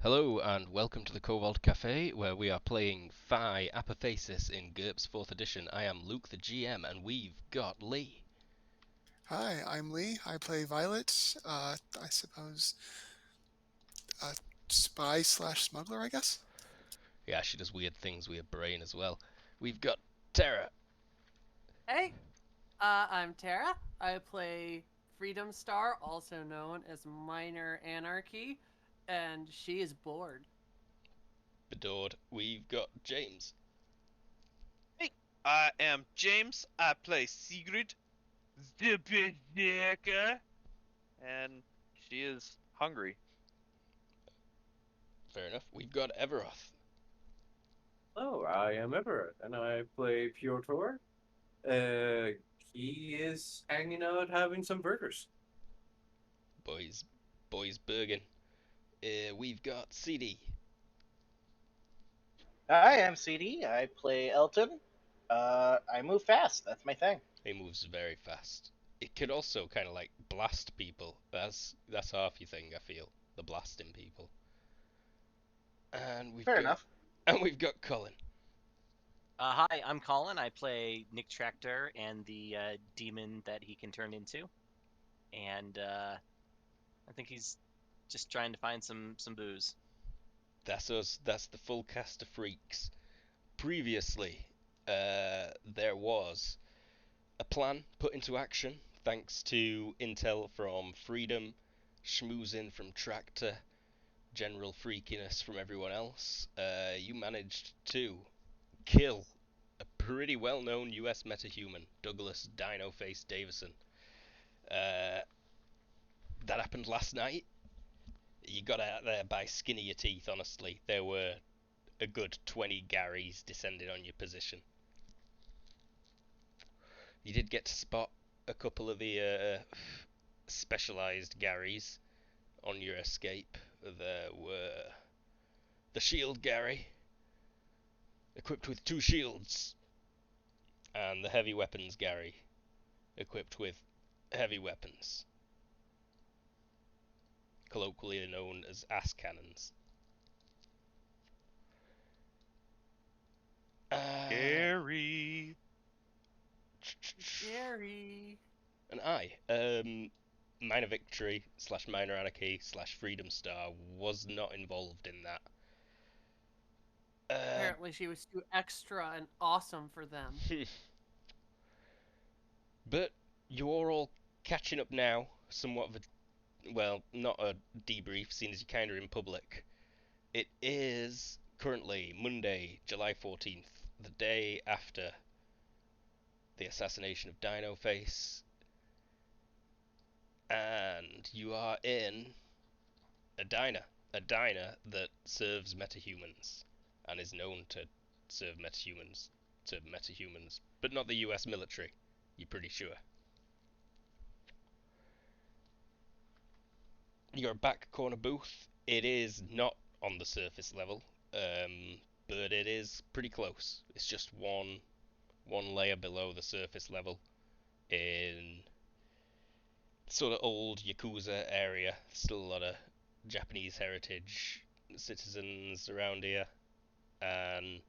Hello and welcome to the Cobalt Cafe, where we are playing Phi Apophasis in GURPS 4th edition. I am Luke, the GM, and we've got Lee. Hi, I'm Lee. I play Violet. I suppose a spy slash smuggler, I guess. Yeah, she does weird things with her brain as well. We've got Tara. Hey, I'm Tara. I play Freedom Star, also known as Minor Anarchy, and she is bored. Bedored. We've got James. Hey, I am James. I play Sigrid, the berserker, and she is hungry. Fair enough. We've got Everoth. Oh, I am Everett, and I play Piotr. Uh, he is hanging out having some burgers. Boys Bergen. We've got CD. Hi, I'm CD. I play Elton. I move fast. That's my thing. He moves very fast. It could also kind of like blast people. That's half your thing, I feel. The blasting people. And we've Fair got enough. and we've got Colin. Hi, I'm Colin. I play Nick Tractor and the demon that he can turn into, and I think he's just trying to find some booze. That's us. That's the full cast of freaks. Previously, there was a plan put into action thanks to intel from Freedom, schmoozing from Tractor, general freakiness from everyone else. You managed to kill a pretty well-known US metahuman, Douglas Dino Face Davison. Uh, that happened last night. You got out there by skin of your teeth, honestly. There were a good 20 Garys descending on your position. You did get to spot a couple of the specialised Garys on your escape. There were the Shield Gary, equipped with 2 shields, and the Heavy Weapons Gary, equipped with heavy weapons, colloquially known as ass cannons. Gary. Gary. And Minor Victory slash Minor Anarchy slash Freedom Star was not involved in that. Apparently, she was too extra and awesome for them. But you're all catching up now, somewhat of a, well, not a debrief, seeing as you're kind of in public. It is currently Monday, July 14th, the day after the assassination of Dino Face, and you are in a diner that serves metahumans and is known to serve metahumans, but not the US military. You're pretty sure. Your back corner booth. It is not on the surface level, but it is pretty close. It's just one layer below the surface level in sort of old Yakuza area. Still a lot of Japanese heritage citizens around here, and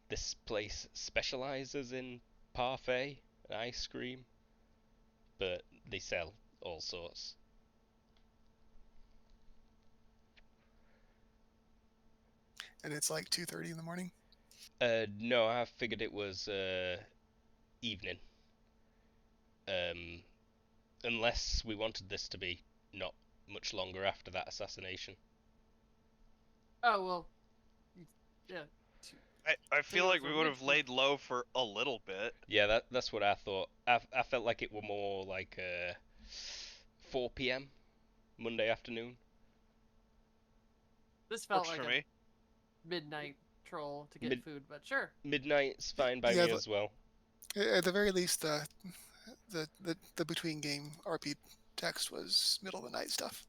this place specializes in parfait and ice cream, but they sell all sorts. And it's like 2:30 in the morning. No, I figured it was evening. Um, unless we wanted this to be not much longer after that assassination. Oh well, yeah. I feel like we would have laid low for a little bit. Yeah, that's what I thought. I felt like it were more like 4 p.m. Monday afternoon. This felt Works like for a me. midnight troll to get food, but sure. Midnight's fine by Yeah, me as well. at the very least, the between game RP text was middle of the night stuff.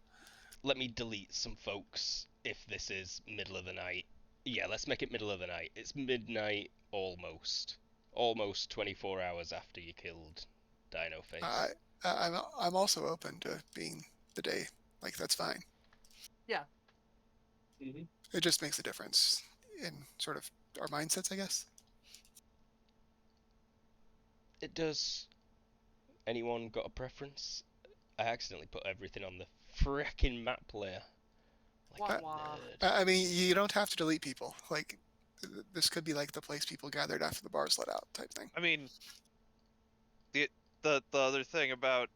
Let me delete some folks if this is middle of the night. Yeah, let's make it middle of the night. It's midnight almost. Almost 24 hours after you killed Dino I, Face. I'm also open to being the day. Like that's fine. Yeah. Mhm. It just makes a difference in sort of our mindsets, I guess. It does. Anyone got a preference? I accidentally put everything on the frickin' map layer. Like Wah a wah. nerd. I mean, you don't have to delete people. Like, this could be like the place people gathered after the bars let out type thing. I mean, the other thing about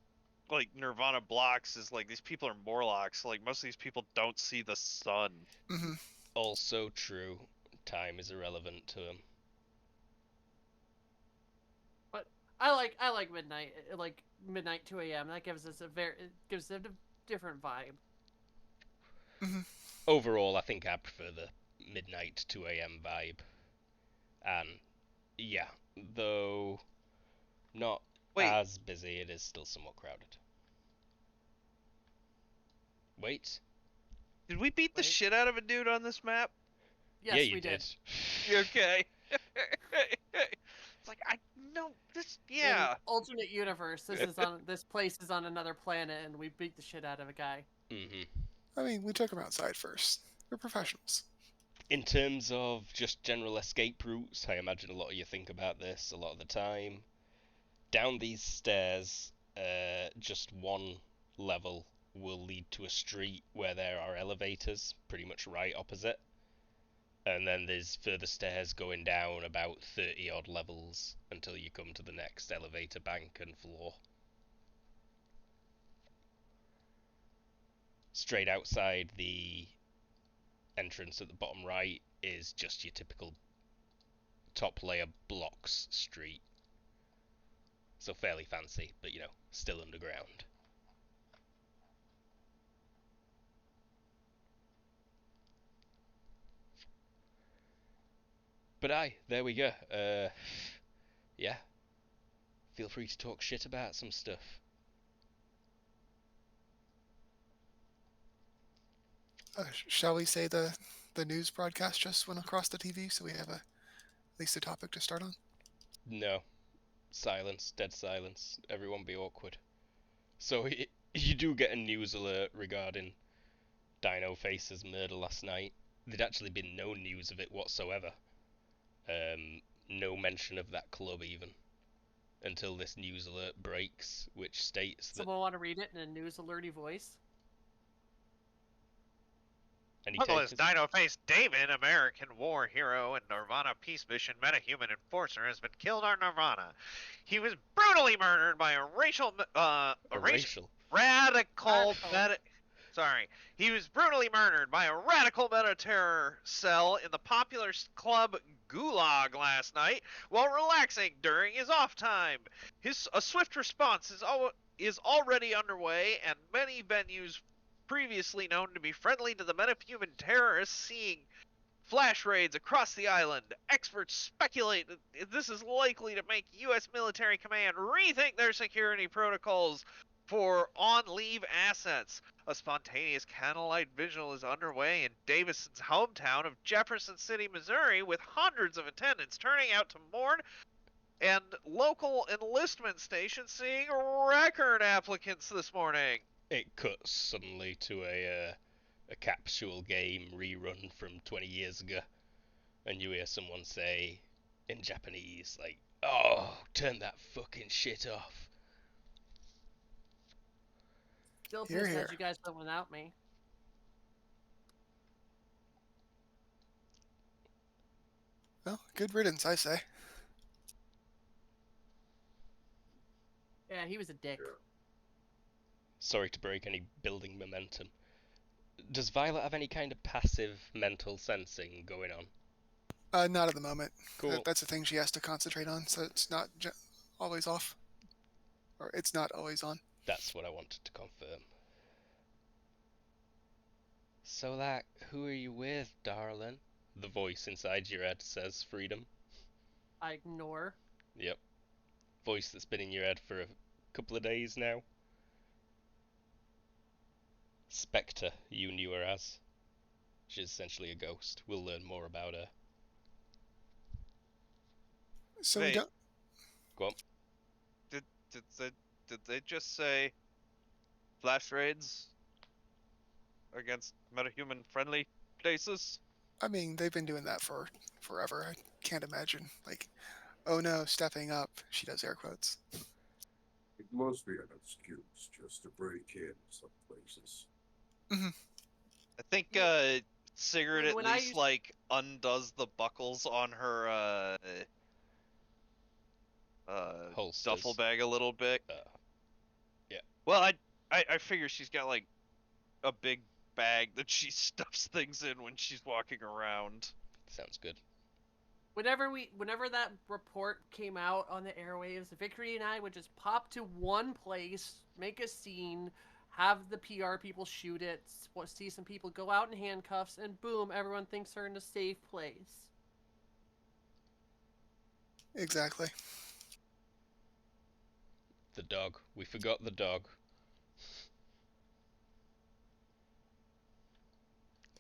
like Nirvana blocks is like these people are Morlocks. Like most of these people don't see the sun. Hmm. Also true. Time is irrelevant to him. But I like midnight, like midnight 2 a.m. That gives us a different vibe. Hmm. Overall, I think I prefer the midnight 2 a.m. vibe. And yeah, though not Wait, as busy, it is still somewhat crowded. Wait. did we beat the Wait. shit out of a dude on this map? Yes, Yeah, you we did. Okay. It's like I know this. Yeah. In alternate universe, this place is on another planet, and we beat the shit out of a guy. hmm I mean, we took them outside first. We're professionals. In terms of just general escape routes, I imagine a lot of you think about this a lot of the time. Down these stairs, just one level will lead to a street where there are elevators, pretty much right opposite. And then there's further stairs going down about 30 odd levels until you come to the next elevator bank and floor. Straight outside the entrance at the bottom right is just your typical top layer blocks street. So fairly fancy, but you know, still underground. But aye, there we go. Yeah. Feel free to talk shit about some stuff. Shall we say the news broadcast just went across the TV, so we have at least a topic to start on? No. Silence. Dead silence. Everyone be awkward. So you do get a news alert regarding Dino Face's murder last night. There'd actually been no news of it whatsoever. No mention of that club even. Until this news alert breaks, which states that Someone want to read it in a news alerty voice? any Well, as takers? Dino Face David, American war hero and Nirvana peace mission metahuman enforcer, has been killed on Nirvana. He was brutally murdered by a Racial. radical Radical. Sorry. He was brutally murdered by a radical meta-terror cell in the popular club Gulag last night while relaxing during his off time. A swift response is already underway, and many venues previously known to be friendly to the metahuman terrorists seeing flash raids across the island. Experts speculate that this is likely to make U.S. military command rethink their security protocols for on-leave assets. A spontaneous candlelight vigil is underway in Davison's hometown of Jefferson City, Missouri, with hundreds of attendants turning out to mourn and local enlistment stations seeing record applicants this morning. It cuts suddenly to a capsule game rerun from 20 years ago, and you hear someone say in Japanese, like, "Oh, turn that fucking shit off." Still Here, pissed here. that you guys went without me. Well, good riddance, I say. Yeah, he was a dick. Sure. Sorry to break any building momentum. Does Violet have any kind of passive mental sensing going on? Not at the moment. Cool. That's a thing she has to concentrate on, so it's not always off. Or it's not always on. That's what I wanted to confirm. So, like, who are you with, darling? The voice inside your head says freedom. I ignore. Yep. Voice that's been in your head for a couple of days now. Spectre, you knew her as. She's essentially a ghost. We'll learn more about her. So we Wait. don't. Go on. Did they just say flash raids against metahuman friendly stasis? I mean, they've been doing that for forever. I can't imagine. Like, oh no, stepping up. She does air quotes. It must be an excuse just to break in some places. I think Sigurd at When I least used- like undoes the buckles on her Holsters. duffel bag a little bit. Yeah. Well, I figure she's got like a big bag that she stuffs things in when she's walking around. Sounds good. Whenever that report came out on the airwaves, Victory and I would just pop to one place, make a scene, have the PR people shoot it, see some people go out in handcuffs, and boom, everyone thinks they're in a safe place. Exactly. The dog. We forgot the dog.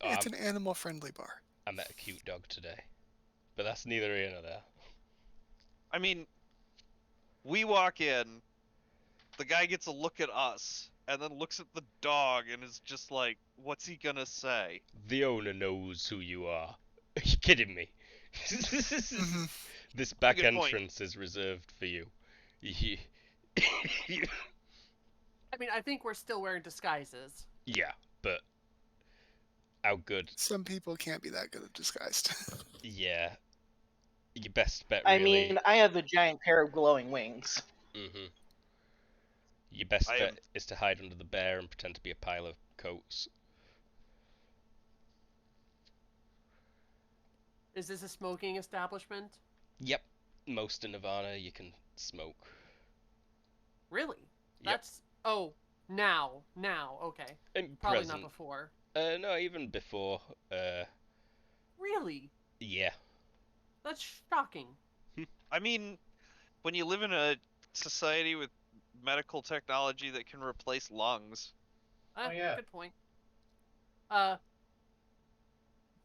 Oh, It's an animal-friendly bar. I met a cute dog today. But that's neither here nor there. I mean, we walk in, the guy gets a look at us, and then looks at the dog and is just like, what's he gonna say? The owner knows who you are. Are you kidding me? Mhm. This back Good point. entrance is reserved for you. You- I mean, I think we're still wearing disguises. yeah, but how good? Some people can't be that good at disguised. Yeah. Your best bet, I really. mean, I have the giant pair of glowing wings. Mm-hmm. Your best I bet am- is to hide under the bear and pretend to be a pile of coats. Is this a smoking establishment? Yep. Most in Nirvana you can smoke. Really? Yep. That's now. Okay, In probably present. not before. No, even before. Really? Yeah. That's shocking. I mean, when you live in a society with medical technology that can replace lungs, Oh, yeah. Good point.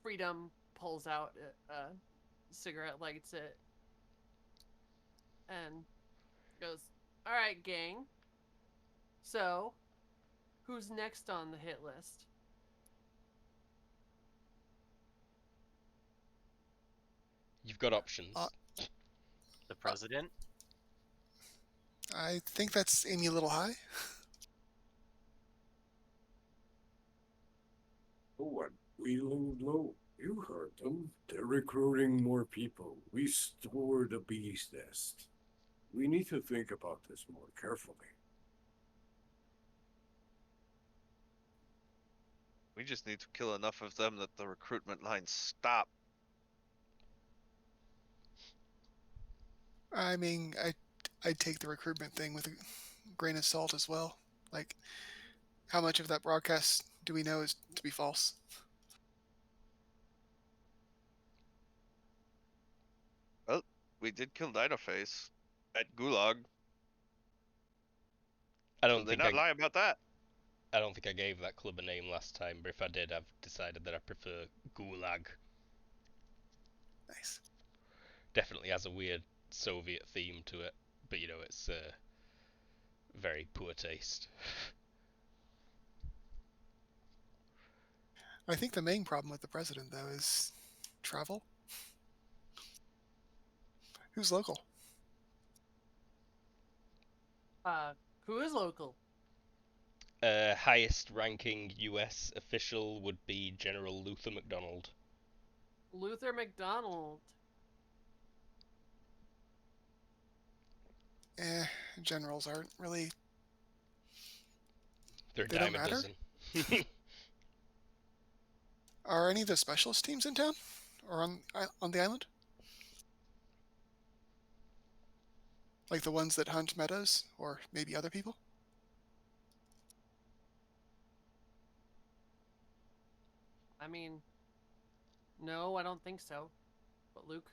Freedom pulls out a cigarette, lights it, and goes, "All right, gang. So, who's next on the hit list?" You've got options. The president? I think that's aiming a little high. Oh, and wheeling low. You heard them. They're recruiting more people. We stored a bee's nest. We need to think about this more carefully. we just need to kill enough of them that the recruitment lines stop. I mean, I'd take the recruitment thing with a grain of salt as well. Like, how much of that broadcast do we know is to be false? Well, we did kill Dinoface at Gulag, I so don't they think not lie about that. I don't think I gave that club a name last time, but if I did, I've decided that I prefer Gulag. Nice. Definitely has a weird Soviet theme to it, but you know, it's very poor taste. I think the main problem with the president, though, is travel. Who's local? Who is local? Highest ranking US official would be General Luther MacDonald. Luther McDonald. Generals aren't really. They're a They don't dime a matter? dozen. Are any of the specialist teams in town, or on the island? Like the ones that hunt meadows, or maybe other people? I mean, no, I don't think so. But Luke?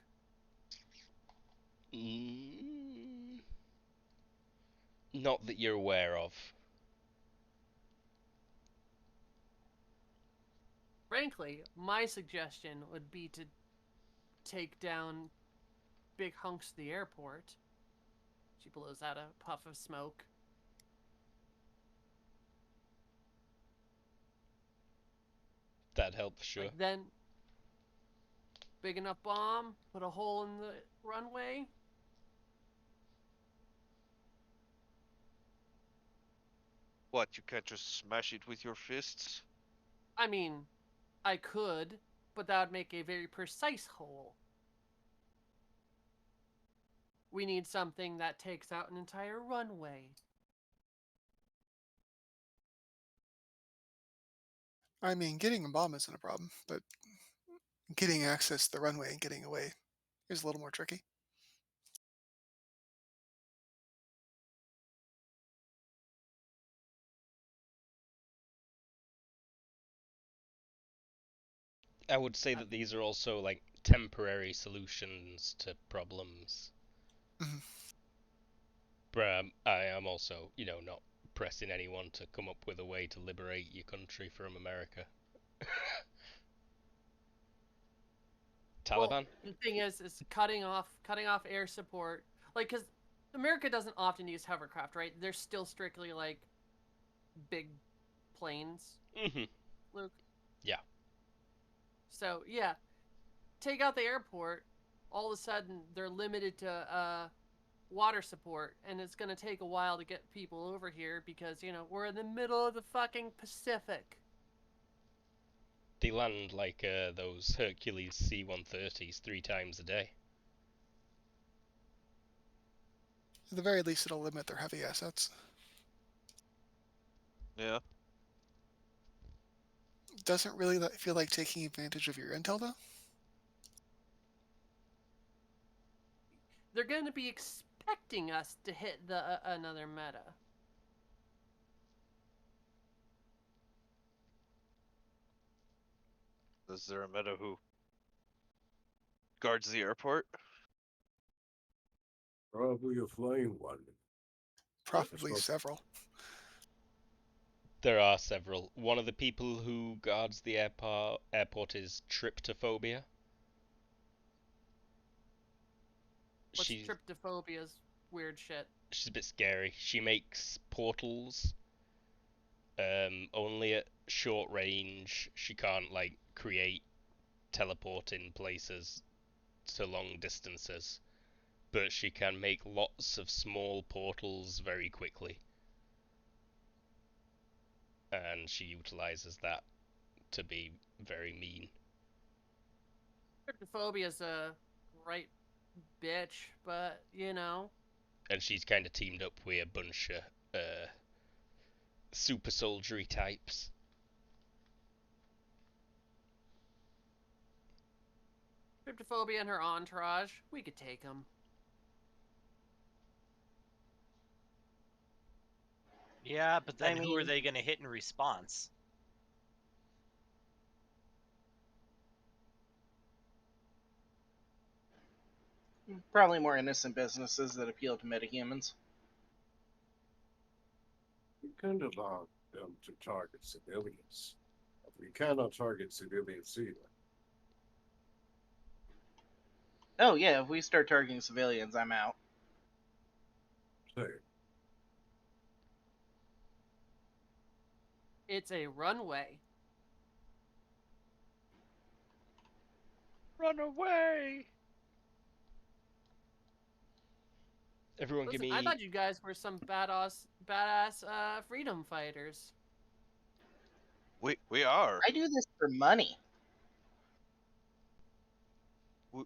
Not that you're aware of. Frankly, my suggestion would be to take down big hunks of the airport. She blows out a puff of smoke. That'd help for sure. Like then, big enough bomb, put a hole in the runway. What, you can't just smash it with your fists? I mean, I could, but that would make a very precise hole. We need something that takes out an entire runway. I mean, getting a bomb isn't a problem, but getting access to the runway and getting away is a little more tricky. I would say that these are also like temporary solutions to problems. Mhm. But I am also, not pressing anyone to come up with a way to liberate your country from America. Taliban? Well, the thing is cutting off air support. Like, because America doesn't often use hovercraft, right? They're still strictly like big planes, Mm-hmm. Luke. Yeah. So yeah, take out the airport. All of a sudden, they're limited to water support, and it's gonna take a while to get people over here because we're in the middle of the fucking Pacific. They land like those Hercules C-130s 3 times a day. At the very least, it'll limit their heavy assets. Yeah. Doesn't really feel like taking advantage of your intel, though. They're gonna be expecting us to hit the another meta. Is there a meta who guards the airport? Probably a flying one. Probably So- several. There are several. One of the people who guards the airport is tryptophobia. What's She's tryptophobia's weird shit? a bit scary. She makes portals only at short range. She can't like create teleporting places to long distances, but she can make lots of small portals very quickly. And she utilizes that to be very mean. Tryptophobia's a right bitch, but And she's kind of teamed up with a bunch of super soldiery types. Tryptophobia and her entourage, we could take them. Yeah, but then I who are mean- they going to hit in response? Probably more innocent businesses that appeal to metahumans. We can't allow them to target civilians. But we cannot target civilians either. Oh yeah, if we start targeting civilians, I'm out. Say, It's a runway. Run away! Everyone Listen, give I me... thought you guys were some badass freedom fighters. We are. I do this for money.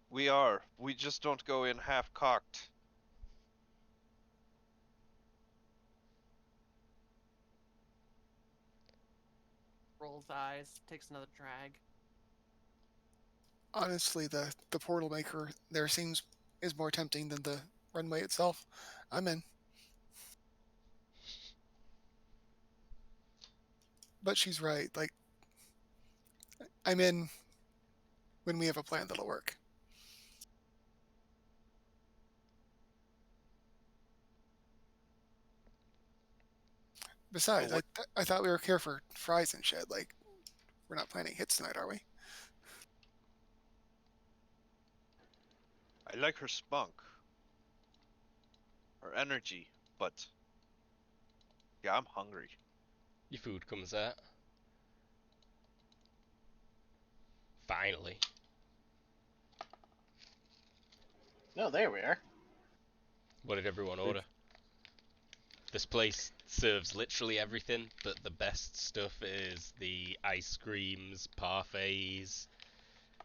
We are. We just don't go in half-cocked. Rolls eyes, takes another drag. Honestly, the portal maker there is more tempting than the runway itself. I'm in. But she's right. Like, I'm in when we have a plan that'll work. Besides, Well, I thought we were here for fries and shit. Like, we're not planning hits tonight, are we? I like her spunk. Her energy, but... Yeah, I'm hungry. Your food comes out. Finally. No, there we are. What did everyone order? This place serves literally everything, but the best stuff is the ice creams, parfaits,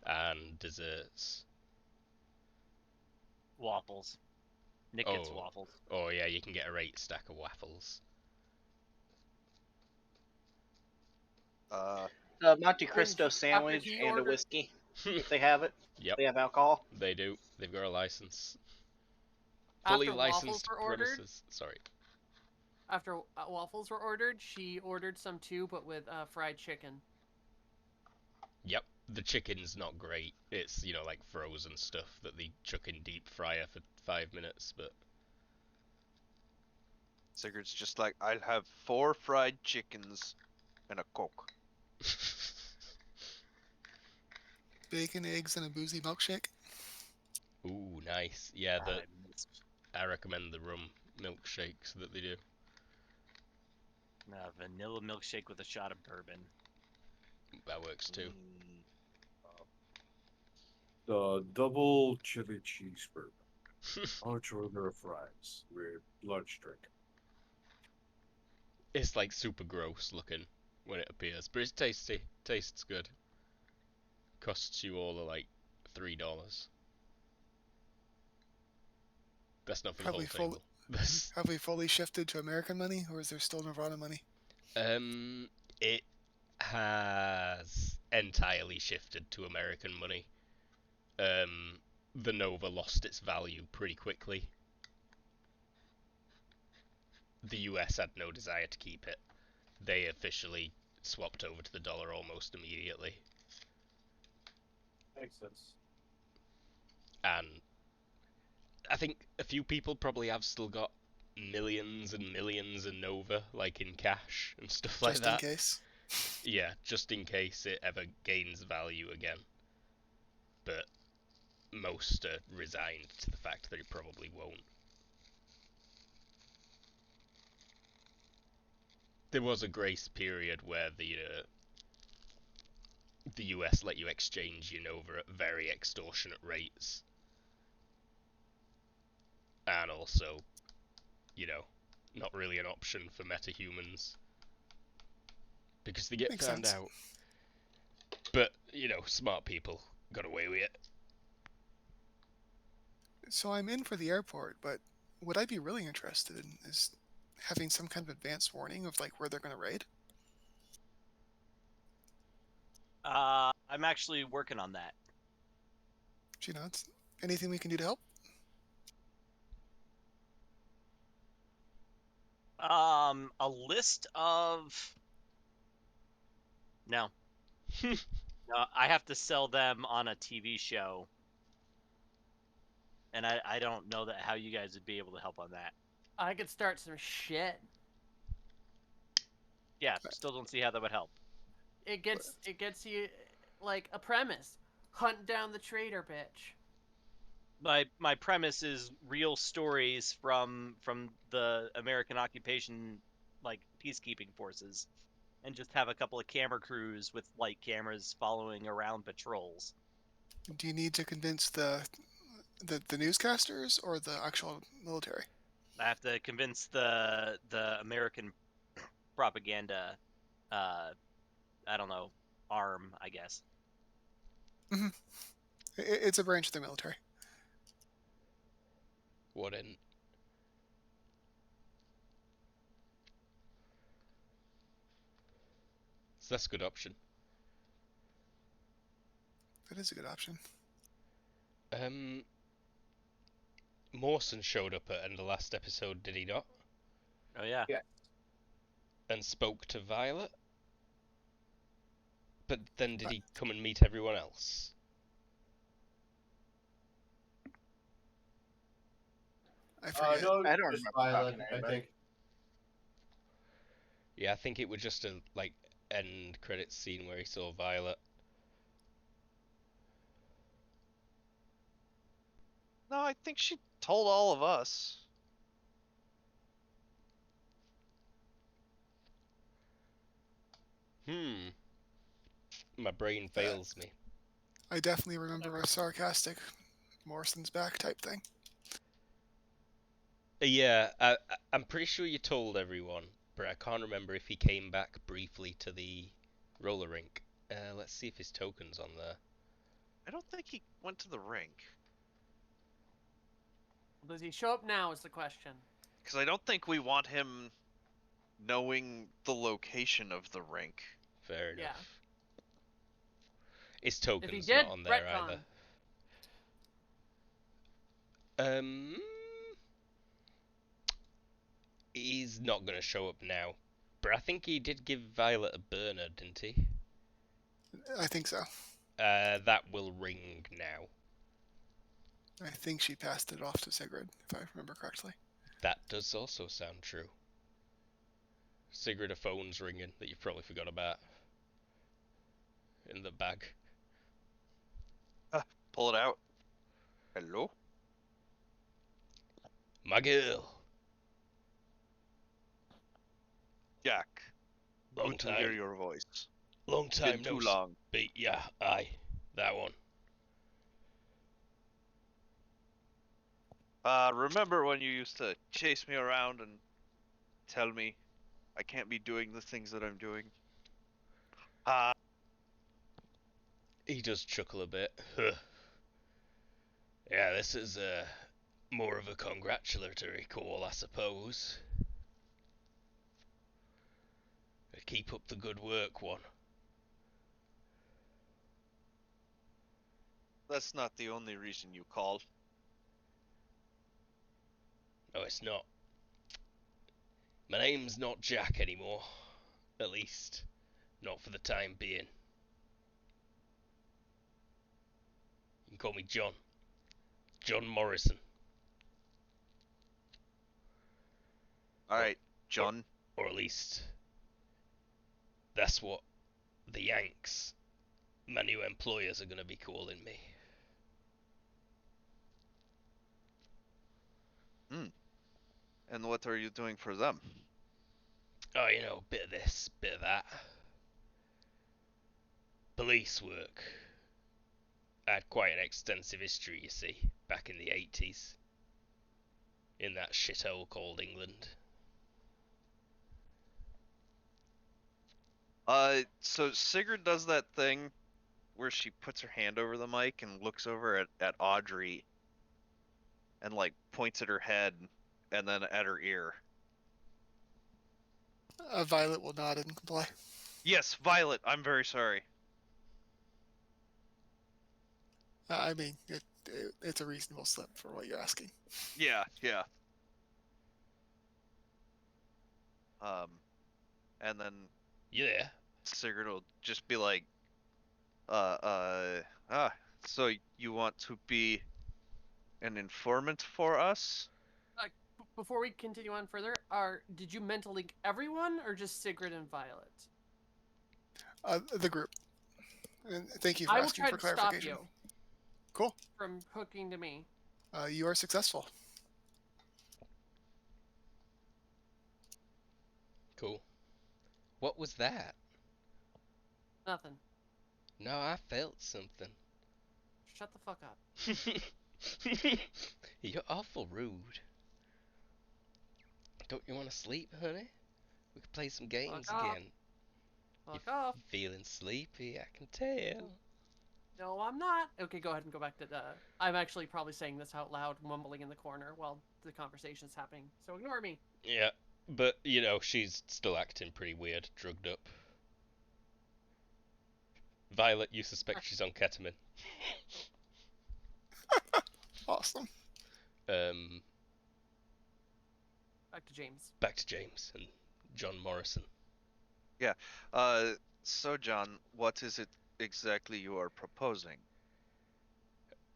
and desserts. Waffles. Nick gets waffles. Oh yeah, you can get a rate stack of waffles. Monte Cristo sandwich he and a ordered- whiskey, if they have it. Yep, They have alcohol. they do. They've got a license. Fully After licensed waffles were ordered, premises. Sorry. after waffles were ordered, she ordered some too, but with fried chicken. Yep, the chicken's not great. It's, you know, like frozen stuff that they chuck in deep fryer for 5 minutes, but... Sigurd's just like, I'll have 4 fried chickens and a Coke. Bacon, eggs, and a boozy milkshake. Ooh, nice. Yeah, God, I missed I recommend the rum milkshakes that they do. vanilla milkshake with a shot of bourbon. That works too. The double chili cheeseburger. Large order of fries with large drink. It's like super gross looking when it appears, but it's tasty. Tastes good. Costs you all like $3. That's not for Probably the whole thing. Have we fully shifted to American money, or is there still Nirvana money? It has entirely shifted to American money. The Nova lost its value pretty quickly. The US had no desire to keep it. They officially swapped over to the dollar almost immediately. Makes sense. And I think a few people probably have still got millions and millions in Nova, like in cash and stuff like Just that. in case. Yeah, just in case it ever gains value again. But most are resigned to the fact that it probably won't. There was a grace period where the US let you exchange your Nova at very extortionate rates. And also, you know, not really an option for metahumans. Because they get Makes found sense. out. But, you know, smart people got away with it. So I'm in for the airport, but what I'd be really interested in is having some kind of advance warning of like where they're going to raid. I'm actually working on that. You know, it's anything we can do to help. A list of... No. No, I have to sell them on a TV show. And I don't know that how you guys would be able to help on that. I could start some shit. Yeah, still don't see how that would help. It gets you like a premise. Hunt down the traitor bitch. My premise is real stories from the American occupation, like peacekeeping forces, and just have a couple of camera crews with light cameras following around patrols. Do you need to convince the newscasters or the actual military? I have to convince the American propaganda, I don't know, arm, I guess. Mm-hmm. It's a branch of the military. What in? So that's a good option. That is a good option. Mawson showed up at the last episode, did he not? Oh yeah. Yeah. And spoke to Violet? But then did he come and meet everyone else? I forget. No, I don't just remember Violet, talking to I anybody. think. Yeah, I think it was just a like end credits scene where he saw Violet. No, I think she told all of us. My brain fails me. I definitely remember a sarcastic Morrison's back type thing. Yeah, I'm pretty sure you told everyone, but I can't remember if he came back briefly to the roller rink. Let's see if his token's on there. I don't think he went to the rink. Does he show up now is the question. Because I don't think we want him knowing the location of the rink. Fair enough. Yeah. His If he token's did, not on there retcon. either. He's not going to show up now. But I think he did give Violet a burner, didn't he? I think so. That will ring now. I think she passed it off to Sigrid, if I remember correctly. That does also sound true. Sigrid, a phone's ringing that you probably forgot about. In the bag. Pull it out. Hello? My girl. Jack. Long Good to hear time. your voice. Long time Been no too long. speak. Yeah, aye. That one. Remember when you used to chase me around and tell me I can't be doing the things that I'm doing? He does chuckle a bit. Yeah, this is more of a congratulatory call, I suppose. Keep up the good work, one. That's not the only reason you called. No, it's not. My name's not Jack anymore. At least, not for the time being. You can call me John. John Morrison. Alright, John. Or at least, that's what the Yanks, my new employers, are going to be calling me. And what are you doing for them? Oh, you know, bit of this, bit of that. Police work. I had quite an extensive history, you see, back in the 80s. In that shithole called England. So Sigrid does that thing where she puts her hand over the mic and looks over at Audrey and like points at her head and then at her ear. Violet will nod and comply. Yes, Violet, I'm very sorry. I mean, it's a reasonable slip for what you're asking. Yeah. And then Yeah. Sigrid will just be like, so you want to be an informant for us? Before we continue on further, did you mental link everyone or just Sigrid and Violet? The group. And thank you for I will asking try for to stop clarification. you Cool. from hooking to me. You are successful. Cool. What was that? Nothing. No, I felt something. Shut the fuck up. You're awful rude. Don't you want to sleep, honey? We could play some games Fuck off. again. Fuck off. Feeling sleepy, I can tell. No, I'm not. Okay, go ahead and go back to I'm actually probably saying this out loud, mumbling in the corner while the conversation's happening. So ignore me. Yeah, but, you know, she's still acting pretty weird, drugged up. Violet, you suspect she's on ketamine. Awesome. Back to James. Back to James and John Morrison. Yeah. So John, what is it exactly you are proposing?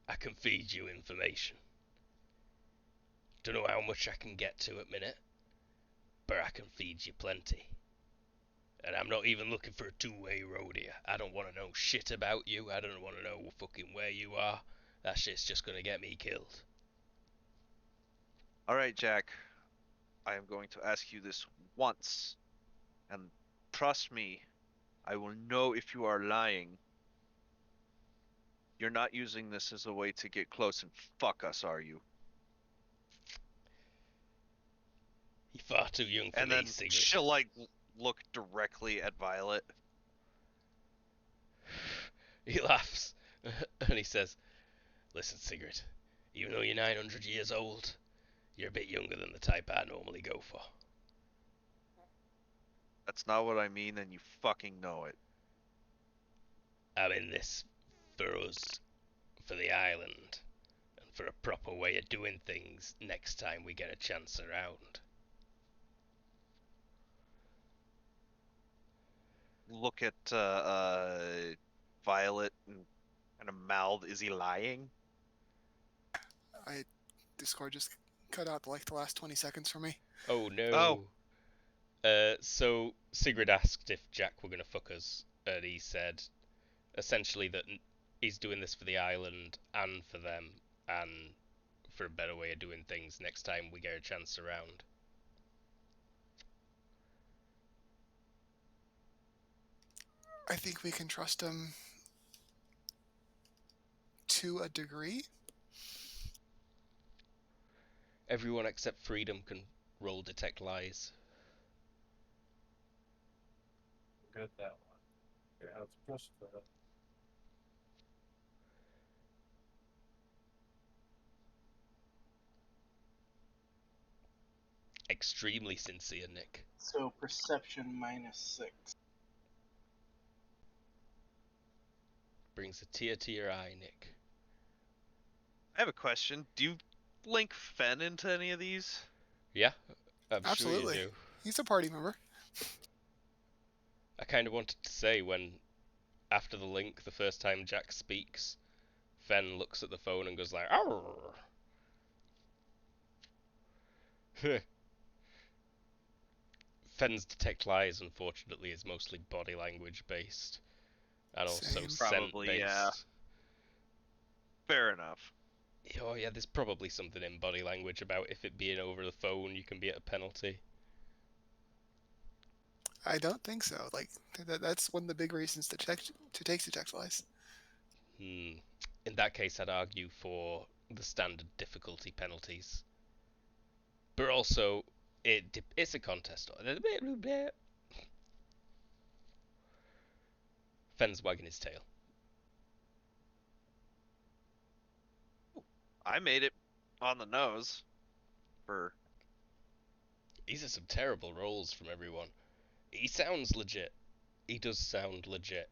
I can feed you information. Don't know how much I can get to at minute, but I can feed you plenty. And I'm not even looking for a two-way road here. I don't want to know shit about you. I don't want to know fucking where you are. That shit's just gonna get me killed. Alright, Jack. I am going to ask you this once. And trust me, I will know if you are lying You're not using this as a way to get close and fuck us, are you? You're far too young for And me, then Sigrid. she'll like look directly at Violet. He laughs, and he says, "Listen, Sigrid, even though you're 900 years old, you're a bit younger than the type I normally go for. That's not what I mean, and you fucking know it. I'm in this for us, for the island, and for a proper way of doing things next time we get a chance around." Look at Violet and kind of mouth, "Is he lying?" Discord just cut out like the last 20 seconds for me. Oh no. So Sigrid asked if Jack were going to fuck us, and he said essentially that he's doing this for the island and for them, and for a better way of doing things next time we get a chance around. I think we can trust him to a degree. Everyone except Freedom can roll detect lies. Got that one. Yeah, let's trust that. Extremely sincere, Nick. So perception -6. Brings a tear to your eye, Nick. I have a question. Do you link Fen into any of these? Yeah, I'm Absolutely. sure you do. He's a party member. I kind of wanted to say when, after the link, the first time Jack speaks, Fen looks at the phone and goes like, "Arr!" Fen's detect lies, unfortunately, is mostly body language based, and also Same. scent Probably, based. yeah. Fair enough. Oh yeah, there's probably something in body language about if it being over the phone, you can be at a penalty. I don't think so. Like that's one of the big reasons to take detect lies. In that case, I'd argue for the standard difficulty penalties. But also, it's a contest. Fen's wagging his tail. I made it on the nose. For These are some terrible rolls from everyone. He sounds legit. He does sound legit.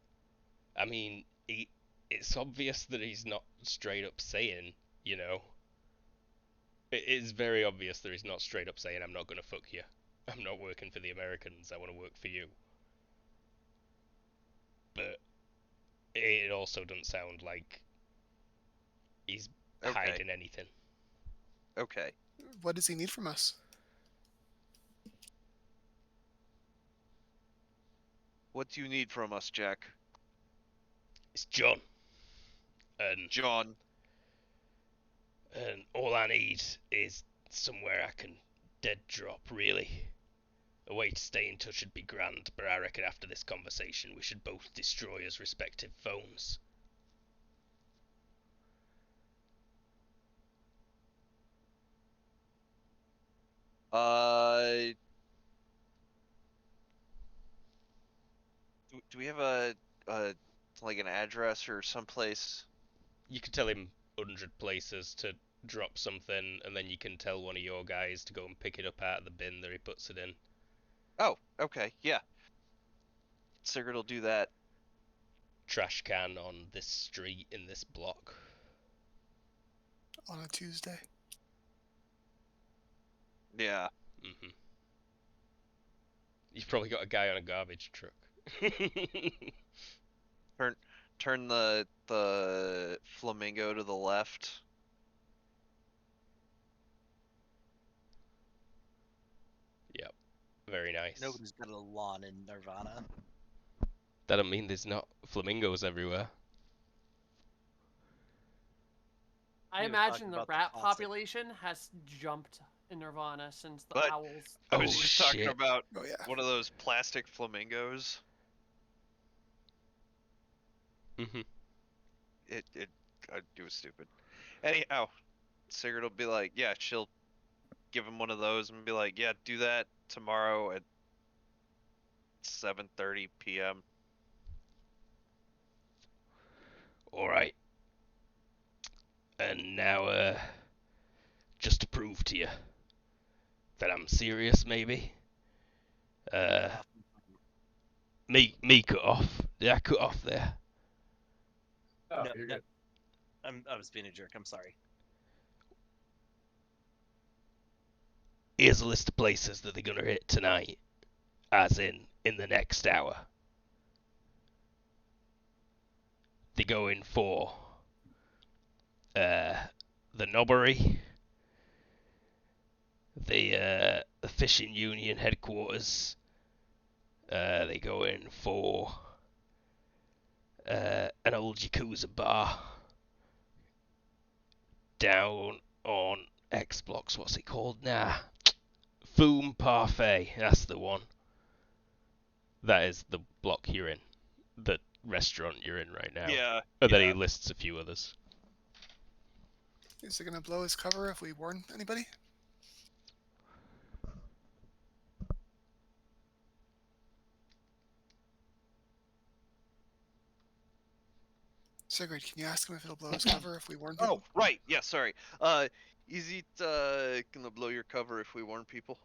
I mean, it's obvious that he's not straight up saying, you know. It is very obvious that he's not straight up saying, "I'm not gonna fuck you. I'm not working for the Americans. I want to work for you." But it also doesn't sound like he's hiding anything. Okay. What does he need from us? What do you need from us, Jack? It's John. And John. And all I need is somewhere I can dead drop, really. A way to stay in touch would be grand, but I reckon after this conversation we should both destroy his respective phones. Do we have a like an address or someplace? You could tell him 100 places to drop something, and then you can tell one of your guys to go and pick it up out of the bin that he puts it in. Oh, okay, yeah. Sigurd will do that. Trash can on this street in this block. On a Tuesday. Yeah. Mhm. You've probably got a guy on a garbage truck. Turn the flamingo to the left. Yep. Very nice. Nobody's got a lawn in Nirvana. That don't mean there's not flamingos everywhere. I We were imagine talking the about the rat classic. population has jumped in Nirvana since the But- owls. I Oh, was just talking shit. about Oh yeah. one of those plastic flamingos. Mhm. It It was stupid. Anyhow, Sigurd will be like, yeah, she'll give him one of those and be like, yeah, do that tomorrow at 7:30 p.m. All right. And now, just to prove to you that I'm serious, maybe. Me cut off. Did I cut off there? Oh, No, you're no. good. I was being a jerk. I'm sorry. Here's a list of places that they're gonna hit tonight, as in the next hour. They're going for the Knobbery, the Fishing Union headquarters. They go in for an old Yakuza bar down on X Blocks. What's it called now? Foom Parfait. That's the one. That is the block you're in. The restaurant you're in right now. Yeah. And then yeah. he lists a few others. Is it gonna blow his cover if we warn anybody? Sigrid, can you ask him if it'll blow his cover if we warn people? Oh, right. Yeah, sorry. Is it gonna blow your cover if we warn people?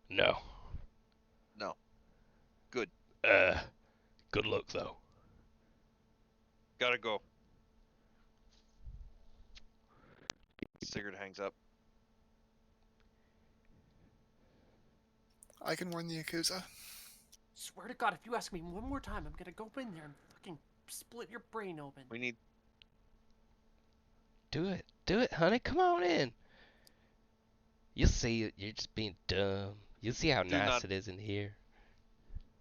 No. No. Good. Good luck though. Gotta go. Sigurd hangs up. I can warn the Yakuza. Swear to God, if you ask me one more time, I'm gonna go in there and fucking split your brain open. We need. Do it, honey. Come on in. You'll see. You're just being dumb. You'll see how Do nice not- it is in here.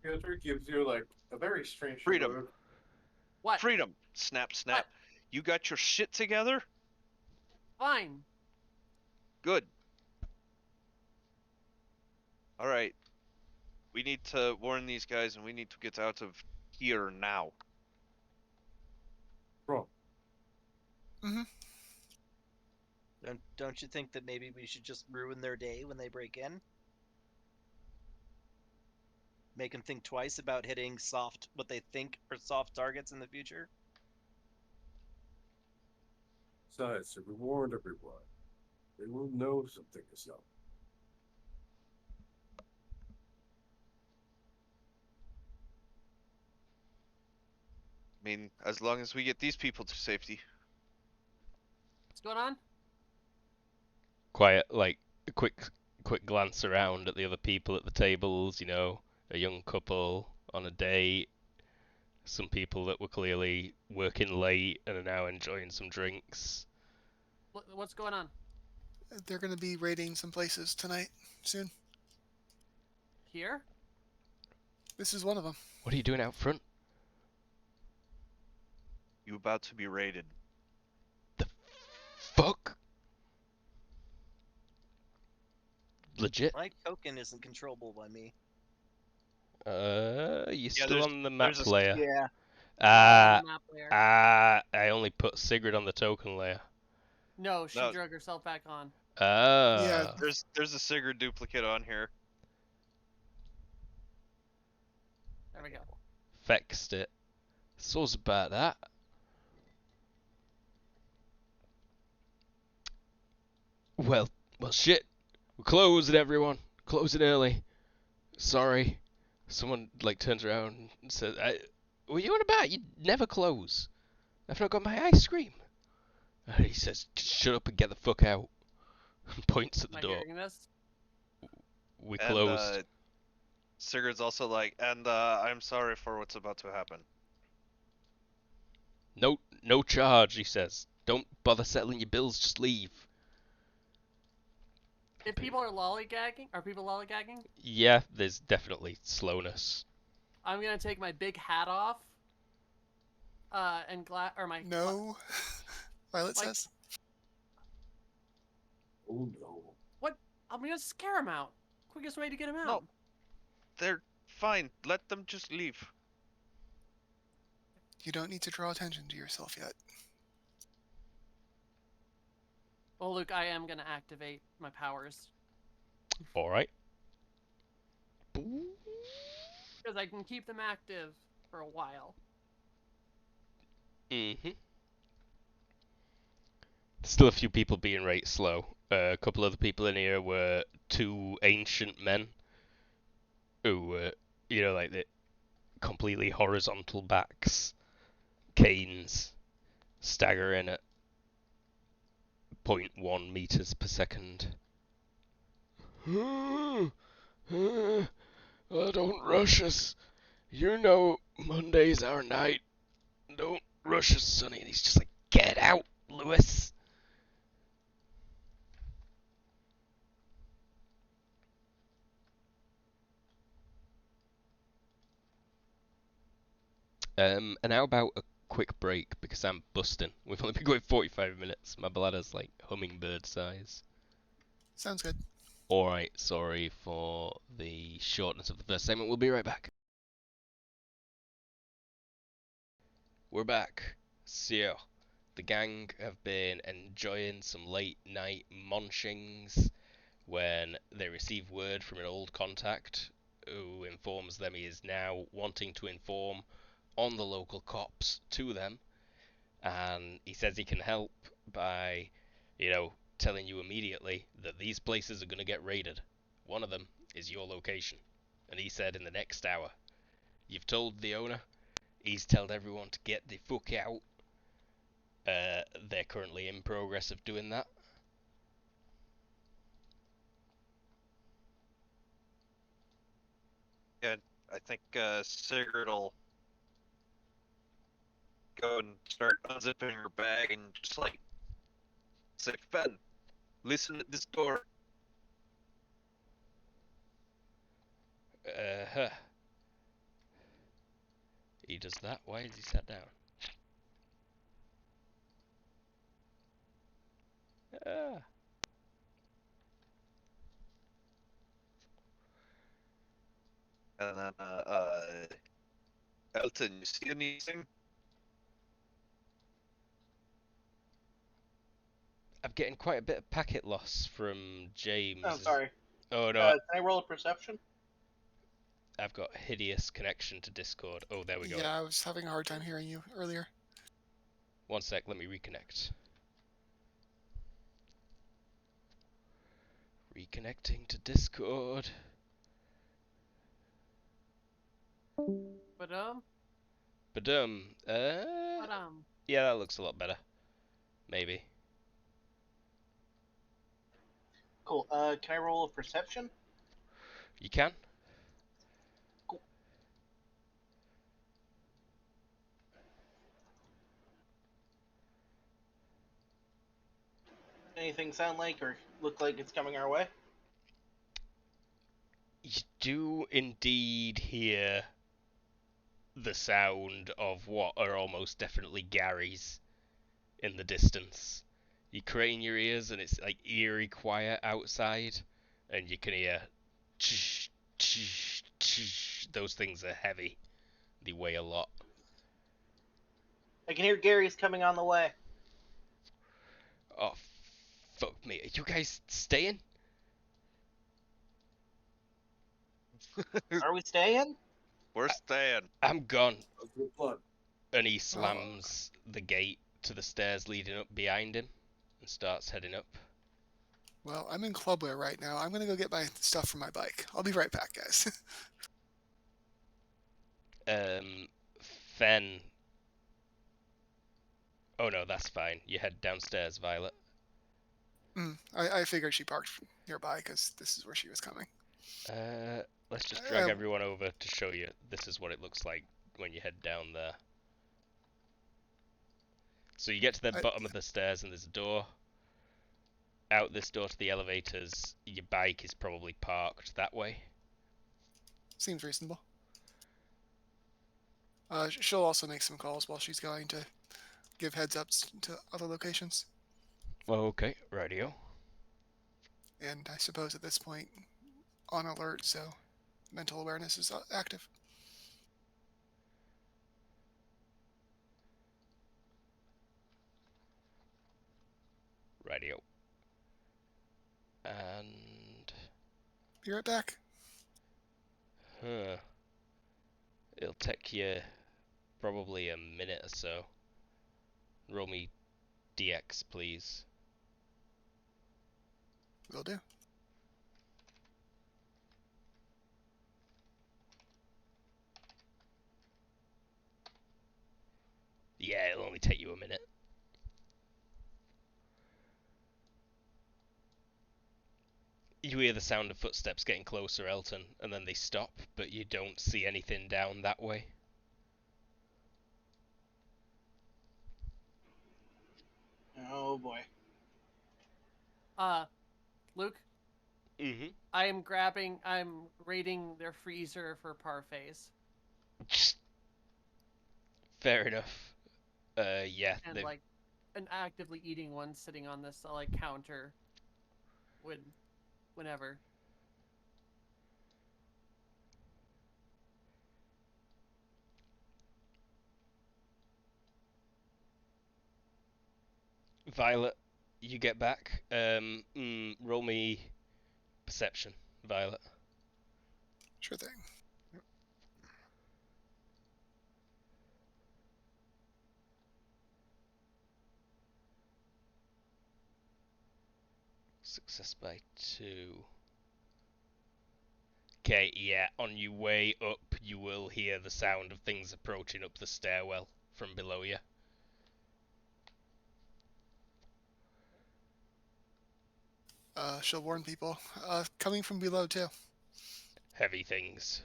Piotr gives you like a very strange Freedom. look. What? Freedom. Snap, snap. What? You got your shit together? Fine. Good. Alright. We need to warn these guys and we need to get out of here now. Bro, Don't you think that maybe we should just ruin their day when they break in? Make them think twice about hitting what they think are soft targets in the future? Besides, if we warned everyone, they will know something is up. I mean, as long as we get these people to safety. What's going on? Quiet, like a quick glance around at the other people at the tables. You know, a young couple on a date. Some people that were clearly working late and are now enjoying some drinks. What's going on? They're gonna be raiding some places tonight, soon. Here? This is one of them. What are you doing out front? You about to be raided. Fuck. Legit. My token isn't controllable by me. You still on the map there's a- layer? Yeah. Map layer. I only put Sigrid on the token layer. No, she No. drug herself back on. Yeah. There's a Sigurd duplicate on here. There we go. Fixed it. So's about that. Well, shit. We're closing, everyone. Closing early. Sorry. Someone like turns around and says, "What are you on about? You never close. I've not got my ice cream." And he says, "Just shut up and get the fuck out." And points at the Am I door. hearing this? We And, closed. Sigurd's also like, and I'm sorry for what's about to happen. No charge, he says. Don't bother settling your bills. Just leave. If people are lollygagging, are people lollygagging? Yeah, there's definitely slowness. I'm gonna take my big hat off. And or my No. Violet Like- says. Oh no. I'm gonna scare him out. Quickest way to get him out. No. They're fine. Let them just leave. You don't need to draw attention to yourself yet. Well, Luke, I am gonna activate my powers All right. because I can keep them active for a while. Mm-hmm. Still a few people being right slow. A couple other people in here were two ancient men who were, like the completely horizontal backs, canes, staggering at 0.1 meters per second. Oh, don't rush us. You know Monday's our night. Don't rush us, Sonny. And he's just like, get out, Lewis. And how about a quick break because I'm busting. We've only been going 45 minutes. My bladder's like hummingbird size. Sounds good. Alright, sorry for the shortness of the first segment. We'll be right back. We're back. So, the gang have been enjoying some late night munchings when they receive word from an old contact who informs them he is now wanting to inform on the local cops to them, and he says he can help by, telling you immediately that these places are going to get raided. One of them is your location, and he said in the next hour. You've told the owner, he's told everyone to get the fuck out. They're currently in progress of doing that. Yeah, I think Sigrid will go and start unzipping her bag and just like say, Fen, listen at this door. Huh. He does that. Why is he sat down? Ah. And then, Elton, you see anything? I'm getting quite a bit of packet loss from James. Oh, sorry. Oh no, Can I roll a perception? I've got hideous connection to Discord. Oh, there we go. Yeah, I was having a hard time hearing you earlier. One sec, let me reconnect. Reconnecting to Discord. But Yeah, that looks a lot better. Maybe. Cool. Can I roll a perception? You can? Cool. Anything sound like or look like it's coming our way? You do indeed hear the sound of what are almost definitely Garys in the distance. You crane your ears and it's like eerie quiet outside, and you can hear tsh, tsh, tsh. Those things are heavy. They weigh a lot. I can hear Gary's coming on the way. Oh, fuck me. Are you guys staying? Are we staying? We're staying. I'm gone. Good luck. And he slams the gate to the stairs leading up behind him and starts heading up. Well, I'm in clubwear right now. I'm gonna go get my stuff from my bike. I'll be right back, guys. Fen. Oh no, that's fine. You head downstairs, Violet. I figured she parked nearby because this is where she was coming. Let's just drag everyone over to show you. This is what it looks like when you head down there. So you get to the bottom of the stairs and there's a door. Out this door to the elevators. Your bike is probably parked that way. Seems reasonable. She'll also make some calls while she's going to give heads ups to other locations. Okay, radio. And I suppose at this point, on alert, so mental awareness is active. Radio. And Be right back. it'll take you probably a minute or so. Roll me DX, please. Will do. Yeah, it'll only take you a minute. You hear the sound of footsteps getting closer, Elton, and then they stop, but you don't see anything down that way. Oh boy. Luke, Mm-hmm. I'm raiding their freezer for parfaits. Fair enough. Yeah, And like, and actively eating one sitting on this like counter whenever. Violet, you get back. Roll me perception, Violet. Sure thing. Success by 2. Okay, yeah, on your way up, you will hear the sound of things approaching up the stairwell from below you. She'll warn people. Coming from below, too. Heavy things.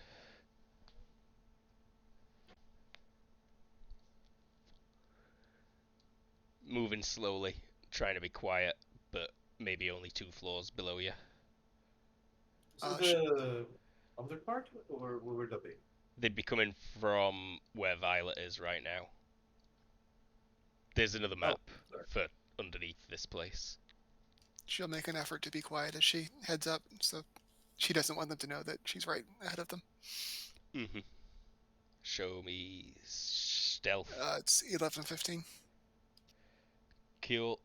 Moving slowly, trying to be quiet, but maybe only 2 floors below you. Is the other part, or where would that be? They'd be coming from where Violet is right now. There's another map for underneath this place. She'll make an effort to be quiet as she heads up, so she doesn't want them to know that she's right ahead of them. Mm-hmm. Show me stealth. It's 11:15. Cool.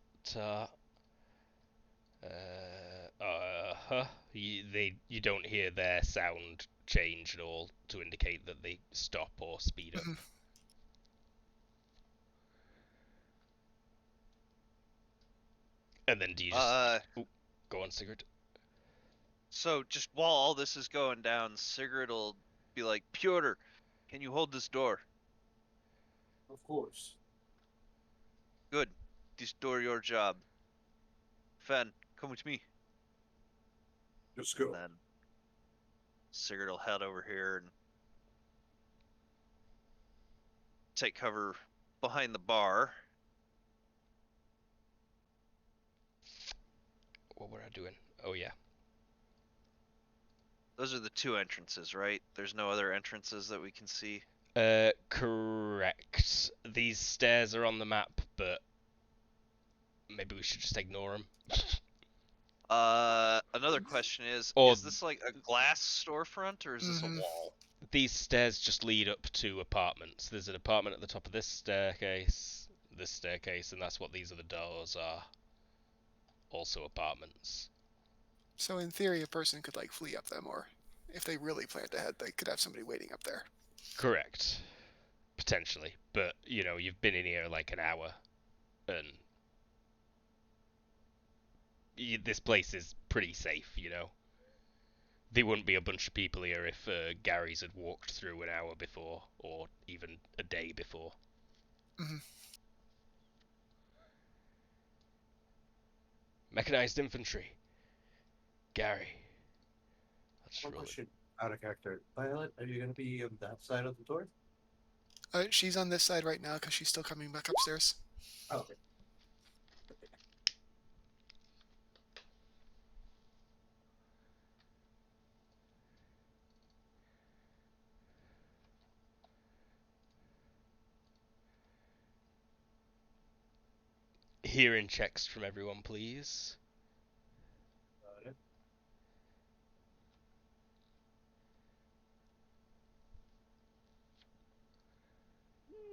You don't hear their sound change at all to indicate that they stop or speed up. Mhm. And then do you just... go on, Sigurd. So just while all this is going down, Sigurd will be like, Pyotr, can you hold this door? Of course. Good. This door your job. Fen, come with me. Let's go. And then Sigurd will head over here and take cover behind the bar. What were I doing? Oh, yeah. Those are the 2 entrances, right? There's no other entrances that we can see. Correct. These stairs are on the map, but maybe we should just ignore them. Another question is this like a glass storefront or is this a wall? These stairs just lead up to apartments. There's an apartment at the top of this staircase, and that's what these other doors are. Also apartments. So in theory, a person could like flee up them, or if they really planned ahead, they could have somebody waiting up there. Correct. Potentially. But, you've been in here like an hour, and this place is pretty safe, There wouldn't be a bunch of people here if Gary's had walked through an hour before, or even a day before. Mm-hmm. Mechanized infantry. Gary. One question out of character. Violet, are you going to be on that side of the door? She's on this side right now because she's still coming back upstairs. Oh, okay. Hearing checks from everyone, please. Got it.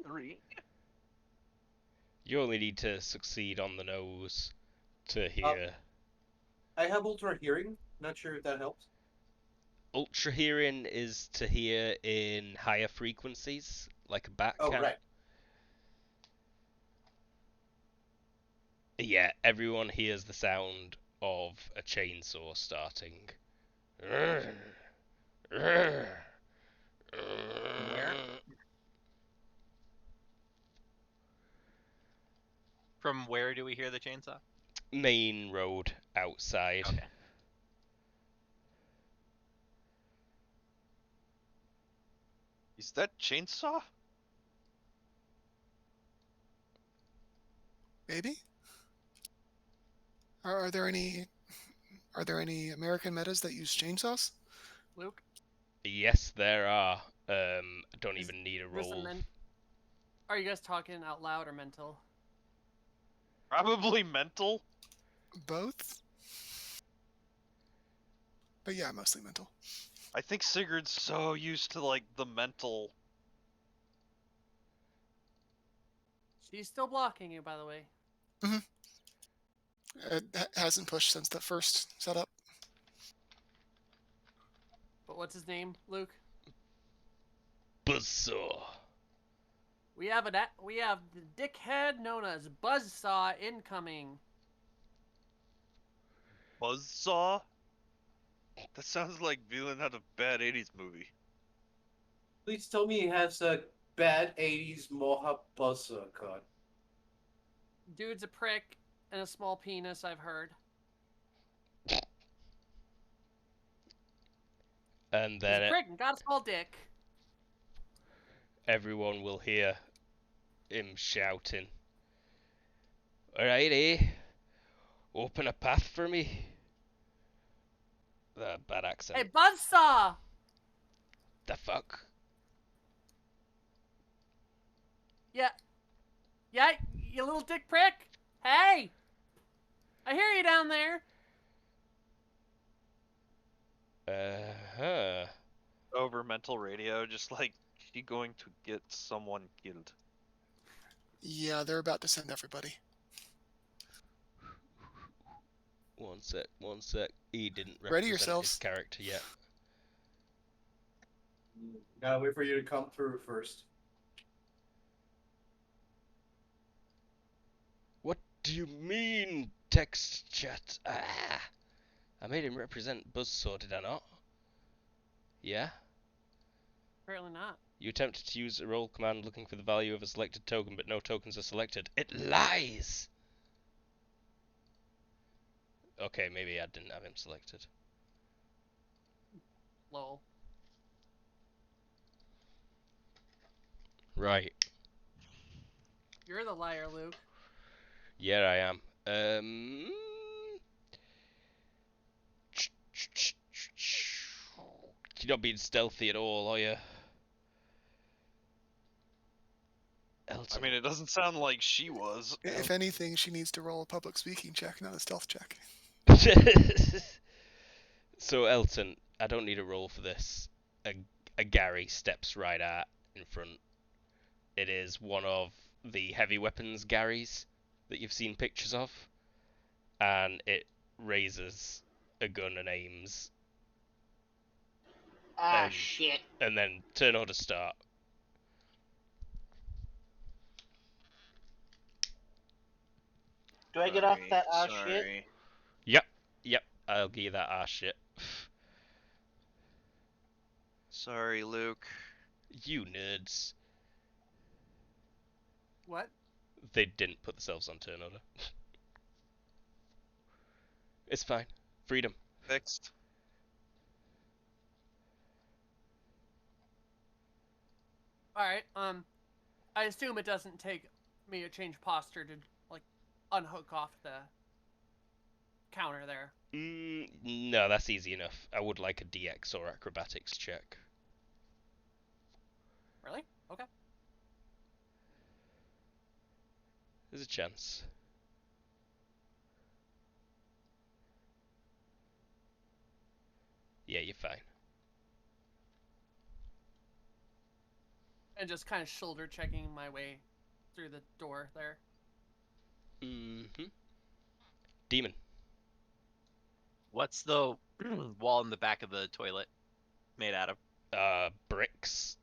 Three. You only need to succeed on the nose to hear. I have ultra hearing. Not sure if that helps. Ultra hearing is to hear in higher frequencies, like a bat Oh, can. right. Yeah, everyone hears the sound of a chainsaw starting. Where? From where do we hear the chainsaw? Main road outside. Okay. Is that chainsaw? Maybe. Are there any American metas that use chainsaws? Luke, Yes, there are. Don't Is even need a this a roll. are you guys talking out loud or mental? Probably mental. Both. But yeah, mostly mental. I think Sigurd's so used to like the mental. She's still blocking you, by the way. It hasn't pushed since the first setup. But what's his name, Luke? Buzzsaw. We have the dickhead known as Buzzsaw incoming. Buzzsaw? That sounds like villain out of bad 80s movie. Please tell me he has a bad 80s Moha Buzzer card. Dude's a prick and a small penis, I've heard. And He's then a prick and got a small dick. everyone will hear him shouting, "Alrighty, open a path for me." Bad accent. Hey, Buzzsaw! The fuck? Yeah, you little dick prick. Hey! I hear you down there. Uh-huh. Over mental radio, just like, she going to get someone killed. Yeah, they're about to send everybody. One sec. He didn't Ready represent yourselves. his character yet. Gotta wait for you to come through first. What do you mean, text chat? Ah! I made him represent Buzzsaw, did I not? Yeah? Apparently not. You attempted to use a roll command looking for the value of a selected token, but no tokens are selected. It lies! Okay, maybe I didn't have him selected. Lol. Right. You're the liar, Luke. Yeah, I am. You're not being stealthy at all, are you? Elton. I mean, it doesn't sound like she was. If anything, she needs to roll a public speaking check, not a stealth check. So, Elton, I don't need a roll for this. A Gary steps right out in front. It is one of the heavy weapons Garys that you've seen pictures of. And it raises a gun and aims. Shit. And then turn order start. Do I get off that shit? Sorry. Yep, I'll give you that shit. Sorry, Luke. You nerds. What? They didn't put themselves on turn order. It's fine. Freedom. Fixed. Alright, I assume it doesn't take me to change posture to, like, unhook off the counter there. No, that's easy enough. I would like a DX or acrobatics check. Really? Okay. There's a chance. Yeah, you're fine. And just kind of shoulder checking my way through the door there. Mm-hmm. Demon. What's the wall in the back of the toilet made out of? Bricks.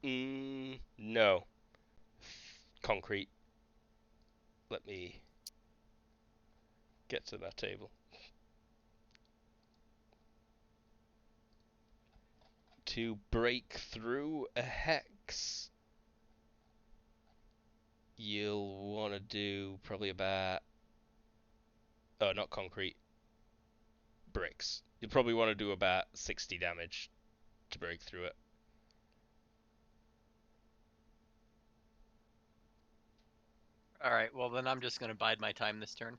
No. Concrete. Let me get to that table. To break through a hex, you'll want to do probably about... Oh, not concrete. Bricks. You'll probably want to do about 60 damage to break through it. All right. Well, then I'm just gonna bide my time this turn.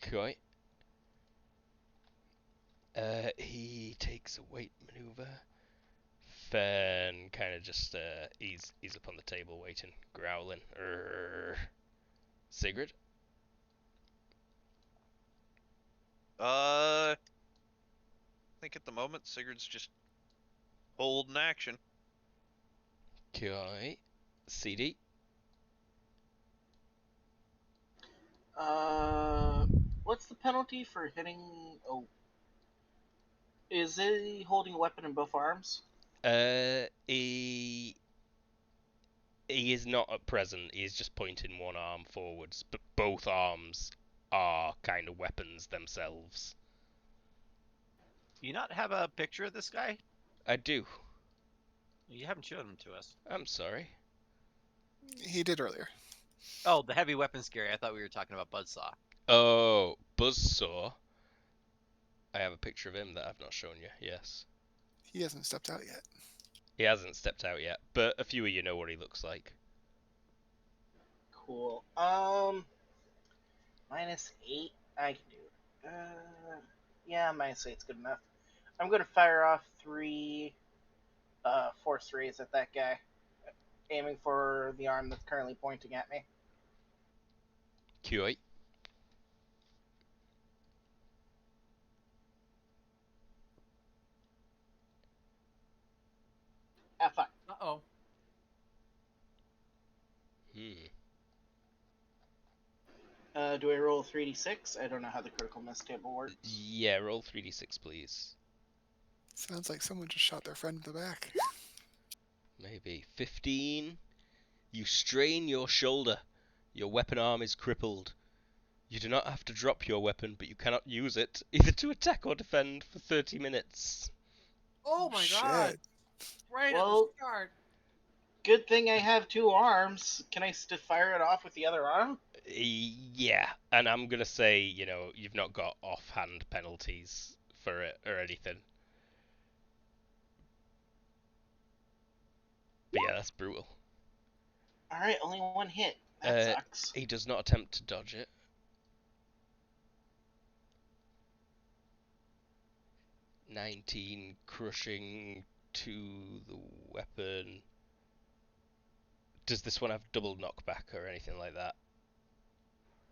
Okay. He takes a weight maneuver. Fern kind of just he's up on the table waiting, growling. Sigrid. I think at the moment Sigurd's just holding action. Okay. CD. What's the penalty for hitting? Oh, is he holding a weapon in both arms? He is not at present. He is just pointing one arm forwards, but both arms are kind of weapons themselves. Do you not have a picture of this guy? I do. You haven't shown him to us. I'm sorry. He did earlier. Oh, the heavy weapons Gary. I thought we were talking about Buzzsaw. Oh, Buzzsaw. I have a picture of him that I've not shown you. Yes. He hasn't stepped out yet. He hasn't stepped out yet, but a few of you know what he looks like. Cool. -8. I can do. Yeah, -8's good enough. I'm gonna fire off 3 force rays at that guy, aiming for the arm that's currently pointing at me. QA. Ah, fuck. Uh-oh. Do I roll 3d6? I don't know how the critical miss table works. Yeah, roll 3d6, please. Sounds like someone just shot their friend in the back. Maybe. 15. You strain your shoulder. Your weapon arm is crippled. You do not have to drop your weapon, but you cannot use it, either to attack or defend, for 30 minutes. Oh my Shit. god. Right at Well- the start. Good thing I have 2 arms. Can I fire it off with the other arm? Yeah, and I'm gonna say, you've not got offhand penalties for it or anything. But yeah, that's brutal. Alright, only 1 hit. That Uh, sucks. He does not attempt to dodge it. 19 crushing to the weapon. Does this one have double knockback or anything like that?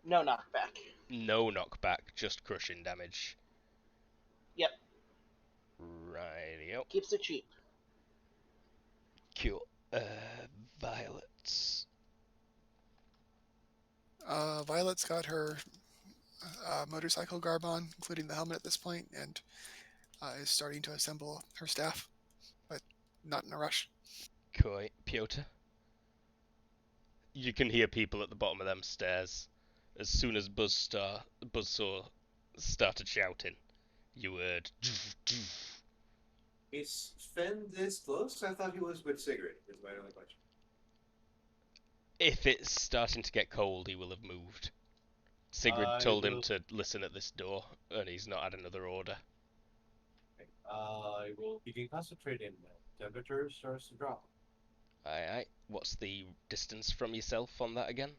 No knockback. No knockback, just crushing damage. Yep. Rightio. Keeps it cheap. Cool. Violets. Violet's got her motorcycle garb on, including the helmet at this point, and is starting to assemble her staff, but not in a rush. Koi. Piotr. You can hear people at the bottom of them stairs. As soon as Buzzsaw started shouting, you heard... Is Sven this close? I thought he was with Sigrid, is my only question. If it's starting to get cold, he will have moved. Sigrid told him to listen at this door, and he's not had another order. I will begin concentrating now. Temperature starts to drop. Aye. What's the distance from yourself on that again?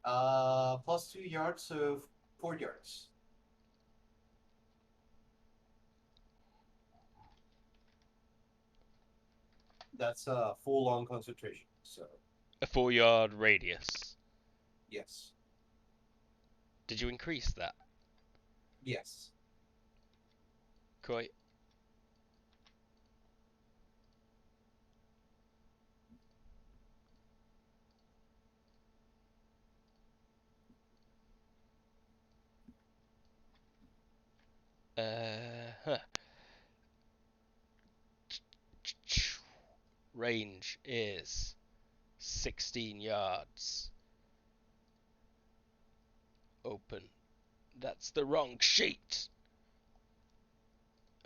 +2 yards, so 4 yards. That's a full-on concentration, so A 4-yard radius. yes. Did you increase that? Yes. Koi? Huh. Range is 16 yards. Open. That's the wrong sheet.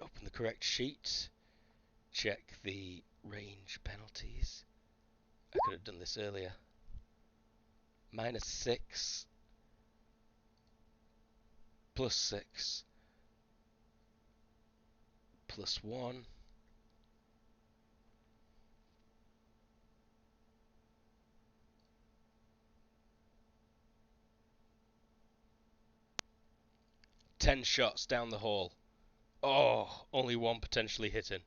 Open the correct sheet. Check the range penalties. I could have done this earlier. -6. +6. +1. Ten shots down the hall. Oh, only one potentially hitting.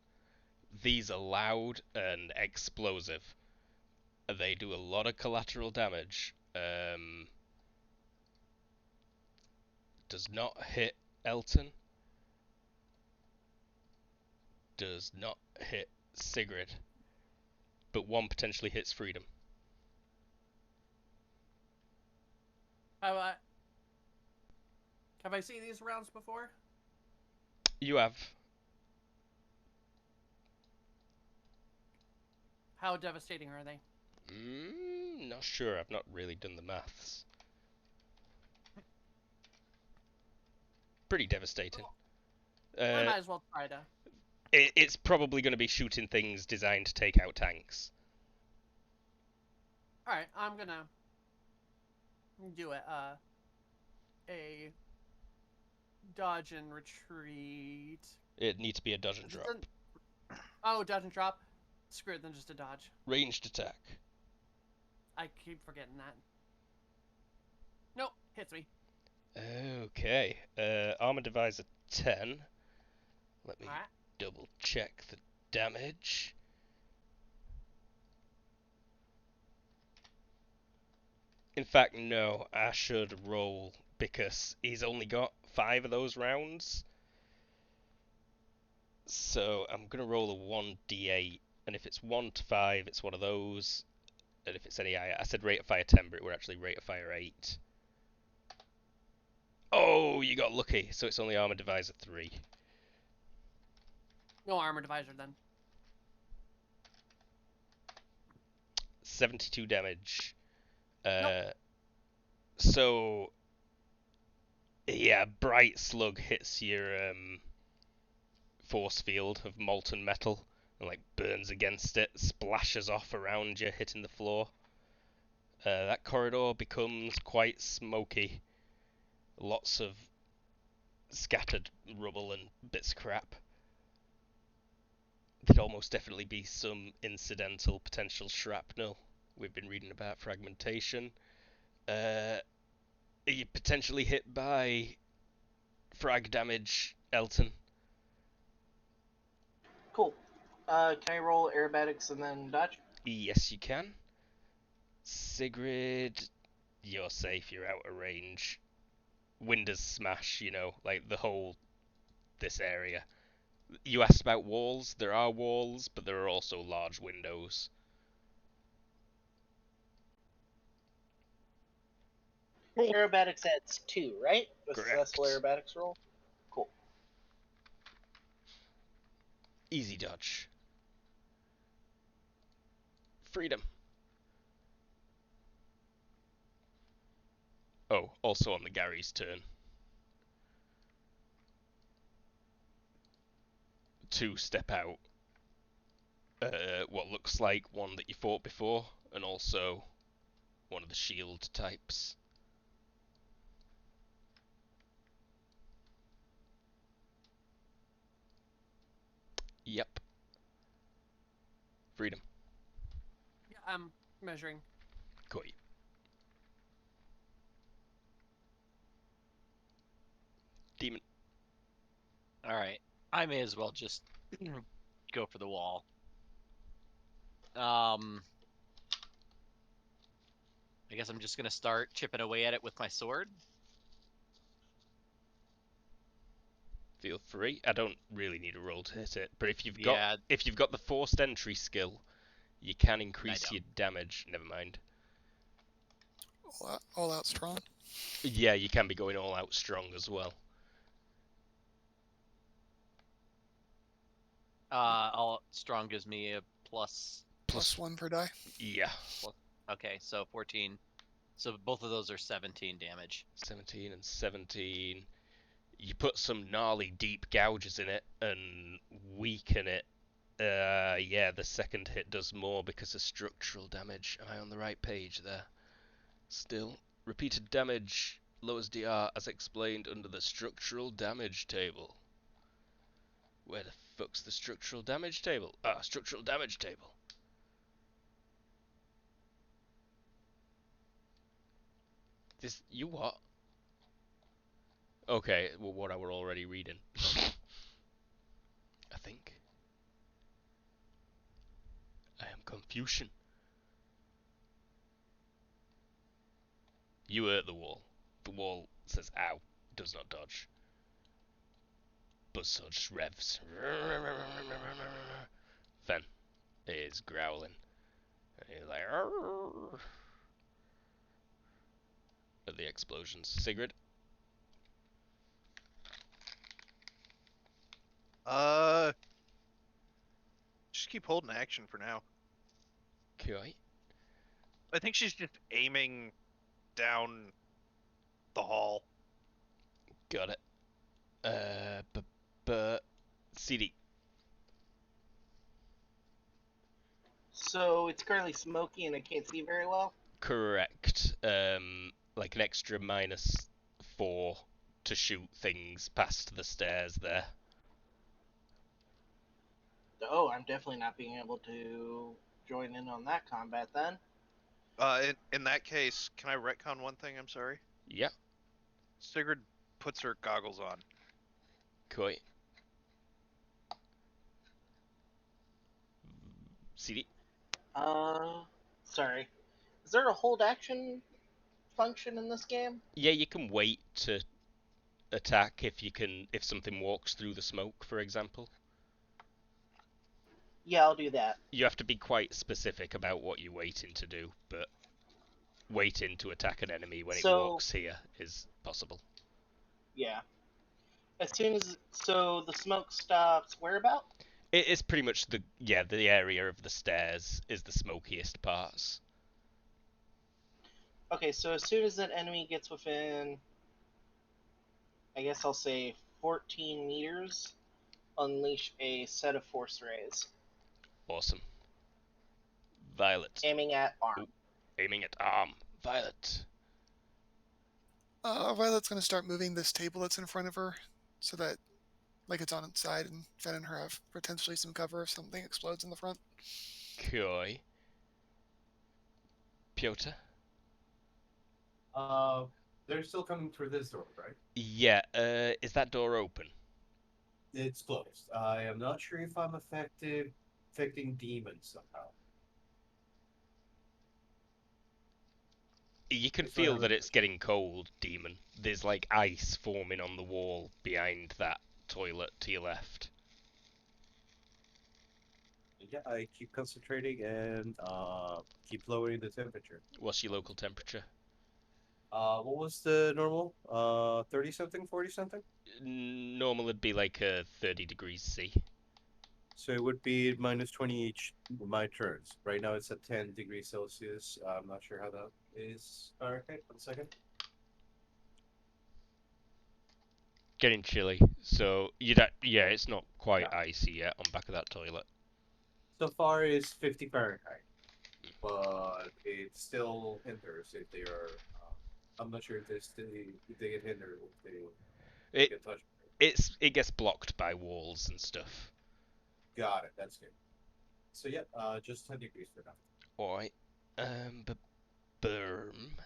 These are loud and explosive. They do a lot of collateral damage. Does not hit Elton. Does not hit Sigrid. But one potentially hits Freedom. Have I seen these rounds before? You have. How devastating are they? Not sure. I've not really done the maths. Pretty devastating. I might as well try to. It's probably going to be shooting things designed to take out tanks. Alright, I'm gonna do a dodge and retreat. It needs to be a dodge and drop. Oh, dodge and drop? Screw it, then just a dodge. Ranged attack. I keep forgetting that. Nope, hits me. Okay. Armor divisor 10. Let me Alright. double check the damage. In fact, no, I should roll because he's only got 5 of those rounds. So I'm going to roll a 1d8, and if it's 1 to 5, it's one of those. And if it's any higher, I said rate of fire 10, but it were actually rate of fire 8. Oh, you got lucky, so it's only armor divisor 3. No armor divisor then. 72 damage. Nope. So, yeah, bright slug hits your force field of molten metal and like burns against it, splashes off around you, hitting the floor. That corridor becomes quite smoky. Lots of scattered rubble and bits of crap. There'd almost definitely be some incidental potential shrapnel. We've been reading about fragmentation. Are you potentially hit by frag damage, Elton? Cool. Can I roll aerobatics and then dodge? Yes, you can. Sigrid, you're safe. You're out of range. Windows smash, you know, like the whole this area. You asked about walls. There are walls, but there are also large windows. Aerobatics adds 2, right? A Correct. successful aerobatics roll? Cool. Easy dodge. Freedom. Oh, also on the Gary's turn. To step out. What looks like one that you fought before, and also one of the shield types. Yep. Freedom. Yeah, I'm measuring. Got you. Demon. Alright. I may as well just go for the wall. I guess I'm just gonna start chipping away at it with my sword. Feel free. I don't really need a roll to hit it, but if you've Yeah. got the forced entry skill, you can increase your damage. Never mind. All out strong. Yeah, you can be going all out strong as well. All strong gives me a plus. Plus 1 per die. Yeah. Okay, so 14. So both of those are 17 damage. 17 and 17. You put some gnarly deep gouges in it and weaken it. Yeah, the second hit does more because of structural damage. Am I on the right page there? Still, repeated damage lowers DR as explained under the structural damage table. Where the fuck's the structural damage table? Ah, structural damage table. This, you what? Okay, well, what I were already reading. I think. I am Confucian. You hurt the wall. The wall says ow, does not dodge. Buzzsaw just revs. Fen is growling. And he's like, "Arr!" At the explosions. Sigrid? Just keep holding action for now. Okay. I think she's just aiming down the hall. Got it. CD. So it's currently smoky and I can't see very well. Correct. Like an extra -4 to shoot things past the stairs there. Oh, I'm definitely not being able to join in on that combat then. In that case, can I retcon one thing? I'm sorry. Yeah. Sigrid puts her goggles on. Koi. CD. Sorry. Is there a hold action function in this game? Yeah, you can wait to attack if something walks through the smoke, for example. Yeah, I'll do that. You have to be quite specific about what you're waiting to do, but waiting to attack an enemy when it walks here is possible. Yeah. As soon as the smoke stops, where about? It is pretty much the area of the stairs is the smokiest parts. Okay, so as soon as an enemy gets within, I guess I'll say 14 meters, unleash a set of force rays. Awesome. Violet. Aiming at arm. Ooh, aiming at arm. Violet. Violet's going to start moving this table that's in front of her so that, like, it's on its side, and Fen and her have potentially some cover if something explodes in the front. Koi. Piotr. They're still coming through this door, right? Yeah, is that door open? It's closed. I am not sure if I'm affecting demons somehow. You can feel that it's getting cold, Demon. There's like ice forming on the wall behind that toilet to your left. Yeah, I keep concentrating and keep lowering the temperature. What's your local temperature? What was the normal? 30 something, 40 something? Normal would be like 30 degrees C. So it would be -20 each my turns. Right now it's at 10 degrees Celsius. I'm not sure how that is. Okay, 1 second. Getting chilly. So yeah, it's not quite icy yet on back of that toilet. So far is 50 Fahrenheit, but it still hinders if they are. I'm not sure if they get hindered if they get touched. It gets blocked by walls and stuff. Got it. That's good. So yeah, just 10 degrees for now. All right. Berm.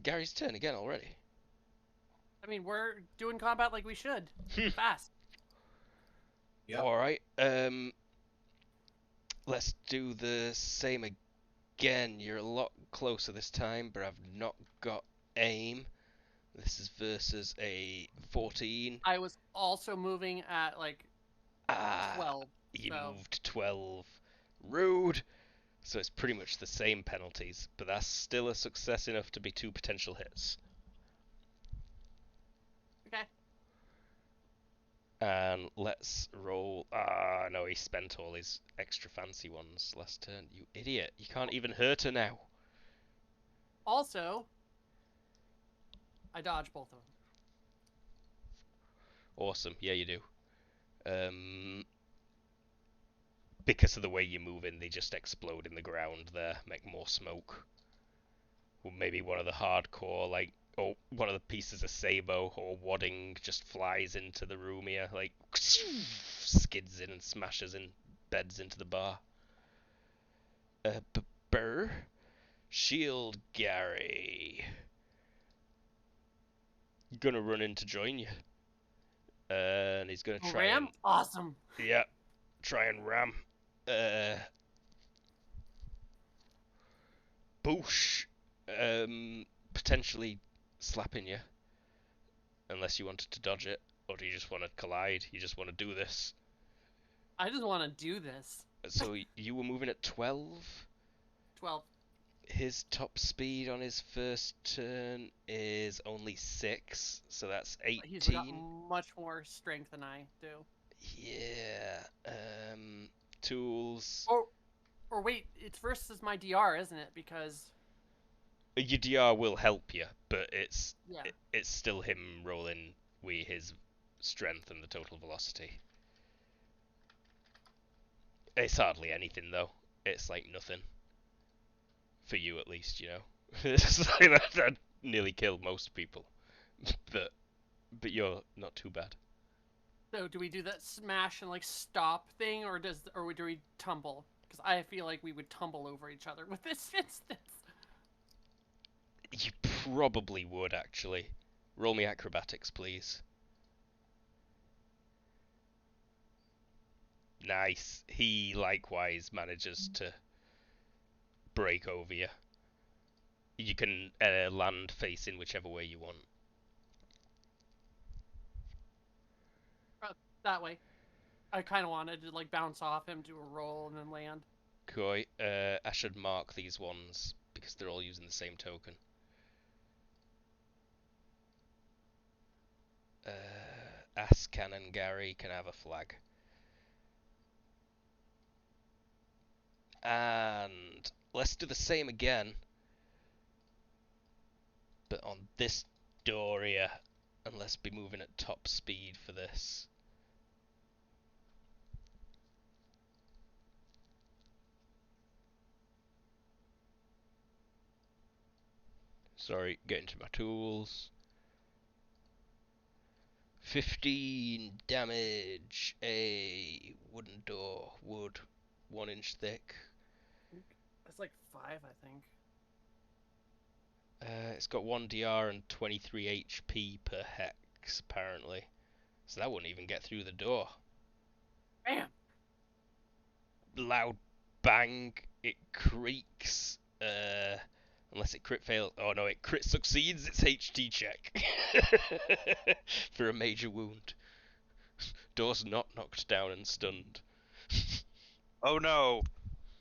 Gary's turn again already. I mean, we're doing combat like we should. Fast. Yeah. All right. Let's do the same again. You're a lot closer this time, but I've not got aim. This is versus a 14. I was also moving at like 12. You so. moved 12. Rude. So it's pretty much the same penalties, but that's still a success enough to be 2 potential hits. And let's roll. Ah, no, he spent all his extra fancy ones last turn. You idiot. You can't even hurt her now. Also, I dodge both of them. Awesome. Yeah, you do. Because of the way you move in, they just explode in the ground there, make more smoke. Or maybe one of the hardcore, like, or one of the pieces of Sabo or wadding just flies into the room here, like, skids in and smashes in beds into the bar. Burr? Shield Gary. Gonna run in to join you. And he's gonna try Ram? Awesome. yeah, try and ram. Boosh. Potentially slapping you. Unless you wanted to dodge it. Or do you just want to collide? You just want to do this? I just want to do this. So you were moving at 12? 12. His top speed on his first turn is only 6, so that's 18. He's got much more strength than I do. Yeah. Tools. Or wait, it's versus my DR, isn't it? Because Your DR will help you, but it's yeah. it's still him rolling with his strength and the total velocity. It's hardly anything though. It's like nothing. For you at least, you know. It's like that nearly killed most people. But you're not too bad. So do we do that smash and like stop thing, or do we tumble? Because I feel like we would tumble over each other with this instance. You probably would actually. Roll me acrobatics, please. Nice. He likewise manages to break over you. You can land facing whichever way you want. That way. I kind of wanted to like bounce off him, do a roll, and then land. Koi, I should mark these ones because they're all using the same token. Ass Cannon Gary can have a flag. And let's do the same again. But on this door here. And let's be moving at top speed for this. Sorry, getting to my tools. 15 damage. A wooden door. Wood. 1 inch thick. That's like 5, I think. It's got 1 DR and 23 HP per hex, apparently. So that wouldn't even get through the door. Bam! Loud bang. It creaks. Unless it crit fails. Oh no, it crit succeeds its HT check. For a major wound. Door's not knocked down and stunned. Oh no!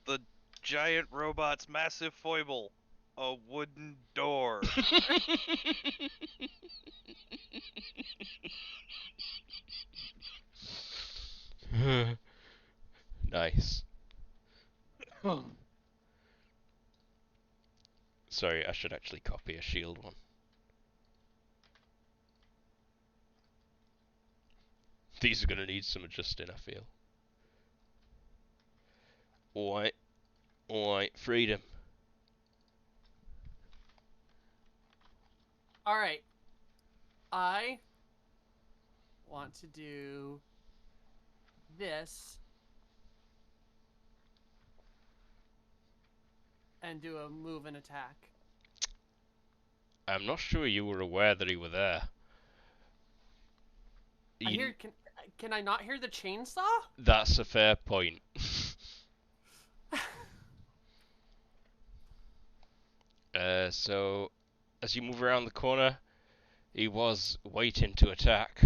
The giant robot's massive foible. A wooden door. Nice. Sorry, I should actually copy a shield one. These are gonna need some adjusting, I feel. Alright, freedom. Alright. I want to do this and do a move and attack. I'm not sure you were aware that he were there. I hear. Can I not hear the chainsaw? That's a fair point. So, as you move around the corner, he was waiting to attack.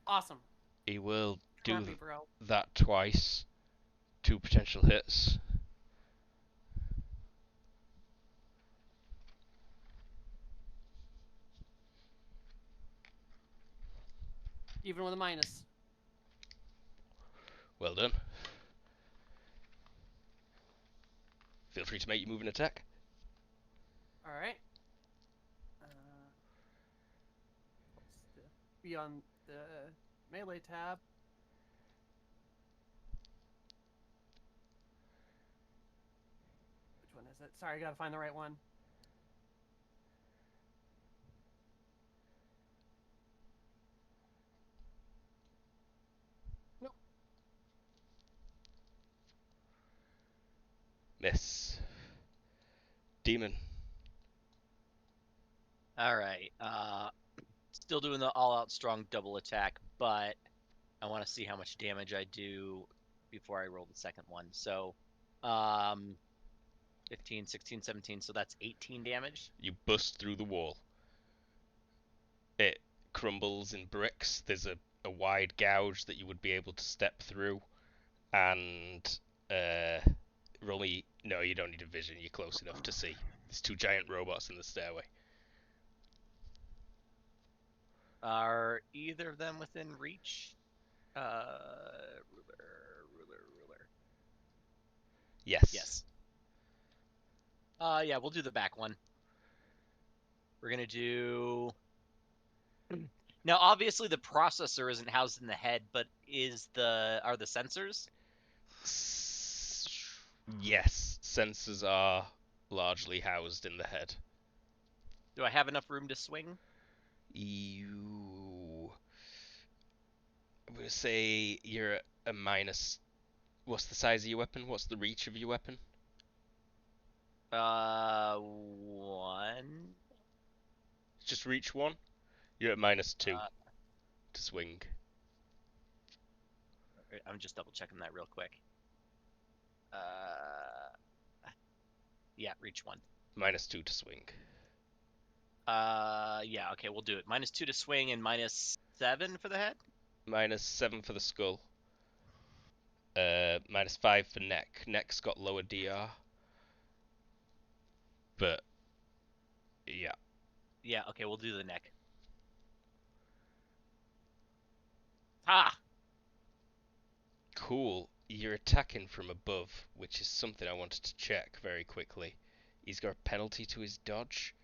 Awesome. He will do Happy, bro. that twice. 2 potential hits. Even with a minus. Well done. Feel free to make your move and attack. All right. Be on the melee tab. Which one is it? Sorry, I gotta find the right one. Nope. Miss. Demon. All right. Still doing the all-out strong double attack, but I want to see how much damage I do before I roll the second one. So, 15, 16, 17. So that's 18 damage. You bust through the wall. It crumbles in bricks. There's a wide gouge that you would be able to step through. And roll me. No, you don't need a vision. You're close enough to see. There's two giant robots in the stairway. Are either of them within reach? Ruler. Yes. Yes. Yeah, we'll do the back one. We're gonna do. Now, obviously, the processor isn't housed in the head, but are the sensors? Yes, sensors are largely housed in the head. Do I have enough room to swing? I'm gonna say you're at a minus. What's the size of your weapon? What's the reach of your weapon? 1. Just reach 1. You're at -2 to swing. I'm just double checking that real quick. Yeah, reach 1. -2 to swing. Yeah, okay, we'll do it. -2 to swing and -7 for the head? -7 for the skull. -5 for neck. Neck's got lower DR. But yeah. Yeah, okay, we'll do the neck. Ah! Cool. You're attacking from above, which is something I wanted to check very quickly. He's got a penalty to his dodge.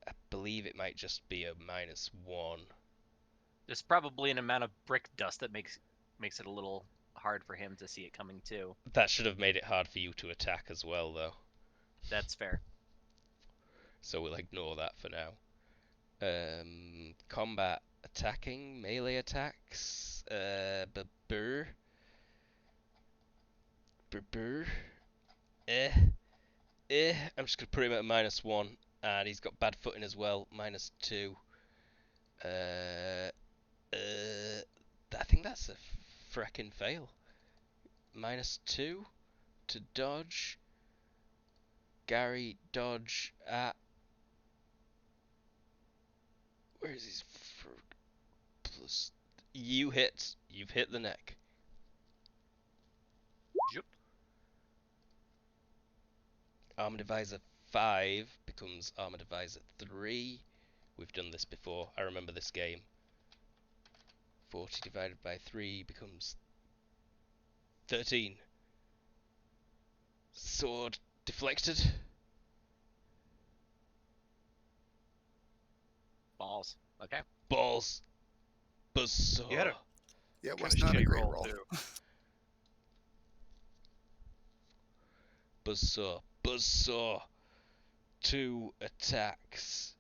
I believe it might just be a -1. There's probably an amount of brick dust that makes it a little hard for him to see it coming too. That should have made it hard for you to attack as well, though. That's fair. So we'll ignore that for now. Combat attacking, melee attacks. Brr. I'm just gonna put him at a -1, and he's got bad footing as well. -2. I think that's a fracking fail. -2 to dodge. Gary, dodge at. Where is his plus? You've hit the neck. Yep. Armor Divisor 5 becomes Armor Divisor 3. We've done this before. I remember this game. 40 divided by 3 becomes 13. Sword deflected. Balls. Okay. Balls. Buzzsaw. You had a Yeah, it kinda was not a shitty great roll, roll. too. Buzzsaw. Buzzsaw. 2 attacks.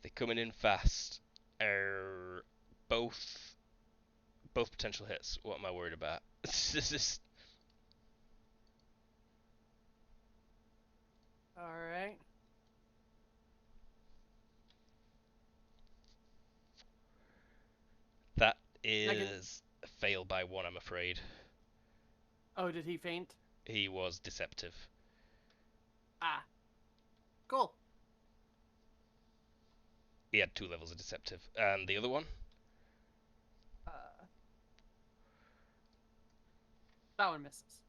They're coming in fast. Both potential hits. What am I worried about? This is All right. that is a fail by 1, I'm afraid. Oh, did he faint? He was deceptive. Ah. Cool. He had 2 levels of deceptive. And the other one? That one misses.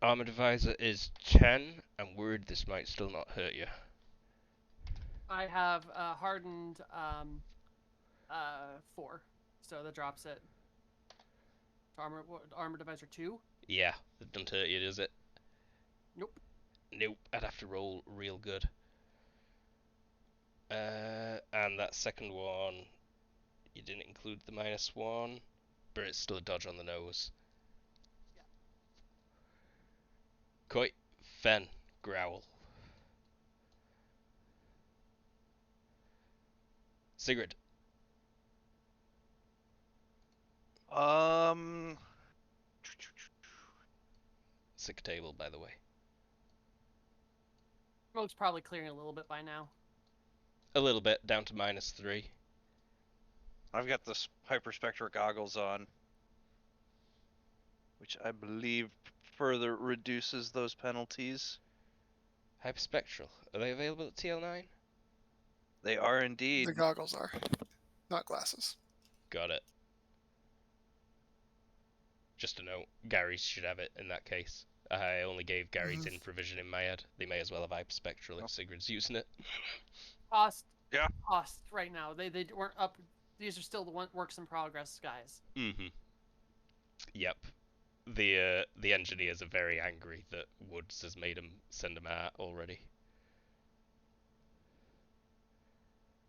Armor Divisor is 10. I'm worried this might still not hurt you. I have hardened 4, so that drops it. Armor divisor 2? Yeah, it doesn't hurt you, does it? Nope. Nope, I'd have to roll real good. And that second one, you didn't include the -1, but it's still a dodge on the nose. Yeah. Koi, Fen, growl. Sigrid. Sick table, by the way. Smoke's probably clearing a little bit by now. A little bit, down to -3. I've got the hyperspectral goggles on, which I believe further reduces those penalties. Hyperspectral. Are they available at TL9? They are indeed. The goggles are, not glasses. Got it. Just a note, Gary should have it in that case. I only gave Gary's infravision in my head. They may as well have hyperspectral if Sigrid's using it. Cost. Yeah. Cost right now. They weren't up. These are still the works in progress, guys. Mm-hmm. Yep. The engineers are very angry that Woods has made them send them out already.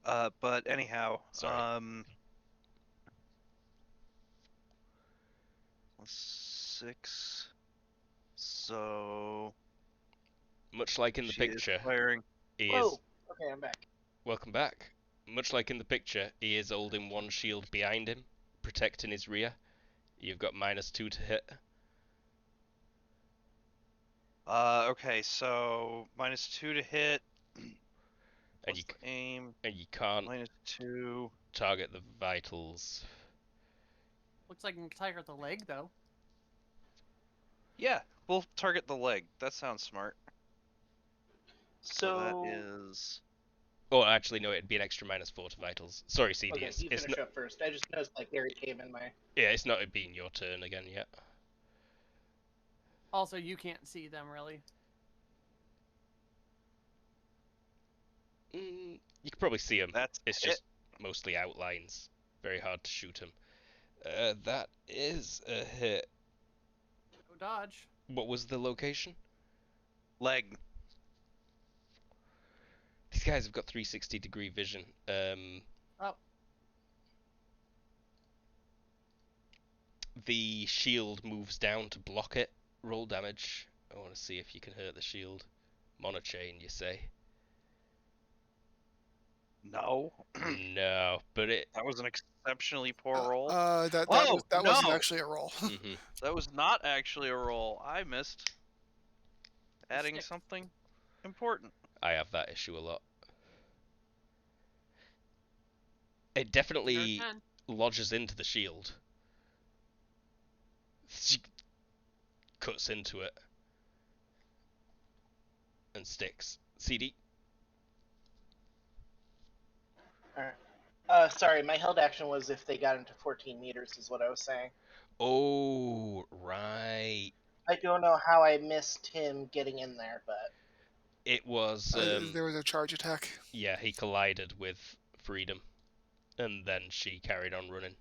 But anyhow, Sorry. 6. So much like in the she picture, is firing. he Whoa. is. Okay, I'm back. Welcome back. Much like in the picture, he is holding one shield behind him, protecting his rear. You've got -2 to hit. Okay, so -2 to hit. And you aim. And you can't -2 target the vitals. Looks like you can target the leg though. Yeah, we'll target the leg. That sounds smart. So that is. Oh, actually, no. It'd be an extra -4 to vitals. Sorry, CD. okay, you it's finish not. up first. I just noticed like Gary came in my. Yeah, it's not being your turn again yet. Also, you can't see them really. You can probably see them. That's it's just mostly outlines. Very hard to shoot them. That is a hit. Go dodge. What was the location? Leg. These guys have got 360-degree vision. Oh. The shield moves down to block it. Roll damage. I want to see if you can hurt the shield. Monochain, you say? No. No, but it. That was an exceptionally poor roll. That no! wasn't actually a roll. Mm-hmm. That was not actually a roll. I missed adding Mistake. something important. I have that issue a lot. It definitely Turn 10. lodges into the shield. She cuts into it and sticks. CD. Alright. Sorry, my held action was if they got into 14 meters, is what I was saying. Oh, right. I don't know how I missed him getting in there, but It was. There was a charge attack. Yeah, he collided with Freedom, and then she carried on running.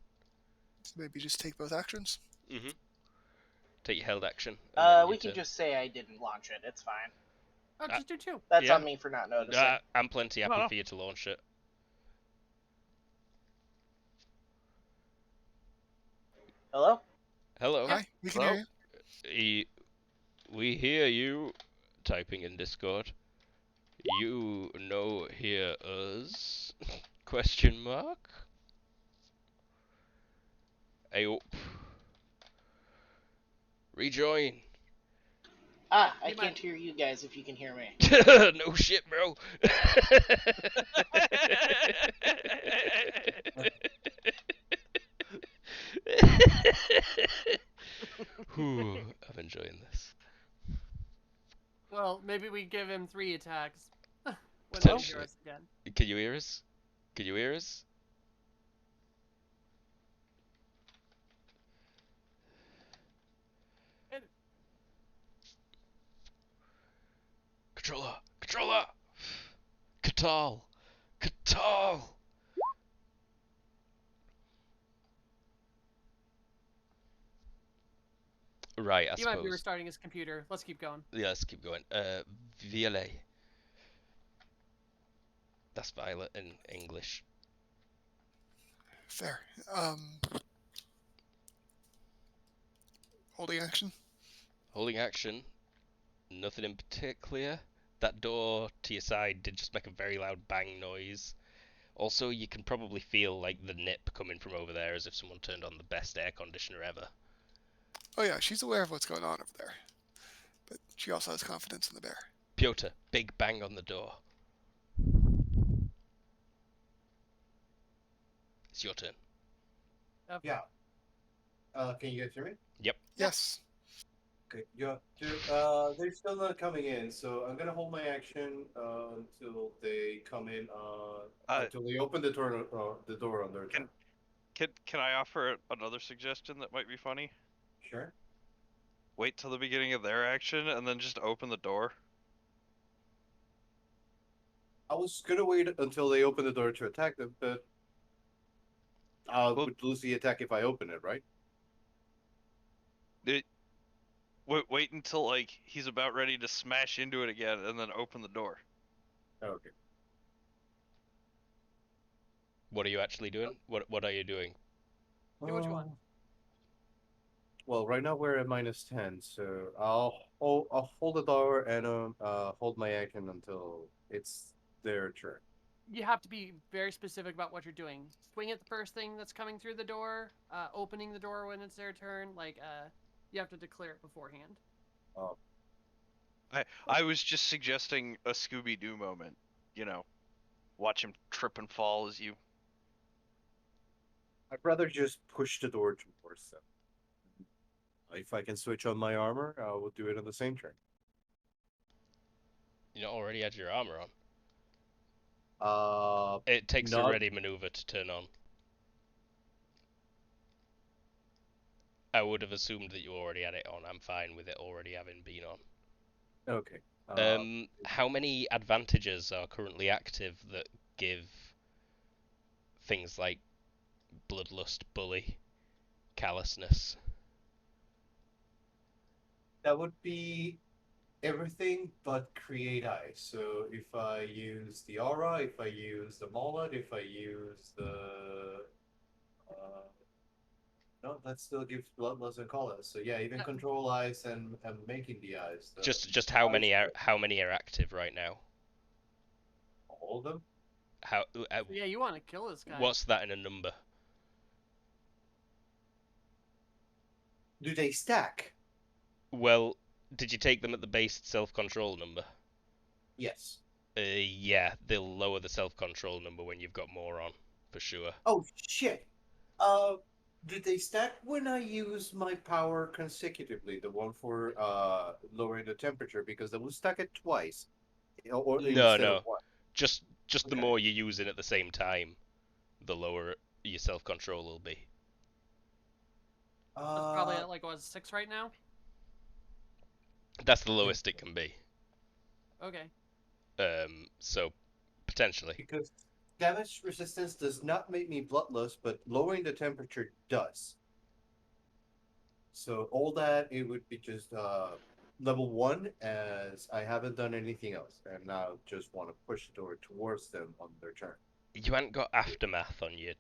So maybe just take both actions. Mm-hmm. Take your held action. and then we your can turn. just say I didn't launch it. It's fine. Oh, just do 2. That's Yeah. on me for not noticing. I'm plenty happy No. for you to launch it. Hello? Hello. Hi, we can Hello? hear you. We hear you typing in Discord. You know hear us? Question mark? Ayop. Rejoin. Ah, I You can't might- hear you guys if you can hear me. No shit, bro. Whew, I'm enjoying this. Well, maybe we give him 3 attacks. When they Potentially. hear us again. Can you hear us? Can you hear us? Controller! Controller! Catal! Catal! Right, I He might be suppose. restarting his computer. Let's keep going. Yeah, let's keep going. Violet. That's violet in English. Fair. Holding action. Holding action. Nothing in particular. That door to your side did just make a very loud bang noise. Also, you can probably feel like the nip coming from over there as if someone turned on the best air conditioner ever. Oh yeah, she's aware of what's going on over there, but she also has confidence in the bear. Piotr, big bang on the door. It's your turn. Yeah. Can you guys hear me? Yep. Yes. Okay. Yeah. They're still not coming in, so I'm gonna hold my action until they come in. Until they open the door on their turn. Can I offer another suggestion that might be funny? Sure. Wait till the beginning of their action and then just open the door. I was gonna wait until they open the door to attack them, but I Well- would lose the attack if I open it, right? Wait until like he's about ready to smash into it again and then open the door. Okay. What are you actually doing? What are you doing? Do what you want. Well, right now we're at -10, so I'll hold the door and hold my action until it's their turn. You have to be very specific about what you're doing. Swing at the first thing that's coming through the door. Opening the door when it's their turn. You have to declare it beforehand. I was just suggesting a Scooby-Doo moment. You know, watch him trip and fall as you. I'd rather just push the door towards them. If I can switch on my armor, I will do it on the same turn. You already had your armor on. Uh, It takes a not- ready maneuver to turn on. I would have assumed that you already had it on. I'm fine with it already having been on. Okay. How many advantages are currently active that give things like bloodlust, bully, callousness? That would be everything but create eyes. So if I use the aura, if I use the mullet, if I use the no, that still gives bloodlust and colors. So yeah, even control eyes and making the eyes. Just how many are active right now? All of them. How? Yeah, you want to kill this guy. What's that in a number? Do they stack? Well, did you take them at the base self-control number? Yes. Yeah, they'll lower the self-control number when you've got more on, for sure. Oh shit. Do they stack when I use my power consecutively? The one for lowering the temperature, because they will stack it twice. Or instead of one. Just the Okay. more you're using at the same time, the lower your self-control will be. That's probably at like 6 right now. That's the lowest it can be. Okay. So potentially. Because damage resistance does not make me bloodlust, but lowering the temperature does. So all that, it would be just level 1, as I haven't done anything else, and now just want to push the door towards them on their turn. You haven't got aftermath on your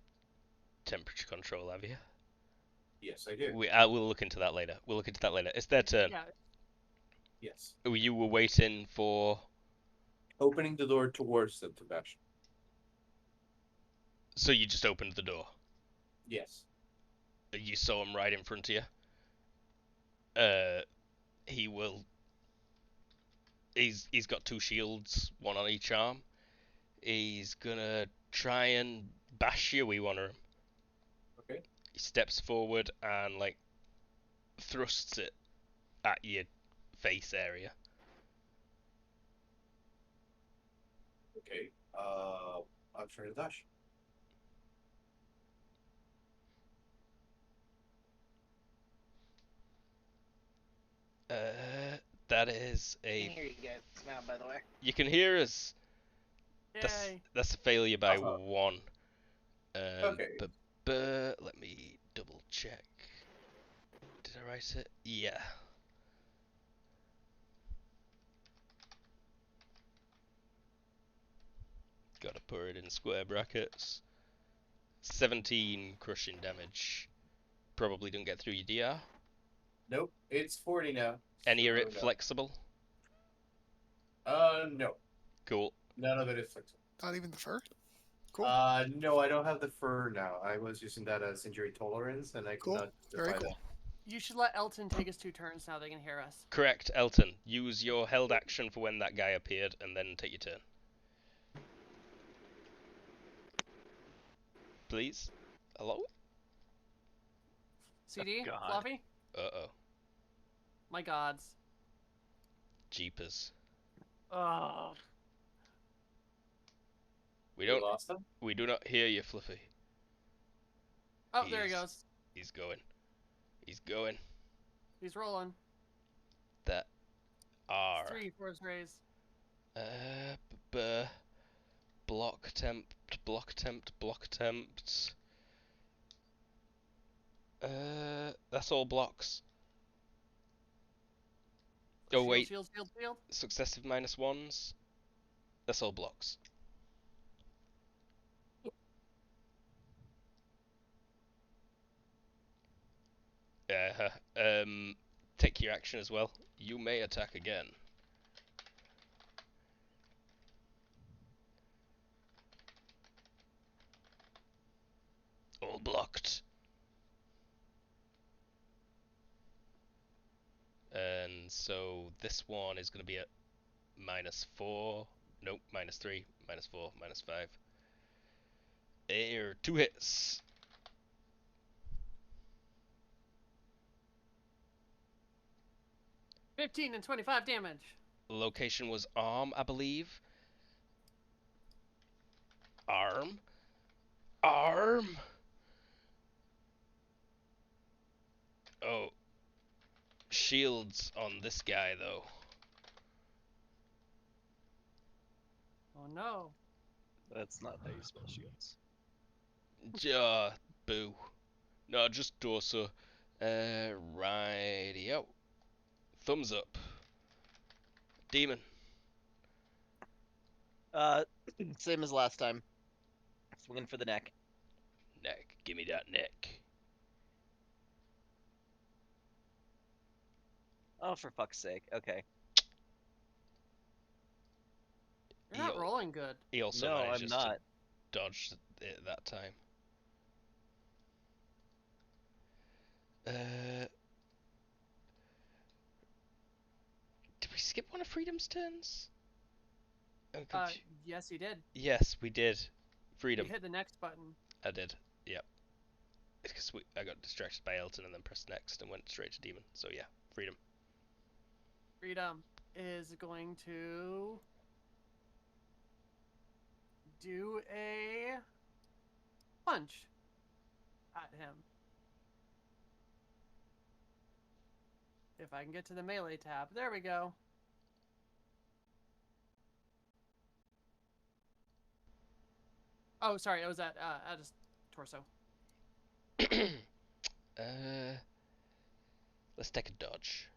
temperature control, have you? Yes, I do. We'll look into that later. It's their turn. Yeah. Yes. You were waiting for. Opening the door towards them to bash. So you just opened the door. Yes. You saw him right in front of you. He will. He's got 2 shields, one on each arm. He's gonna try and bash you with one of them. Okay. He steps forward and thrusts it at your face area. Okay. I'll try to dash. That is I a. can hear you guys now, by the way. You can hear us. Yay. That's a failure by Uh-huh. 1. Okay. But let me double check. Did I write it? Yeah. Gotta put it in square brackets. 17 crushing damage. Probably don't get through your DR. Nope, it's 40 now. Any so of it no. flexible? No. Cool. None of it is flexible. Not even the fur? Cool. No, I don't have the fur now. I was using that as injury tolerance, and I Cool. cannot Very defy cool. You should let Elton take his 2 turns now they can hear us. Correct, Elton. Use your held action for when that guy appeared, and then take your turn. Please? Hello? CD? God. Fluffy? Uh-oh. My gods. Jeepers. Oh. We that. don't. We lost him? We do not hear you, Fluffy. Oh, there he He's- goes. He's going. He's going. He's rolling. That R. 3 for his raise. Block tempt, block tempt, block tempt. That's all blocks. Oh Shield, wait, shield, shield, shield. successive -1s. That's all blocks. Take your action as well. You may attack again. All blocked. And so this one is going to be at -4. Nope, -3, -4, -5. Air, 2 hits. 15 and 25 damage. Location was arm, I believe. Arm. Arm. Oh. Shields on this guy, though. Oh no. That's not how you spell shields. Boo. No, just torso. Rightio. Thumbs up. Demon. Same as last time. Swinging for the neck. Neck. Give me that neck. Oh, for fuck's sake. Okay. You're not Eel. rolling good. He also No, I'm manages not. to dodge it that time. Did we skip one of Freedom's turns? I'm confu- Yes, you did. Yes, we did. Freedom. You hit the next button. I did. Yep. It's because I got distracted by Elton and then pressed next and went straight to Demon. So yeah, Freedom. Freedom is going to do a punch at him. If I can get to the melee tab. There we go. Oh, sorry, it was at his torso. Let's take a dodge.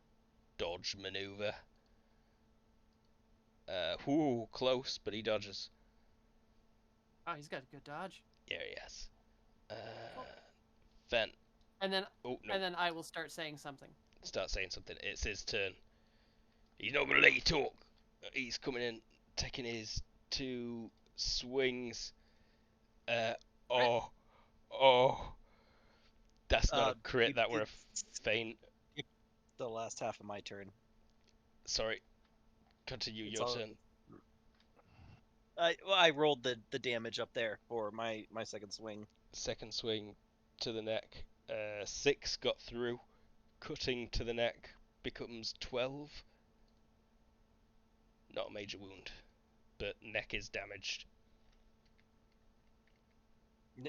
Dodge maneuver. Whoo, close, but he dodges. Oh, he's got a good dodge. Yeah, he has. Fen. And then Oh, no. and then I will start saying something. Start saying something. It's his turn. He's not going to let you talk. He's coming in, taking his 2 swings. Oh. That's not a crit, that were a feint. The last half of my turn. Sorry. Continue It's your all- turn. I rolled the damage up there for my second swing. Second swing to the neck. 6 got through. Cutting to the neck becomes 12. Not a major wound, but neck is damaged.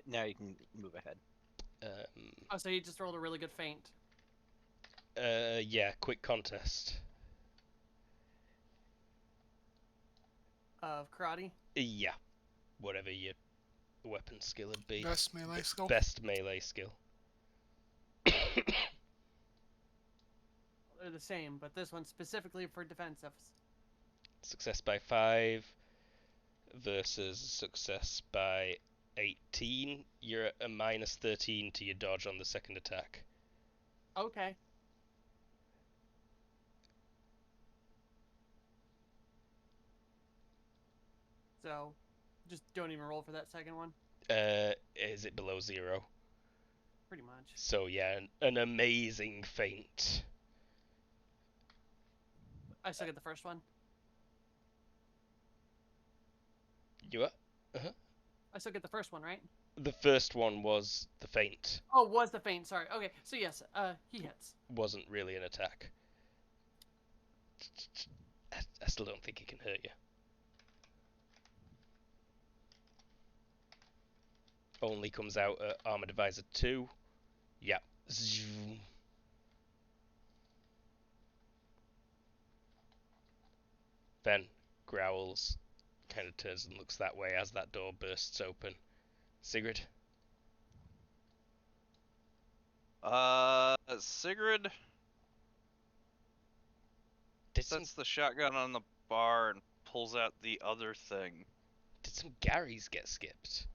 Now you can move ahead. Oh, so he just rolled a really good feint. Yeah, quick contest. Of karate. Yeah, whatever your weapon skill would be. Best melee skill. Best melee skill. are the same, but this one's specifically for defensive. Success by 5 versus success by 18. You're at a minus 13 to your dodge on the second attack. Okay. So, just don't even roll for that second one. Is it below 0? Pretty much. So yeah, an amazing feint. I still get the first one. You are? Uh-huh. I still get the first one, right? The first one was the feint. Oh, was the feint. Sorry. Okay, so yes, he hits. Wasn't really an attack. I still don't think it can hurt you. Only comes out at Armor Divisor 2. Yeah. Zoom. Then growls, kind of turns and looks that way as that door bursts open. Sigrid? Sigrid Did some sets the shotgun on the bar and pulls out the other thing. Garys get skipped?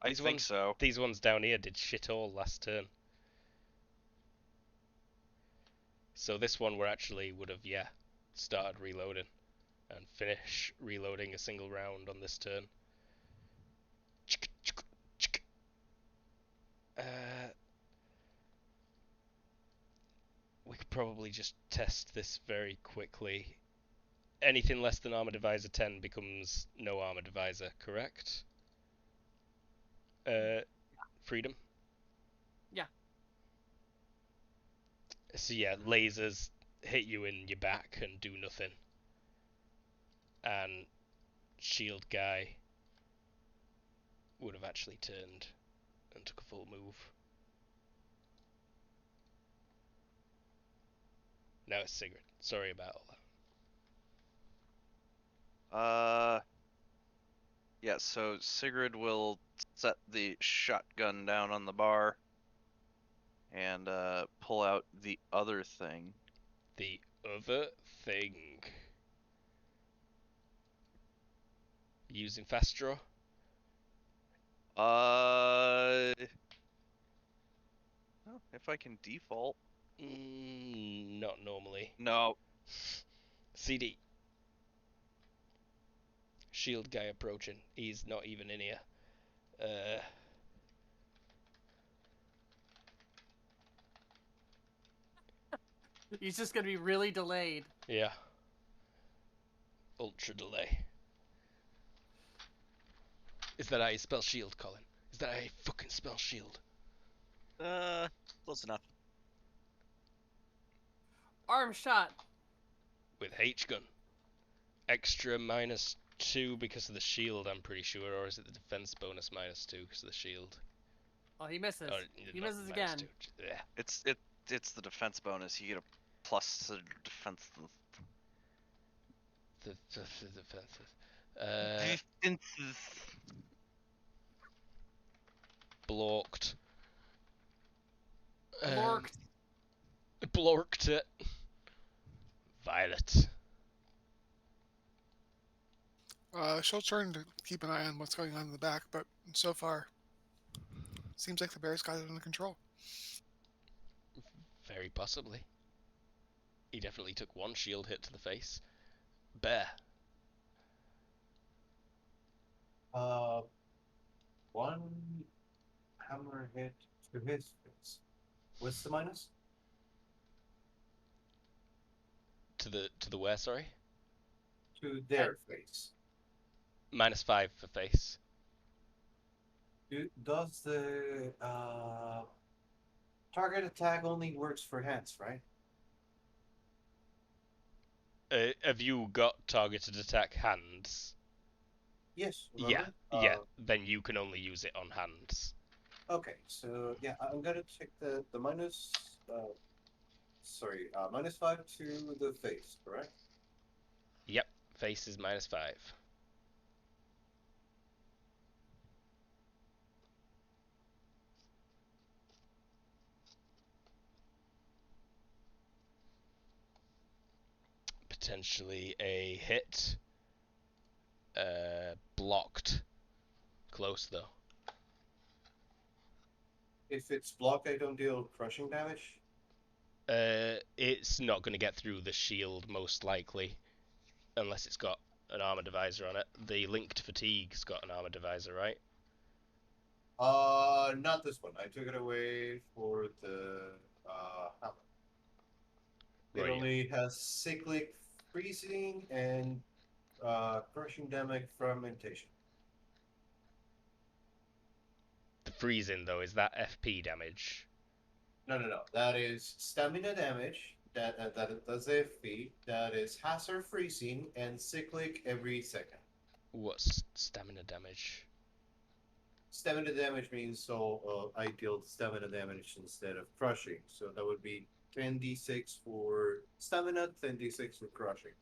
I These think ones- so. These ones down here did shit all last turn. So this one would have, started reloading and finish reloading a single round on this turn. We could probably just test this very quickly. Anything less than Armor Divisor 10 becomes no Armor Divisor, correct? Freedom? Yeah. So yeah, lasers hit you in your back and do nothing. And shield guy would have actually turned and took a full move. Now it's Sigrid. Sorry about all that. Yeah, so Sigrid will set the shotgun down on the bar and pull out the other thing. The other thing. Using fast draw? Well, if I can default. Not normally. No. CD. Shield guy approaching. He's not even in here. He's just gonna be really delayed. Yeah. Ultra delay. Is that how you spell shield, Colin? Is that how you fucking spell shield? Close enough. Arm shot. With H-gun. Extra -2 because of the shield, I'm pretty sure. Or is it the defense bonus -2 because of the shield? Oh, he misses. Or, He not misses again. -2. Yeah. It's the defense bonus. You get a plus to defense. The defenses. Defenses. Blorked. Blorked. Blorked it. Violet. She'll turn to keep an eye on what's going on in the back, but so far, seems like the bear's got it under control. Very possibly. He definitely took one shield hit to the face. Bear. One hammer hit to his face. What's the minus? To the where, sorry? To their face. -5 for face. Does the target attack only works for hands, right? Have you got targeted attack hands? Yes. Yeah, remember? yeah. Then you can only use it on hands. Okay, so yeah, I'm gonna check the minus. -5 to the face, correct? Yep, face is -5. potentially a hit. Blocked. Close though. If it's blocked, I don't deal crushing damage. It's not going to get through the shield most likely, unless it's got an armor divisor on it. The linked fatigue's got an armor divisor, right? Not this one. I took it away for the hammer. It Right. only has cyclic freezing and crushing damage fragmentation. The freezing though, is that FP damage? No. That is stamina damage. That's FP. That is hazard freezing and cyclic every second. What's stamina damage? Stamina damage means I deal stamina damage instead of crushing. So that would be 10d6 for stamina, 10d6 for crushing.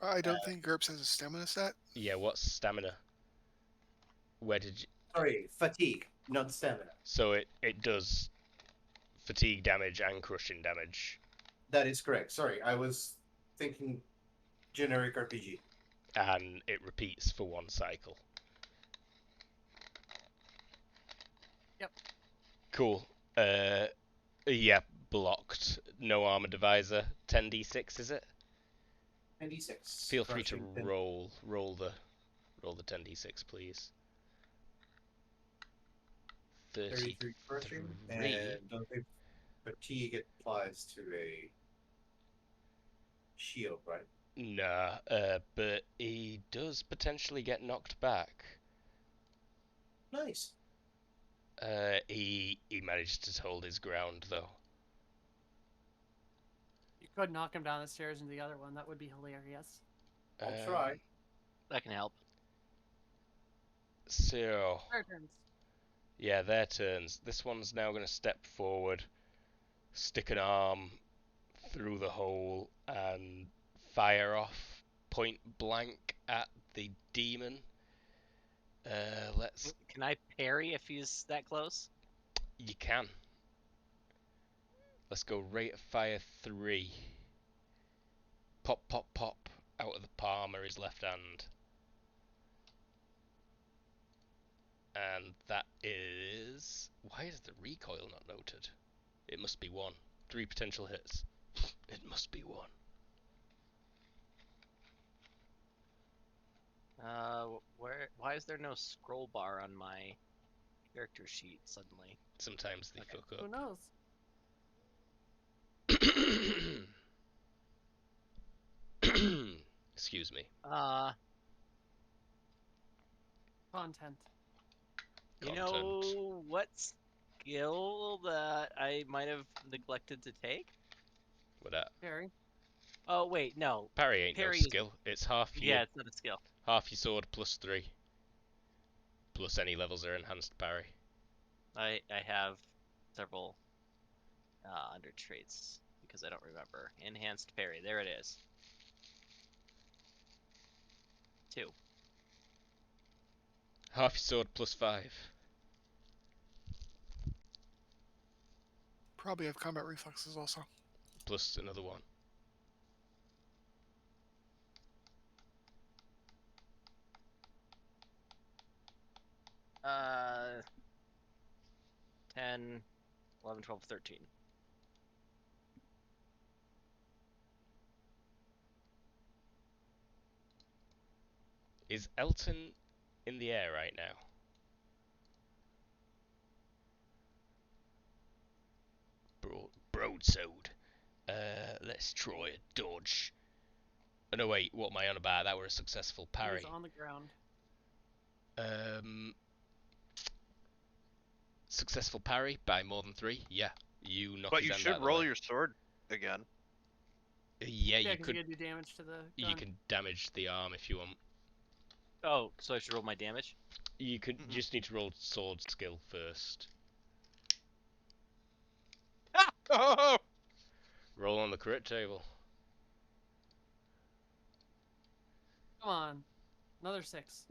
I don't think GURPS has a stamina stat. Yeah, what's stamina? Where did you... Sorry, fatigue, not stamina. So it does fatigue damage and crushing damage. That is correct. Sorry, I was thinking generic RPG. And it repeats for one cycle. Yep. Cool. Yeah, blocked. No armor divisor. 10d6 is it? 10d6. Feel free to Crushing, roll the 10d6, please. 33 crushing, and don't think fatigue applies to a shield, right? Nah, but he does potentially get knocked back. Nice. He managed to hold his ground though. You could knock him down the stairs into the other one. That would be hilarious. I'll try. That can help. So, Their turns. yeah, their turns. This one's now going to step forward, stick an arm through the hole, and fire off point blank at the demon. Let's... Can I parry if he's that close? You can. Let's go rate of fire 3. Pop, pop, pop out of the palm of his left hand. And that is... Why is the recoil not noted? It must be 1. 3 potential hits. It must be 1. Why is there no scroll bar on my character sheet suddenly? Sometimes they fuck Who up. knows? Excuse me. Content. You know what skill that I might have neglected to take? What that? Parry. Oh wait, no. Parry ain't Parry no is- skill. It's half your Yeah, it's not a skill. half your sword plus 3. Plus any levels are enhanced parry. I have several under traits because I don't remember. Enhanced parry. There it is. 2. Half your sword plus 5. Probably have combat reflexes also. Plus another 1. Uh, 10, 11, 12, 13. Is Elton in the air right now? Broadsword. Let's try a dodge. Oh no, wait, what am I on about? That were a successful parry. He's on the ground. Successful parry by more than 3? Yeah. You knock But his you hand should out of the roll way. your sword again. Yeah, Yeah, you 'cause could. you do damage to the You gun. can damage the arm if you want. Oh, so I should roll my damage? You could just need to roll sword skill first. Oh! Roll on the crit table. Come on. Another 6.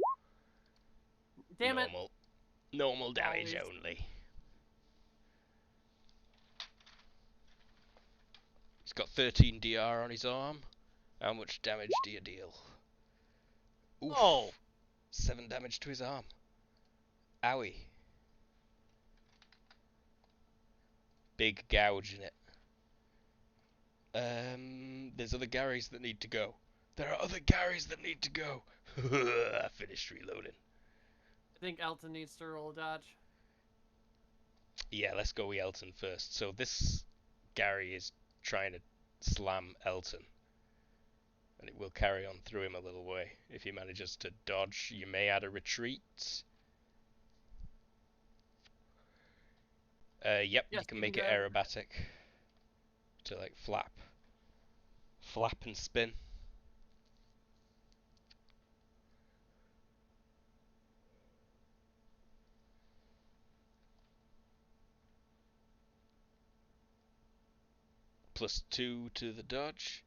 Damn Normal. Normal damage Always. only. He's got 13 DR on his arm. How much damage do you deal? Oof. Oh! 7 damage to his arm. Owie. Big gouge in it. There's other Garys that need to go. There are other Garys that need to go. I finished reloading. I think Elton needs to roll a dodge. Yeah, let's go with Elton first. So this Gary is trying to slam Elton. And it will carry on through him a little way. If he manages to dodge, you may add a retreat. Yep, Yes, you can you make can it go. aerobatic. To like flap and spin. +2 to the dodge.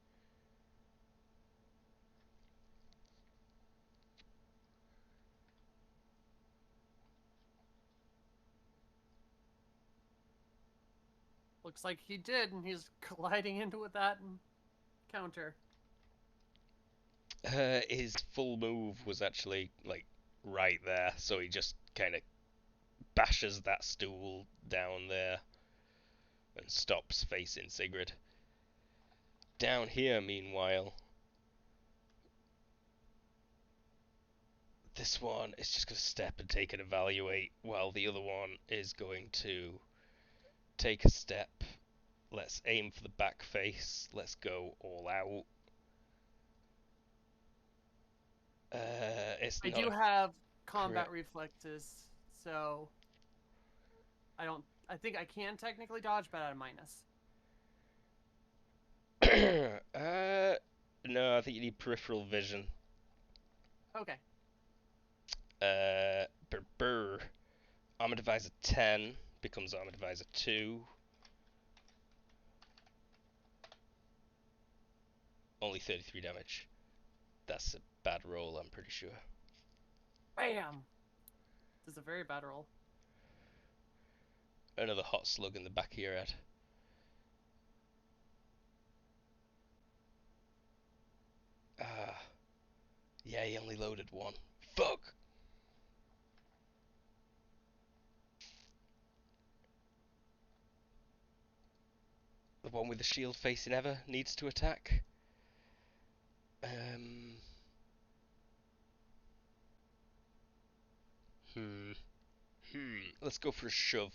Looks like he did, and he's colliding into that counter. His full move was actually like right there, so he just kind of bashes that stool down there and stops facing Sigrid. Down here, meanwhile, this one is just going to step and take an evaluate, while the other one is going to take a step. Let's aim for the back face. Let's go all out. It's I not do a have combat crit. reflexes, so I think I can technically dodge, but at a minus. No, I think you need peripheral vision. Okay. Armor Divisor 10 becomes Armor Divisor 2. Only 33 damage. That's a bad roll, I'm pretty sure. Bam! This is a very bad roll. Another hot slug in the back of your head. Yeah, he only loaded 1. Fuck! The one with the shield facing Ever needs to attack. Let's go for a shove.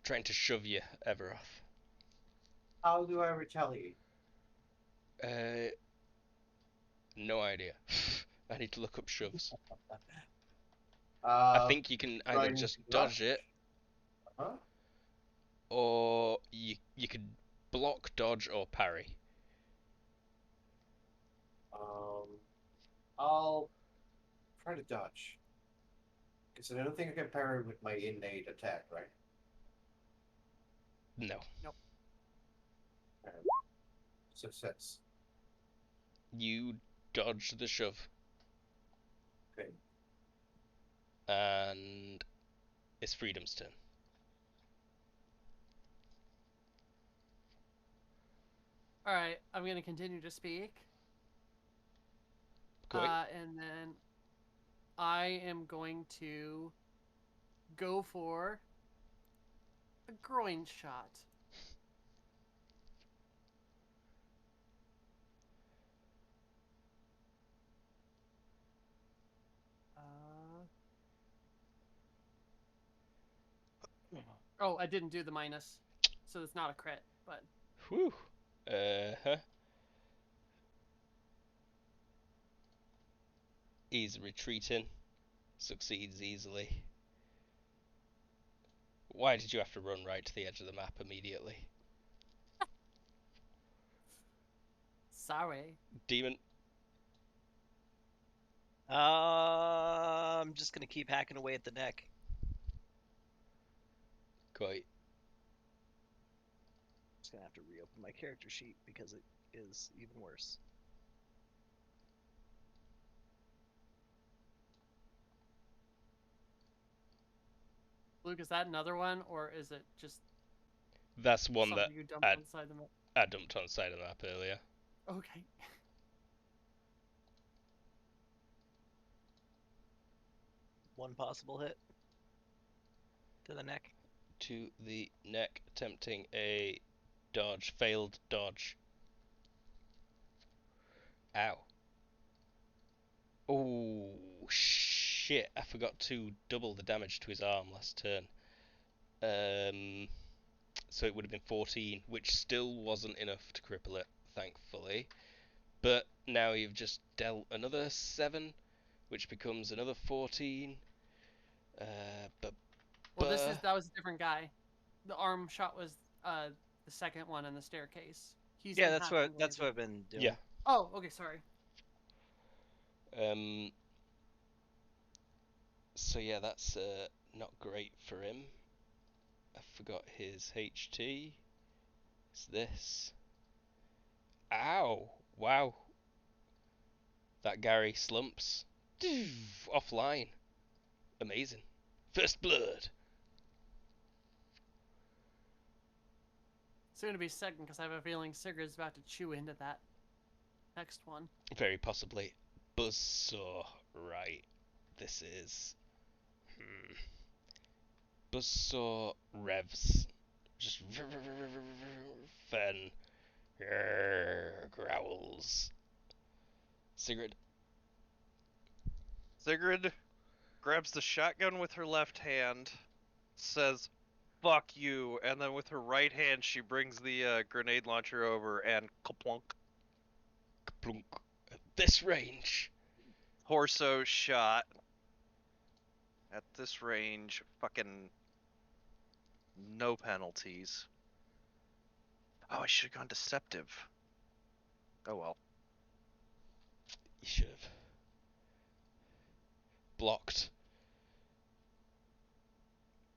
Trying to shove you, Everoth. How do I retaliate? No idea. I need to look up shoves. Uh, I think you can either trying just to dodge rush? it, Huh? or you could block, dodge, or parry. I'll try to dodge. Because I don't think I can parry with my innate attack, right? No. Nope. Success. You dodge the shove. Okay. And it's Freedom's turn. Alright, I'm going to continue to speak. Great. And then I am going to go for a groin shot. Oh, I didn't do the minus, so it's not a crit, but... Whew. Uh-huh. He's retreating. Succeeds easily. Why did you have to run right to the edge of the map immediately? Sorry. Demon. I'm just gonna keep hacking away at the neck. Quite. Just gonna have to reopen my character sheet because it is even worse. Luke, is that another one, or is it just That's one that something you dumped I'd inside the map? I dumped on the side of the map earlier. Okay. One possible hit to the neck. To the neck, attempting a dodge. Failed dodge. Ow. Oh, shit. I forgot to double the damage to his arm last turn. So it would have been 14, which still wasn't enough to cripple it, thankfully. But now you've just dealt another 7, which becomes another 14. Well, that was a different guy. The arm shot was the second one on the staircase. He's Yeah, been that's hacking what away. I've been doing. Yeah. Oh, okay, sorry. So yeah, that's not great for him. I forgot his HT. It's this. Ow! Wow. That Gary slumps. Offline. Amazing. First blood. It's going to be second because I have a feeling Sigurd's about to chew into that next one. Very possibly. Buzzsaw. Right. This is... Buzzsaw revs. Just... Fen. Growls. Sigrid. Sigrid grabs the shotgun with her left hand, says, "Fuck you," and then with her right hand she brings the grenade launcher over and kaplunk. Kaplunk. At this range. Torso shot. At this range, fucking no penalties. Oh, I should have gone deceptive. Oh well. You should have. Blocked.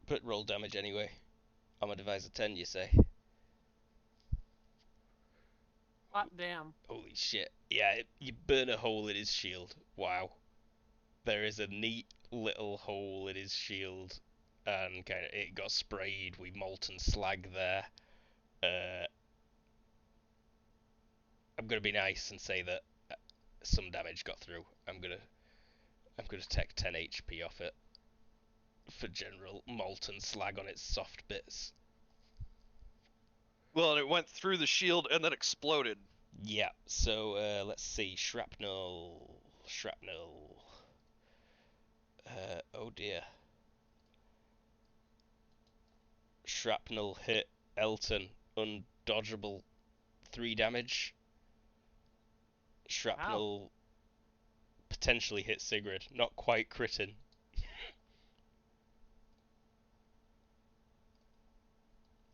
But roll damage anyway. Armor divisor 10, you say? Hot damn. Holy shit. Yeah, you burn a hole in his shield. Wow. There is a neat little hole in his shield. And kind of it got sprayed with molten slag there. I'm gonna be nice and say that some damage got through. I'm gonna take 10 HP off it for general molten slag on its soft bits. Well, and it went through the shield and then exploded. Yeah, so let's see. Shrapnel. Oh dear. Shrapnel hit Elton. Undodgeable. 3 damage. Shrapnel potentially hit Sigrid. Not quite critting.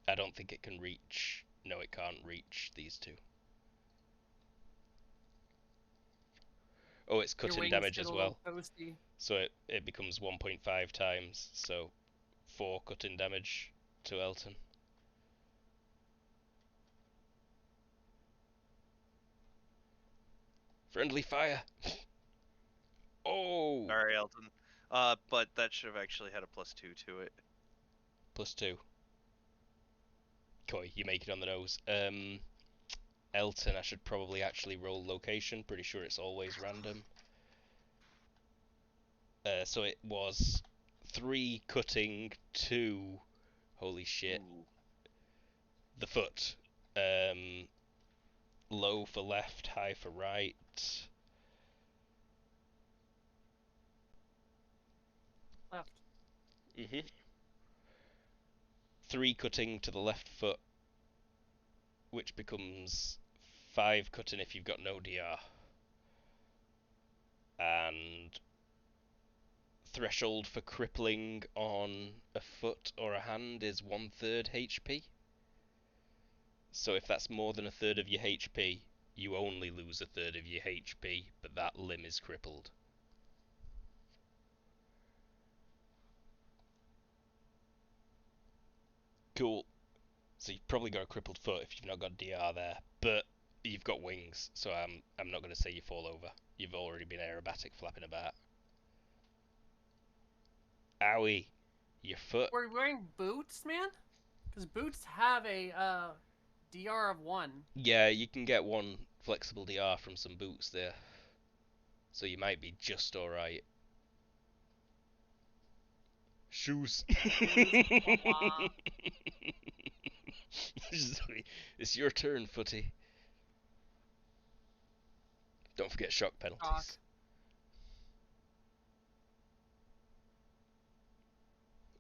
I don't think it can reach. No, it can't reach these two. Oh, it's Your cutting wings damage get as a little well. toasty. So it becomes 1.5 times. So 4 cutting damage to Elton. Friendly fire. Oh. Sorry, Elton. But that should have actually had a +2 to it. +2. Coy, you make it on the nose. Elton, I should probably actually roll location. Pretty sure it's always random. So it was 3 cutting, 2. Holy shit. Ooh. The foot. Low for left, high for right. Left. 3 cutting to the left foot, which becomes 5 cutting if you've got no DR. And threshold for crippling on a foot or a hand is 1/3 HP. So if that's more than 1/3 of your HP, you only lose 1/3 of your HP, but that limb is crippled. Cool. So you've probably got a crippled foot if you've not got DR there, but you've got wings, so I'm not going to say you fall over. You've already been aerobatic flapping about. Owie, your foot. We're wearing boots, man? Because boots have a DR of 1. Yeah, you can get one flexible DR from some boots there. So you might be just alright. Shoes. Wah-wah. It's your turn, Footy. Don't forget shock penalties. Shock.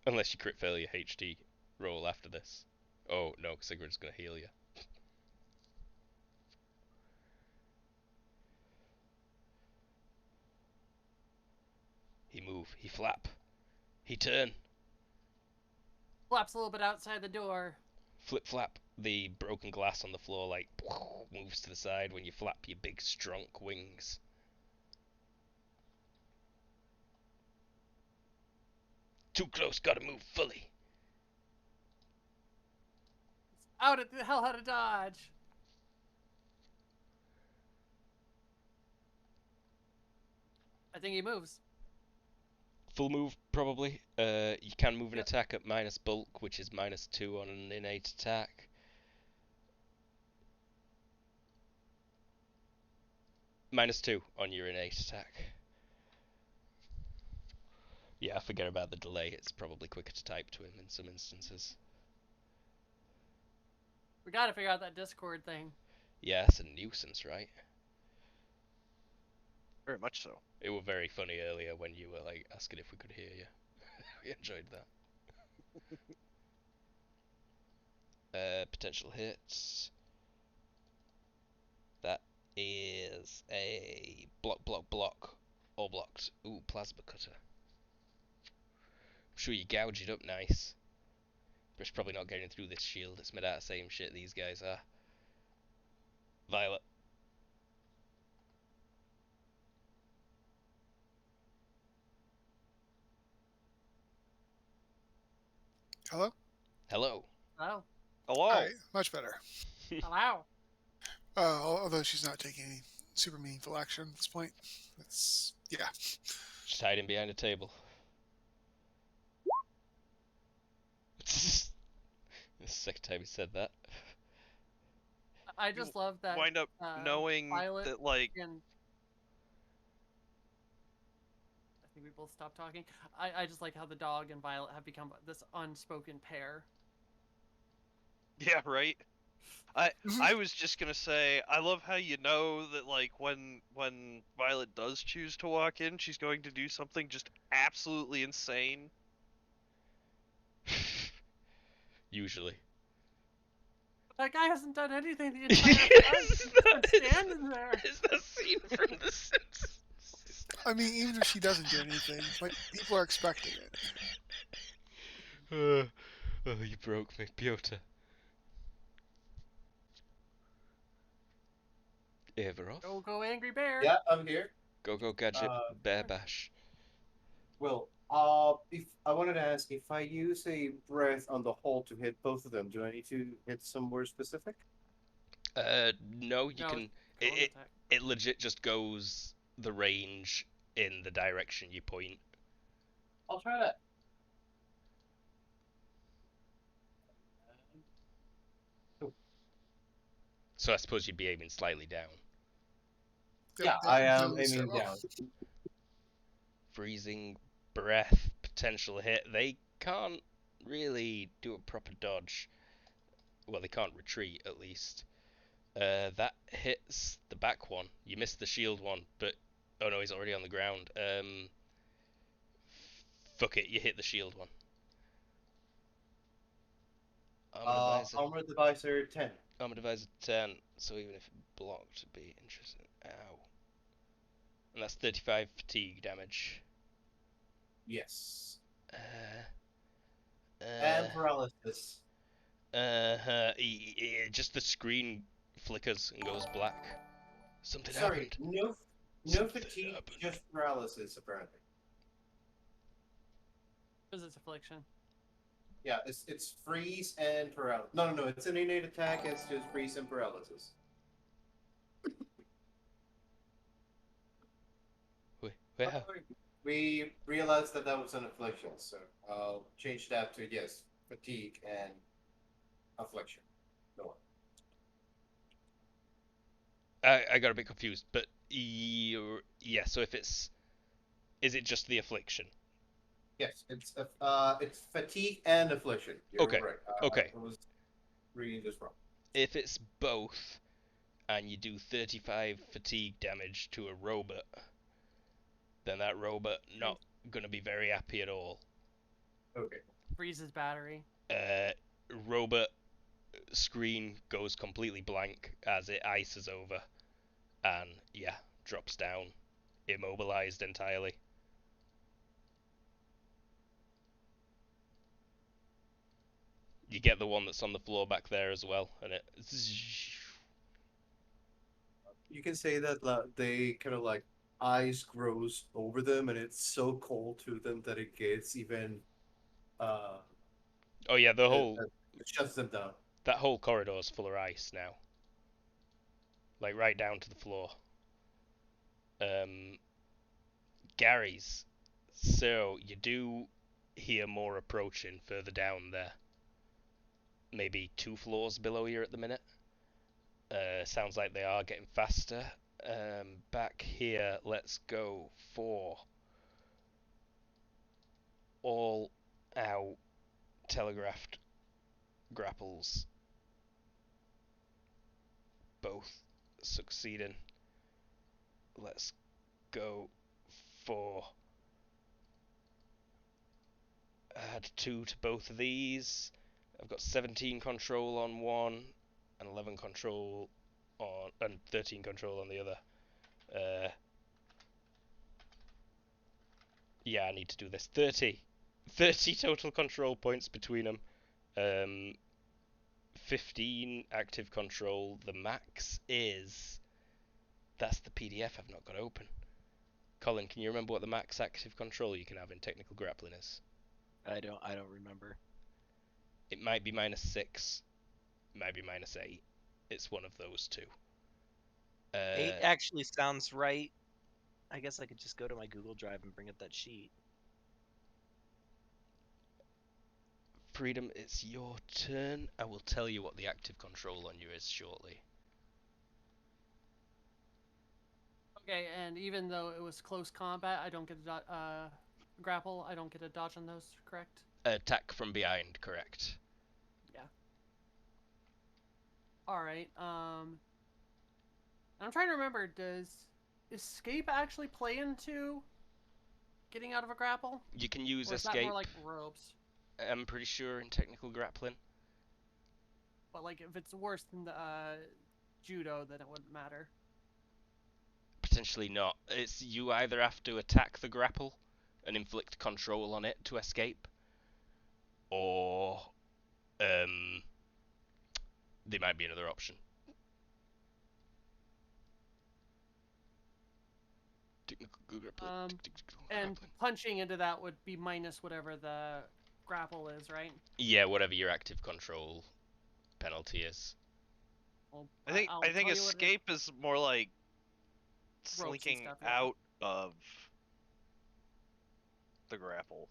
Unless you crit fail your HD roll after this. Oh, no, Sigurd's gonna heal you. He move, he flap, he turn. Flaps a little bit outside the door. Flip flap, the broken glass on the floor like moves to the side when you flap your big strong wings. Too close, gotta move fully. Out at the hell how to dodge. I think he moves. Full move, probably. You can move an Yep. attack at minus bulk, which is -2 on an innate attack. -2 on your innate attack. Yeah, forget about the delay. It's probably quicker to type to him in some instances. We gotta figure out that Discord thing. Yeah, it's a nuisance, right? Very much so. It was very funny earlier when you were like asking if we could hear you. We enjoyed that. Potential hits. That is a block. All blocked. Ooh, plasma cutter. I'm sure you gouge it up nice. But it's probably not getting through this shield. It's made out of the same shit these guys are. Violet. Hello? Hello. Hello. Hello. All right, much better. Hello. Although she's not taking any super meaningful action at this point. It's, yeah. Just hide him behind a table. The second time he said that. I just love that. Wind up knowing Violet that, like, and I think we both stopped talking. I just like how the dog and Violet have become this unspoken pair. yeah, right. I was just gonna say, I love how you know that, like, when Violet does choose to walk in, she's going to do something just absolutely insane. Usually. That guy hasn't done anything the entire time. He's just been standing there. It's the scene from The Simpsons. I mean, even if she doesn't do anything, like, people are expecting it. Oh, you broke me, Piotr. Averov? Go Angry Bear. Yeah, I'm here. Go Gadget, Bear Bash. Well, if I wanted to ask, if I use a breath on the hole to hit both of them, do I need to hit somewhere specific? No, you No, can. Total attack. It legit just goes the range in the direction you point. I'll try that. So I suppose you'd be aiming slightly down. Yeah, I am aiming down. Freezing breath, potential hit. They can't really do a proper dodge. Well, they can't retreat, at least. That hits the back one. You missed the shield one, but... Oh no, he's already on the ground. Fuck it, you hit the shield one. Armored Divisor 10. Armor Divisor 10, so even if it blocked, it'd be interesting. Ow. And that's 35 fatigue damage. Yes. And And paralysis. just the screen flickers and goes black. Something Sorry, happened. no Something fatigue, happened. just paralysis, apparently. Physics affliction. Yeah, it's freeze and paralysis. No, it's an innate attack. It's just freeze and paralysis. Well, We realized that was an affliction, so I'll change that to yes, fatigue and affliction. No one. I got a bit confused, but yeah. So if is it just the affliction? Yes, it's fatigue and affliction. You're Okay. right. Okay. I was reading this wrong. If it's both, and you do 35 fatigue damage to a robot, then that robot not gonna be very happy at all. Okay. Freezes battery. Robot screen goes completely blank as it ices over, and yeah, drops down, immobilized entirely. You get the one that's on the floor back there as well, and it. You can say that they kind of like ice grows over them, and it's so cold to them that it gets even. Uh, Oh yeah, the it, whole it shuts them down. that whole corridor is full of ice now, like right down to the floor. Gary's. So you do hear more approaching further down there. Maybe 2 floors below you at the minute. Sounds like they are getting faster. Back here, let's go for all out telegraphed grapples. Both succeeding. Let's go for add 2 to both of these. I've got 17 control on one, and 11 control on, and 13 control on the other. Yeah, I need to do this. 30 total control points between them. 15 active control. The max is. That's the PDF I've not got open. Colin, can you remember what the max active control you can have in technical grappling is? I don't remember. It might be -6, might be -8. It's one of those two. 8 actually sounds right. I guess I could just go to my Google Drive and bring up that sheet. Freedom, it's your turn. I will tell you what the active control on you is shortly. Okay, and even though it was close combat, I don't get a grapple. I don't get a dodge on those, correct? Attack from behind, correct. Yeah. All right. I'm trying to remember. Does escape actually play into getting out of a grapple? You can use Or is escape. that more like ropes? I'm pretty sure in technical grappling. But like, if it's worse than the judo, then it wouldn't matter. Potentially not. It's you either have to attack the grapple and inflict control on it to escape, or there might be another option. And punching into that would be minus whatever the grapple is, right? Yeah, whatever your active control penalty is. Well, I think I'll tell you what it is. escape is more like Ropes and slinking stuff, yeah. out of the grapple.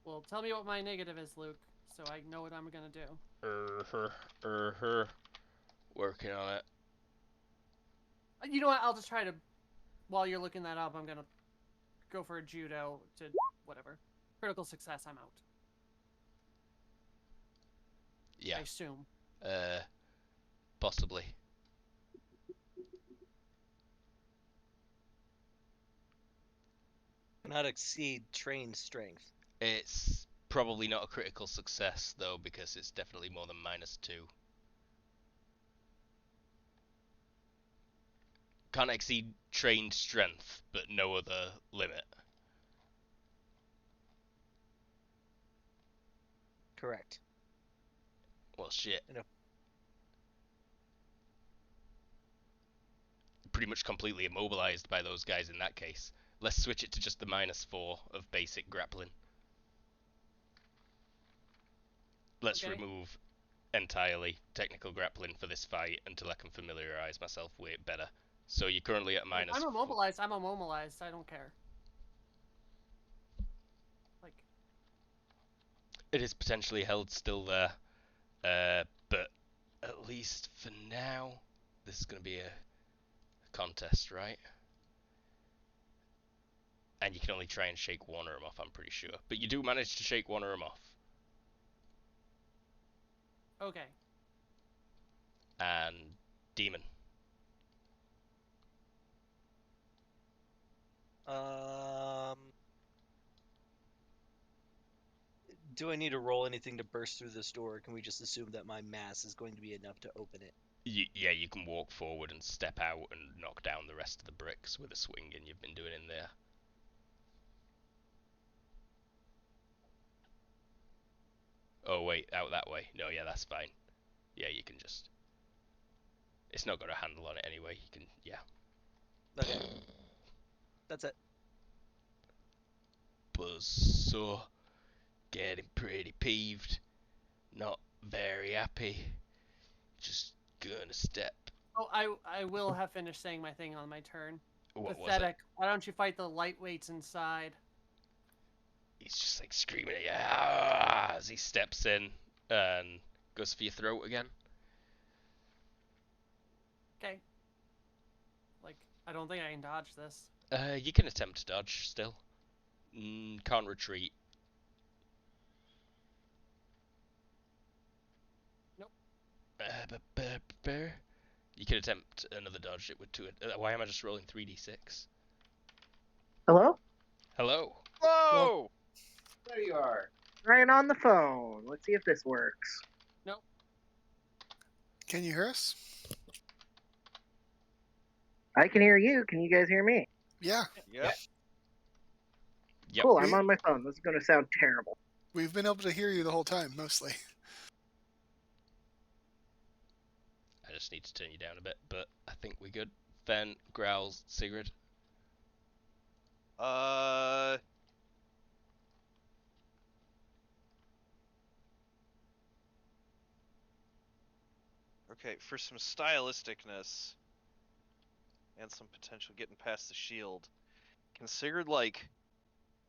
Well, tell me what my negative is, Luke, so I know what I'm gonna do. Working on it. You know what? I'll just try to. While you're looking that up, I'm gonna go for a judo to whatever. Critical success. I'm out. Yeah. I assume. Possibly. Not exceed trained strength. It's probably not a critical success though, because it's definitely more than -2. Can't exceed trained strength, but no other limit. Correct. Well, shit. You know. Pretty much completely immobilized by those guys in that case. Let's switch it to just the -4 of basic grappling. Let's remove entirely technical grappling for this fight until I can familiarize myself with it better. So you're currently at -4. I'm immobilized. I'm immobilized. I don't care. Like. It is potentially held still there. But at least for now, this is going to be a contest, right? And you can only try and shake one arm off, I'm pretty sure. But you do manage to shake one arm off. Okay. And Demon. Do I need to roll anything to burst through this door, or can we just assume that my mass is going to be enough to open it? Yeah, you can walk forward and step out and knock down the rest of the bricks with a swinging you've been doing in there. Oh, wait, out that way. No, yeah, that's fine. Yeah, you can just... It's not got a handle on it anyway. You can, yeah. Okay. That's it. Buzzsaw. Getting pretty peeved. Not very happy. Just gonna step. Oh, I will have finished saying my thing on my turn. What was it? Pathetic. Why don't you fight the lightweights inside? He's just like screaming at you as he steps in and goes for your throat again. Okay. Like, I don't think I can dodge this. You can attempt to dodge still. Can't retreat. Nope. You can attempt another dodge. It would do it. Why am I just rolling 3d6? Hello? Hello. Whoa! There you are. Right on the phone. Let's see if this works. Nope. Can you hear us? I can hear you. Can you guys hear me? Yeah, Yep. Yep. Cool, I'm on my phone. This is going to sound terrible. we've been able to hear you the whole time, mostly. I just need to turn you down a bit, but I think we're good. Then growls Sigrid. Okay, for some stylisticness and some potential getting past the shield, can Sigurd like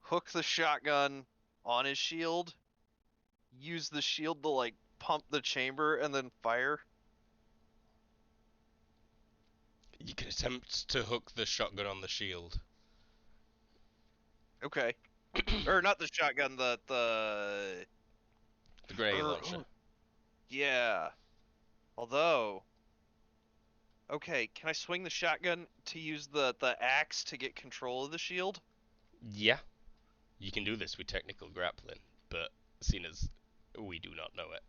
hook the shotgun on his shield, use the shield to like pump the chamber, and then fire? You can attempt to hook the shotgun on the shield. Okay. Or not the shotgun, the The grenade or- launcher. yeah. Although, okay, can I swing the shotgun to use the axe to get control of the shield? Yeah. You can do this with technical grappling, but seeing as we do not know it.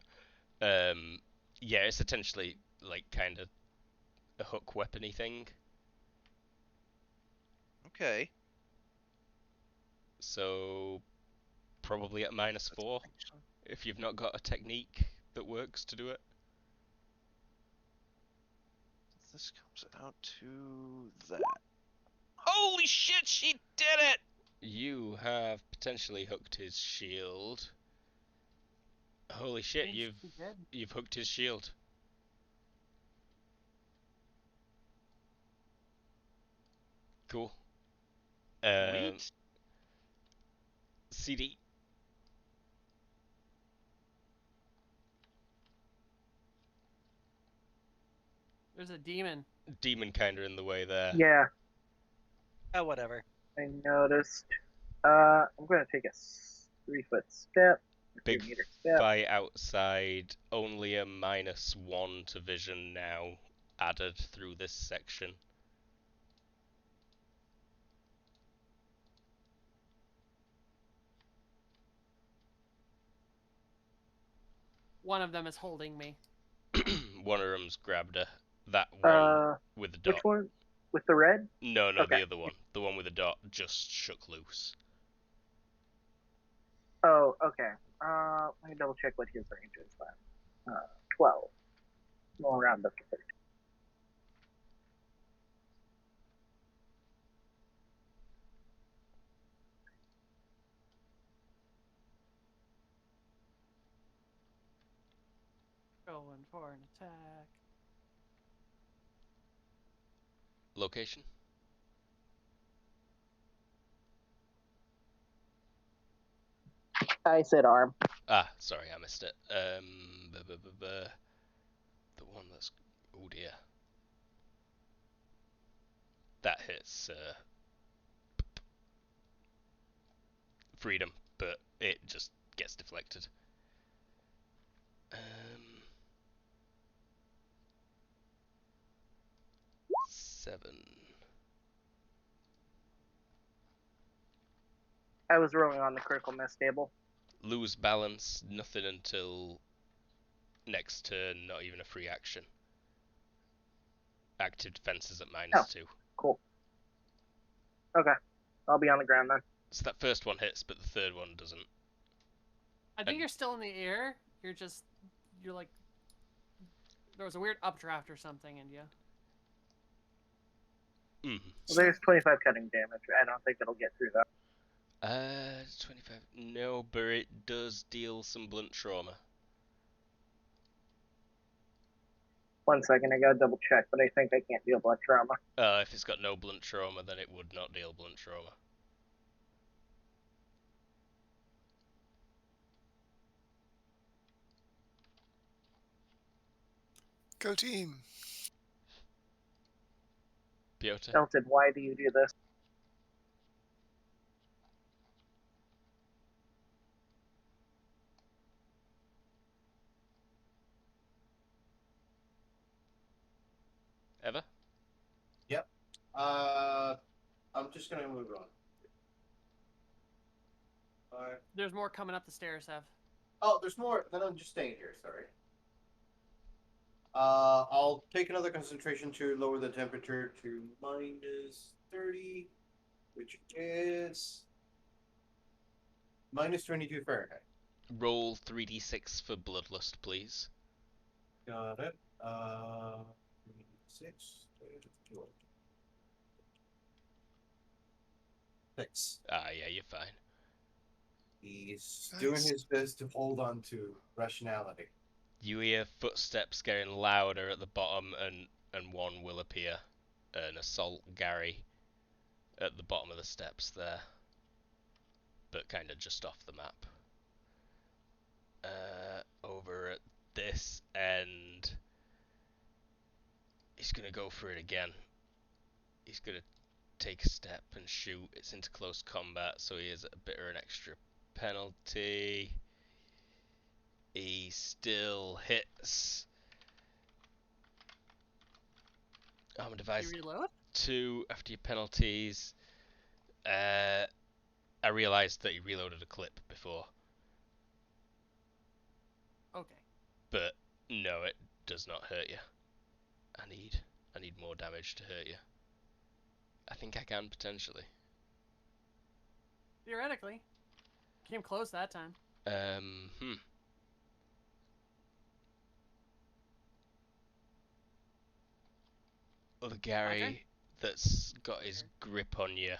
Yeah, it's essentially like kind of a hook weapony thing. Okay. So probably at -4 if you've not got a technique that works to do it. This comes out to that. Holy shit, she did it! You have potentially hooked his shield. Holy shit, Think you've she did. you've hooked his shield. Cool. Sweet. CD. There's a demon. Demon kinda in the way there. Yeah, Oh, whatever. I noticed. I'm going to take a 3-foot step. Big 3-meter step. fight outside. Only a -1 to vision now added through this section. One of them is holding me. One of them's grabbed her. That one with the dot. Which one? With the red? No, Okay. the other one. The one with the dot just shook loose. Oh, okay. Let me double check what his range is then. 12. We'll round up to 13. Going for an attack. Location? I said arm. Ah, sorry, I missed it. The one that's... Oh dear. That hits freedom, but it just gets deflected. 7. I was rolling on the critical miss table. Lose balance, nothing until next turn, not even a free action. Active defenses at -2. Cool. Okay. I'll be on the ground then. So that first one hits, but the third one doesn't. I think you're still in the air. You're like, there was a weird updraft or something in you. Well, there's 25 cutting damage. I don't think it'll get through that. 25. No, but it does deal some blunt trauma. 1 second, I gotta double check, but I think I can't deal blood trauma. If it's got no blunt trauma, then it would not deal blunt trauma. Go team. Piotr? Belted, why do you do this? Ever? Yep. I'm just gonna move on. Alright. There's more coming up the stairs, Ev. Oh, there's more. Then I'm just staying here. Sorry. I'll take another concentration to lower the temperature to -30, which is -22 Fahrenheit. Roll 3d6 for bloodlust, please. Got it. 6. 6. Ah, yeah, you're fine. He's doing his best to hold on to rationality. You hear footsteps getting louder at the bottom, and one will appear. An assault Gary at the bottom of the steps there. But kind of just off the map. Over at this end, he's going to go for it again. He's going to take a step and shoot. It's into close combat, so he is at a bit of an extra penalty. He still hits. Armor device You reload? 2 after your penalties. I realised that he reloaded a clip before. Okay. But no, it does not hurt you. I need more damage to hurt you. I think I can potentially. Theoretically. Came close that time. Other Gary that's got his grip on you,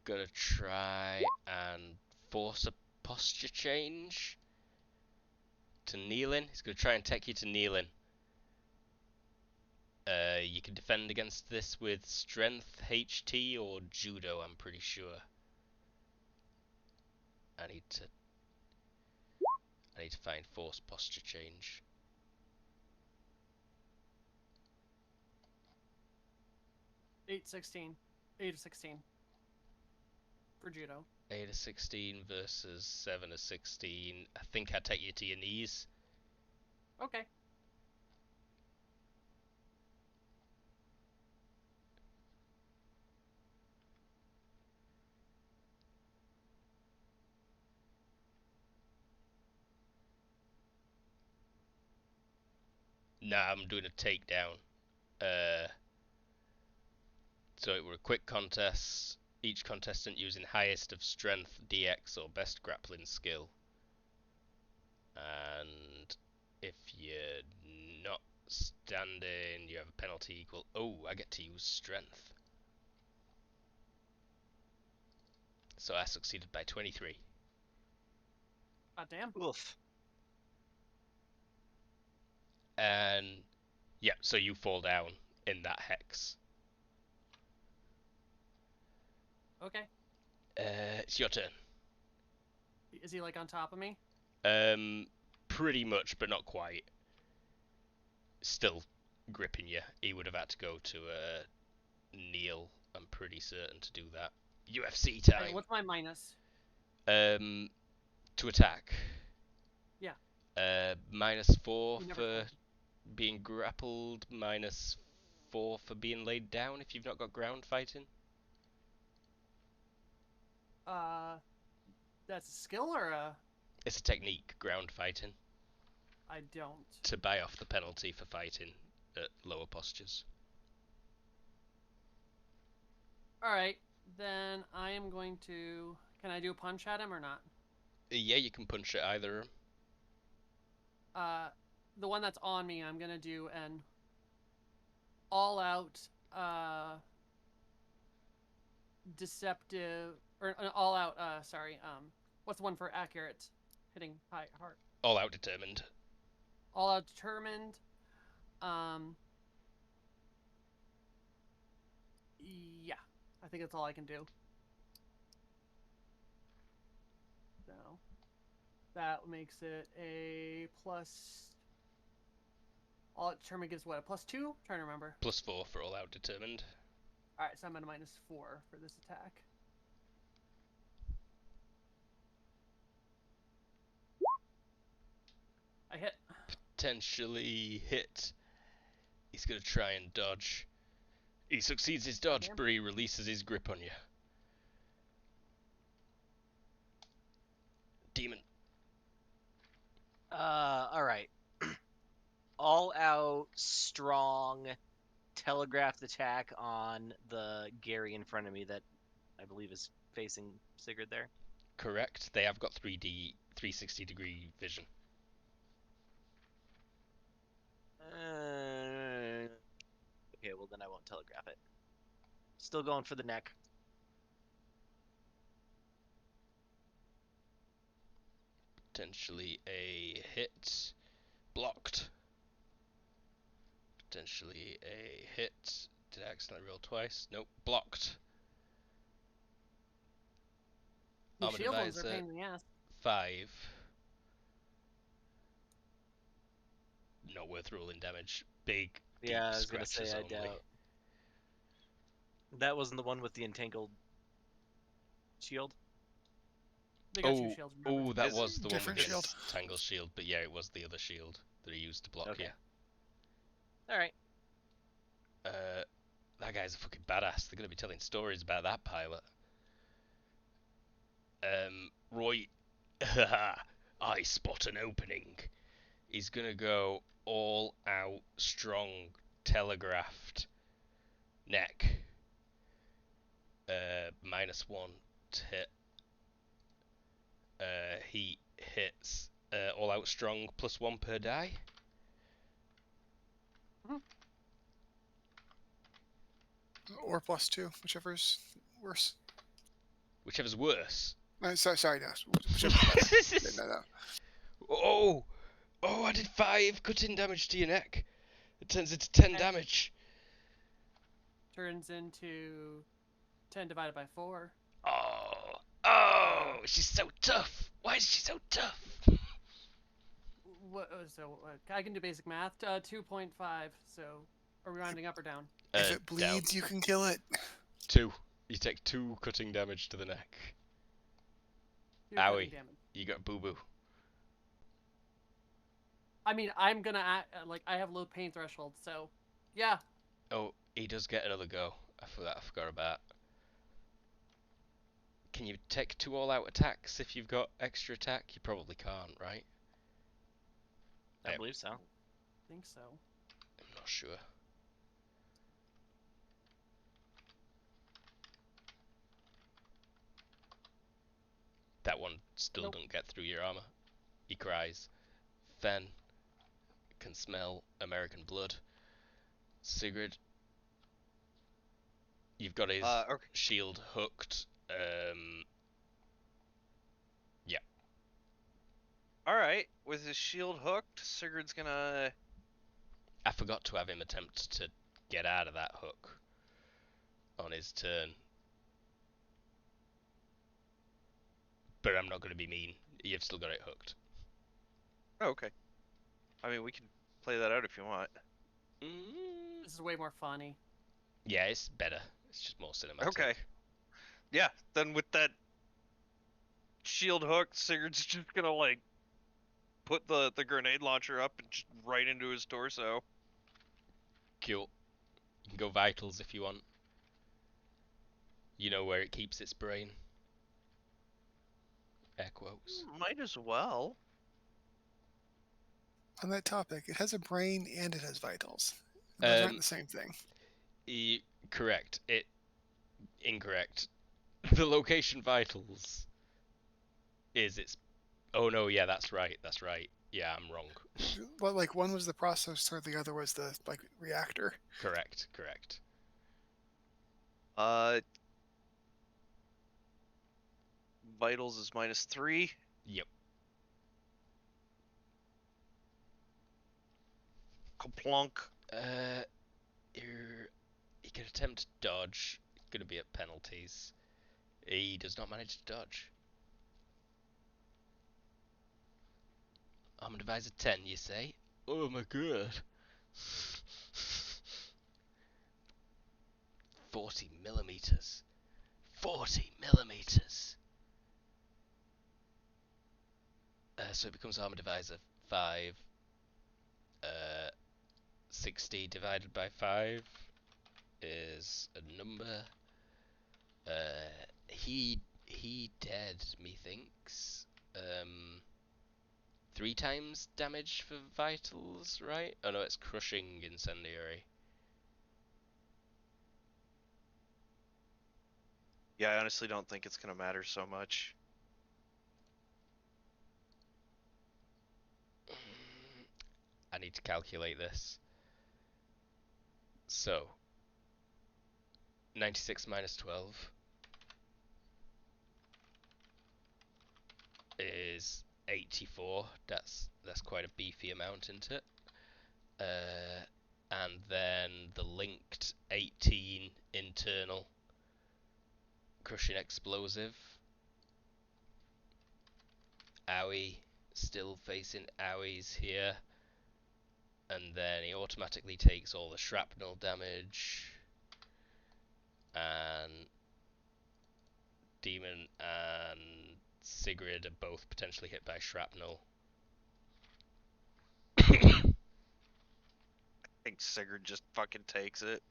gonna try and force a posture change to kneeling. He's gonna try and take you to kneeling. You can defend against this with strength, HT, or judo, I'm pretty sure. I need to find force posture change. Eight of 16 for judo. 8 of 16 versus 7 of 16. I think I take you to your knees. Okay. Nah, I'm doing a takedown. So it were a quick contest. Each contestant using highest of strength, DX, or best grappling skill. And if you're not standing, you have a penalty equal. Oh, I get to use strength. So I succeeded by 23. God damn. Oof. And yeah, so you fall down in that hex. Okay. It's your turn. Is he like on top of me? Pretty much, but not quite. Still gripping you. He would have had to go to kneel. I'm pretty certain to do that. UFC time. Okay, what's my minus? To attack. Yeah. -4 You never for told me. being grappled. -4 for being laid down if you've not got ground fighting. That's a skill or a? It's a technique, ground fighting, I don't. to buy off the penalty for fighting at lower postures. All right, then I am going to. Can I do a punch at him or not? Yeah, you can punch at either of them. The one that's on me, I'm gonna do an all-out deceptive or an all-out. What's the one for accurate hitting high hard? All out determined. All-out determined. Yeah, I think that's all I can do. So that makes it a plus. All out determined gives what, a +2? I'm trying to remember. +4 for all out determined. Alright, so I'm at a -4 for this attack. I hit. Potentially hit. He's gonna try and dodge. He succeeds his dodge, Damn. but he releases his grip on you. Demon. Alright. All out, strong, telegraphed attack on the Gary in front of me that I believe is facing Sigurd there. Correct. They have got 360-degree vision. Okay, well then I won't telegraph it. Still going for the neck. Potentially a hit. Blocked. Potentially a hit. Did I accidentally roll twice? Nope. Blocked. The Armor shield ones are a Divisor, pain in the ass. 5. Not worth rolling damage. Big, deep Yeah, I was gonna say scratches I only. doubt. That wasn't the one with the entangled shield. They got two shields. Remember? Oh, that Is- was the one Different with shield. his tangle shield, but yeah, it was the other shield that he used to block Okay. you. Alright. That guy's a fucking badass. They're gonna be telling stories about that pilot. Roy, I spot an opening. He's gonna go all out strong, telegraphed neck. -1 to hit. He hits all out strong +1 per die. Or +2, whichever's worse. Whichever's worse. Sorry, no. Whichever's better. No. Oh, I did 5 cutting damage to your neck. It turns into 10 damage. Turns into 10 divided by 4. Oh, she's so tough. Why is she so tough? So I can do basic math. 2.5. So are we rounding up or down? If it bleeds, you can kill it. 2. You take 2 cutting damage to the neck. 2 cutting Owie. damage. You got boo-boo. I mean, I'm gonna I have low pain threshold, so yeah. Oh, he does get another go. I forgot about. Can you take 2 all-out attacks if you've got extra attack? You probably can't, right? I believe so. I think so. I'm not sure. That one still Nope. don't get through your armor. He cries. Fen can smell American blood. Sigurd, you've got his Okay. shield hooked. Yeah. Alright, with his shield hooked, Sigurd's gonna... I forgot to have him attempt to get out of that hook on his turn. but I'm not going to be mean. You've still got it hooked. Oh, okay. I mean, we can play that out if you want. This is way more funny. Yeah, it's better. It's just more cinematic. Okay. Yeah, then with that shield hook, Sigurd's just gonna, like, put the grenade launcher up and just right into his torso. Cool. You can go vitals if you want. You know where it keeps its brain. Air quotes. Might as well. On that topic, it has a brain and it has vitals. Those aren't the same thing. Correct. Incorrect. The location vitals is its. Oh no, yeah, that's right. That's right. Yeah, I'm wrong. Well, like one was the processor, the other was the reactor. Correct. Vitals is -3. Yep. Kaplunk. He can attempt to dodge. Gonna be at penalties. He does not manage to dodge. Armor divisor 10, you say? Oh my god. 40 millimeters. 40 millimeters. So it becomes armor divisor 5. 60 divided by 5 is a number. He dead, methinks. 3 times damage for vitals, right? Oh no, it's crushing incendiary. Yeah, I honestly don't think it's gonna matter so much. I need to calculate this. So, 96 minus 12 is 84. That's quite a beefy amount, isn't it? And then the linked 18 internal crushing explosive. Owie, still facing owies here. And then he automatically takes all the shrapnel damage. And Demon and Sigrid are both potentially hit by shrapnel. I think Sigurd just fucking takes it.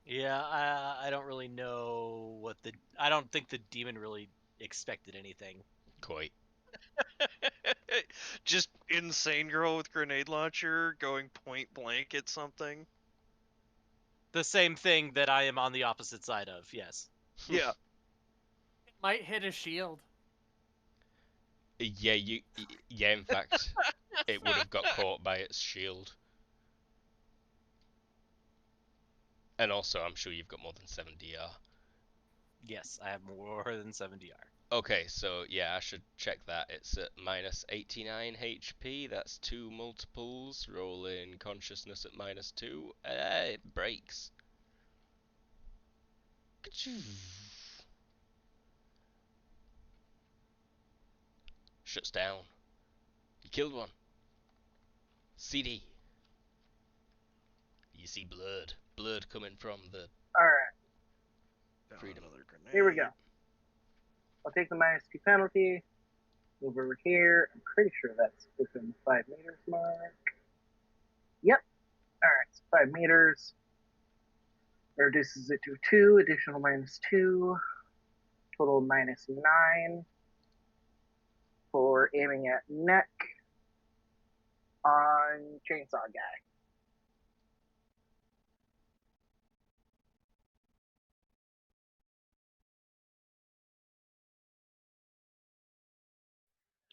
Yeah, I don't really know what the. I don't think the demon really expected anything. Quite. Just insane girl with grenade launcher going point blank at something. The same thing that I am on the opposite side of, yes. Yeah. It might hit a shield. Yeah, in fact, it would have got caught by its shield. And also, I'm sure you've got more than 7 DR. Yes, I have more than 7 DR. Okay, so yeah, I should check that. It's at minus 89 HP. That's 2 multiples. Rolling consciousness at -2. It breaks. Shuts down. You killed one. CD. You see blood. Blood coming from the Alright, freedom. Another grenade. here we go. I'll take the -2 penalty. Move over here. I'm pretty sure that's within the 5 meters mark. Yep. Alright, so 5 meters. That reduces it to 2, additional -2. Total -9 for aiming at neck on chainsaw guy.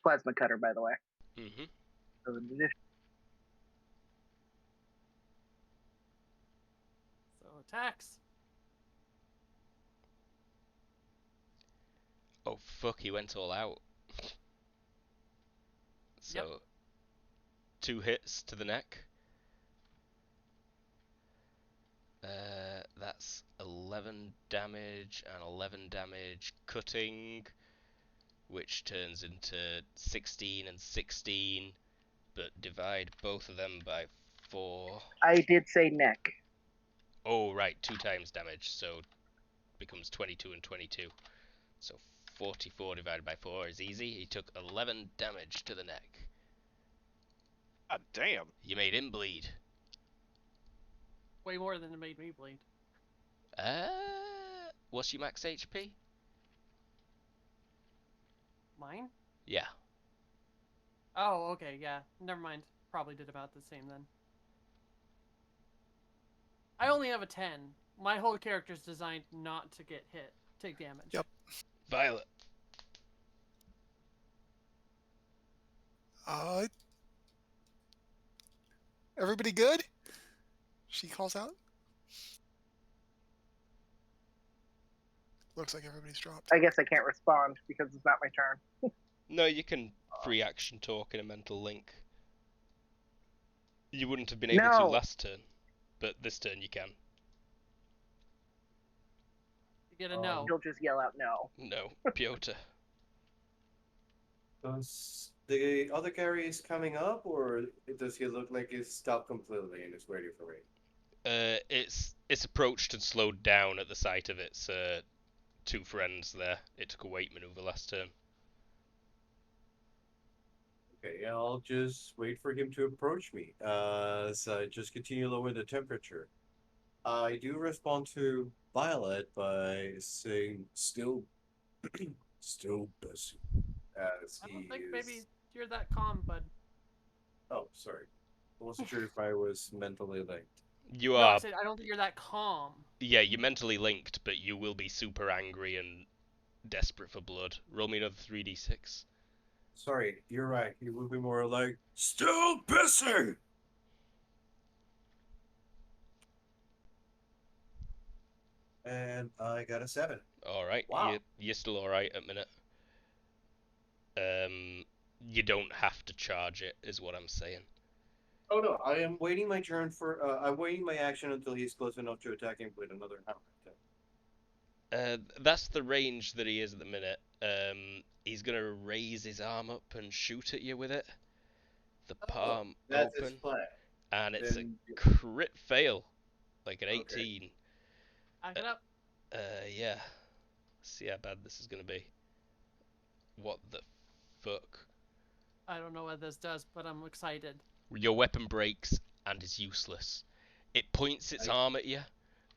Plasma cutter, by the way. Mm-hmm. So in addition, So attacks. Oh fuck, he went all out. So, 2 hits to the neck. That's 11 damage and 11 damage cutting. which turns into 16 and 16, but divide both of them by 4. I did say neck. Oh, right, 2 times damage, so becomes 22 and 22. So 44 divided by 4 is easy. He took 11 damage to the neck. God damn. You made him bleed. Way more than it made me bleed. What's your max HP? Mine? Yeah. Oh, okay, yeah. Never mind. Probably did about the same then. I only have a 10. My whole character's designed not to get hit, take damage. Yep. Violet. Everybody good? She calls out. Looks like everybody's dropped. I guess I can't respond because it's not my turn. No, you can free action talk in a mental link. You wouldn't have been able to No. last turn, but this turn you can. You get a no. You'll just yell out no. No, Piotr. Does the other carry is coming up, or does he look like he's stopped completely and is waiting for me? It's approached and slowed down at the sight of its 2 friends there. It took a weight maneuver last turn. Okay, I'll just wait for him to approach me. So I just continue lowering the temperature. I do respond to Violet by saying Still busy. as I he don't think is... maybe you're that calm, bud. Oh, sorry. I wasn't sure if I was mentally linked. You No, are. I said I don't think you're that calm. Yeah, you're mentally linked, but you will be super angry and desperate for blood. Roll me another 3d6. Sorry, you're right. He would be more like... Still busy! And I got a 7. Alright, Wow. you're still alright at minute. You don't have to charge it, is what I'm saying. Oh no, I am waiting my turn for... I'm waiting my action until he's close enough to attack him with another hammer. That's the range that he is at the minute. He's gonna raise his arm up and shoot at you with it. The palm That's his open, plan. and it's Then... a crit fail, like an 18. Back it up. Yeah. See how bad this is gonna be. What the fuck? I don't know what this does, but I'm excited. Your weapon breaks and is useless. It points its arm at you,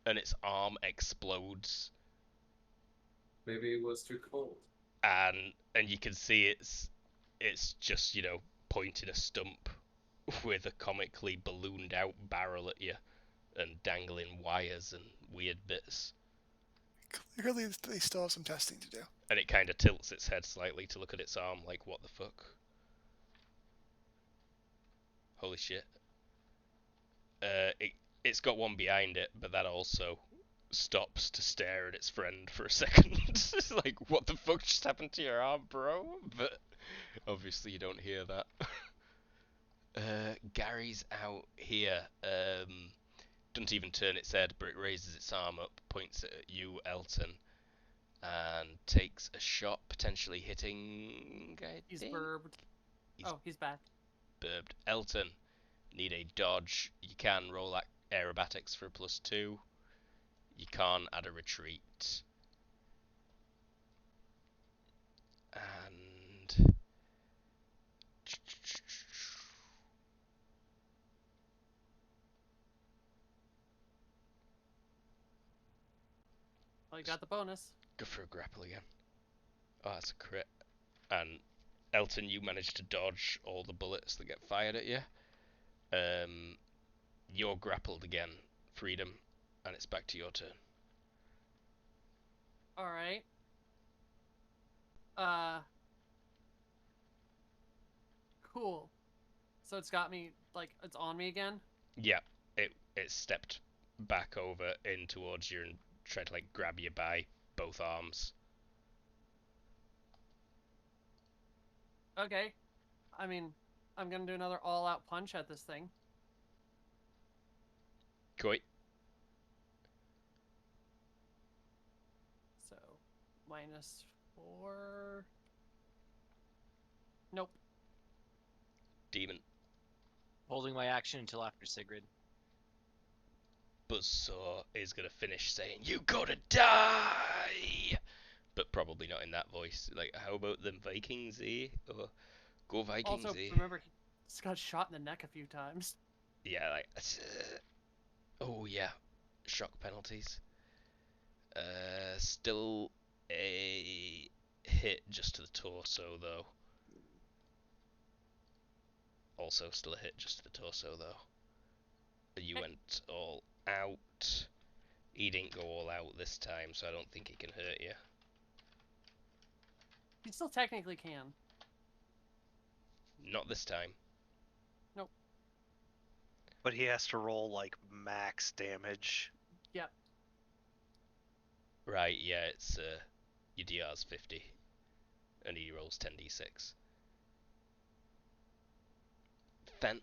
and its arm explodes. Maybe it was too cold. And you can see it's just, you know, pointing a stump with a comically ballooned out barrel at you and dangling wires and weird bits. Clearly, they still have some testing to do. And it kind of tilts its head slightly to look at its arm like, what the fuck? Holy shit. It's got one behind it, but that also stops to stare at its friend for a second. It's like, what the fuck just happened to your arm, bro? But obviously you don't hear that. Gary's out here. Doesn't even turn its head, but it raises its arm up, points it at you, Elton, and takes a shot, potentially hitting... He's burbed. He's back. Burbed. Elton, need a dodge. You can roll aerobatics for a +2. You can't add a retreat. And... Well, you got the bonus. Go for a grapple again. Oh, that's a crit. And Elton, you managed to dodge all the bullets that get fired at you. You're grappled again, Freedom, and it's back to your turn. Alright. Cool. So it's got me, like, it's on me again? Yeah, it stepped back over in towards you and tried to, like, grab you by both arms. Okay. I mean, I'm gonna do another all-out punch at this thing. Koi. So, -4. Nope. Demon. Holding my action until after Sigrid. Buzzsaw is gonna finish saying, "You gotta die!" But probably not in that voice. Like, how about them Vikings, eh? Or go Vikings, Also, eh? remember, he's got shot in the neck a few times. Yeah, like, oh yeah, shock penalties. Still a hit just to the torso, though. Also still a hit just to the torso, though. You went all out. He didn't go all out this time, so I don't think he can hurt you. He still technically can. Not this time. Nope. But he has to roll like max damage. Yep. Right, yeah, it's your DR's 50, and he rolls 10d6. Then,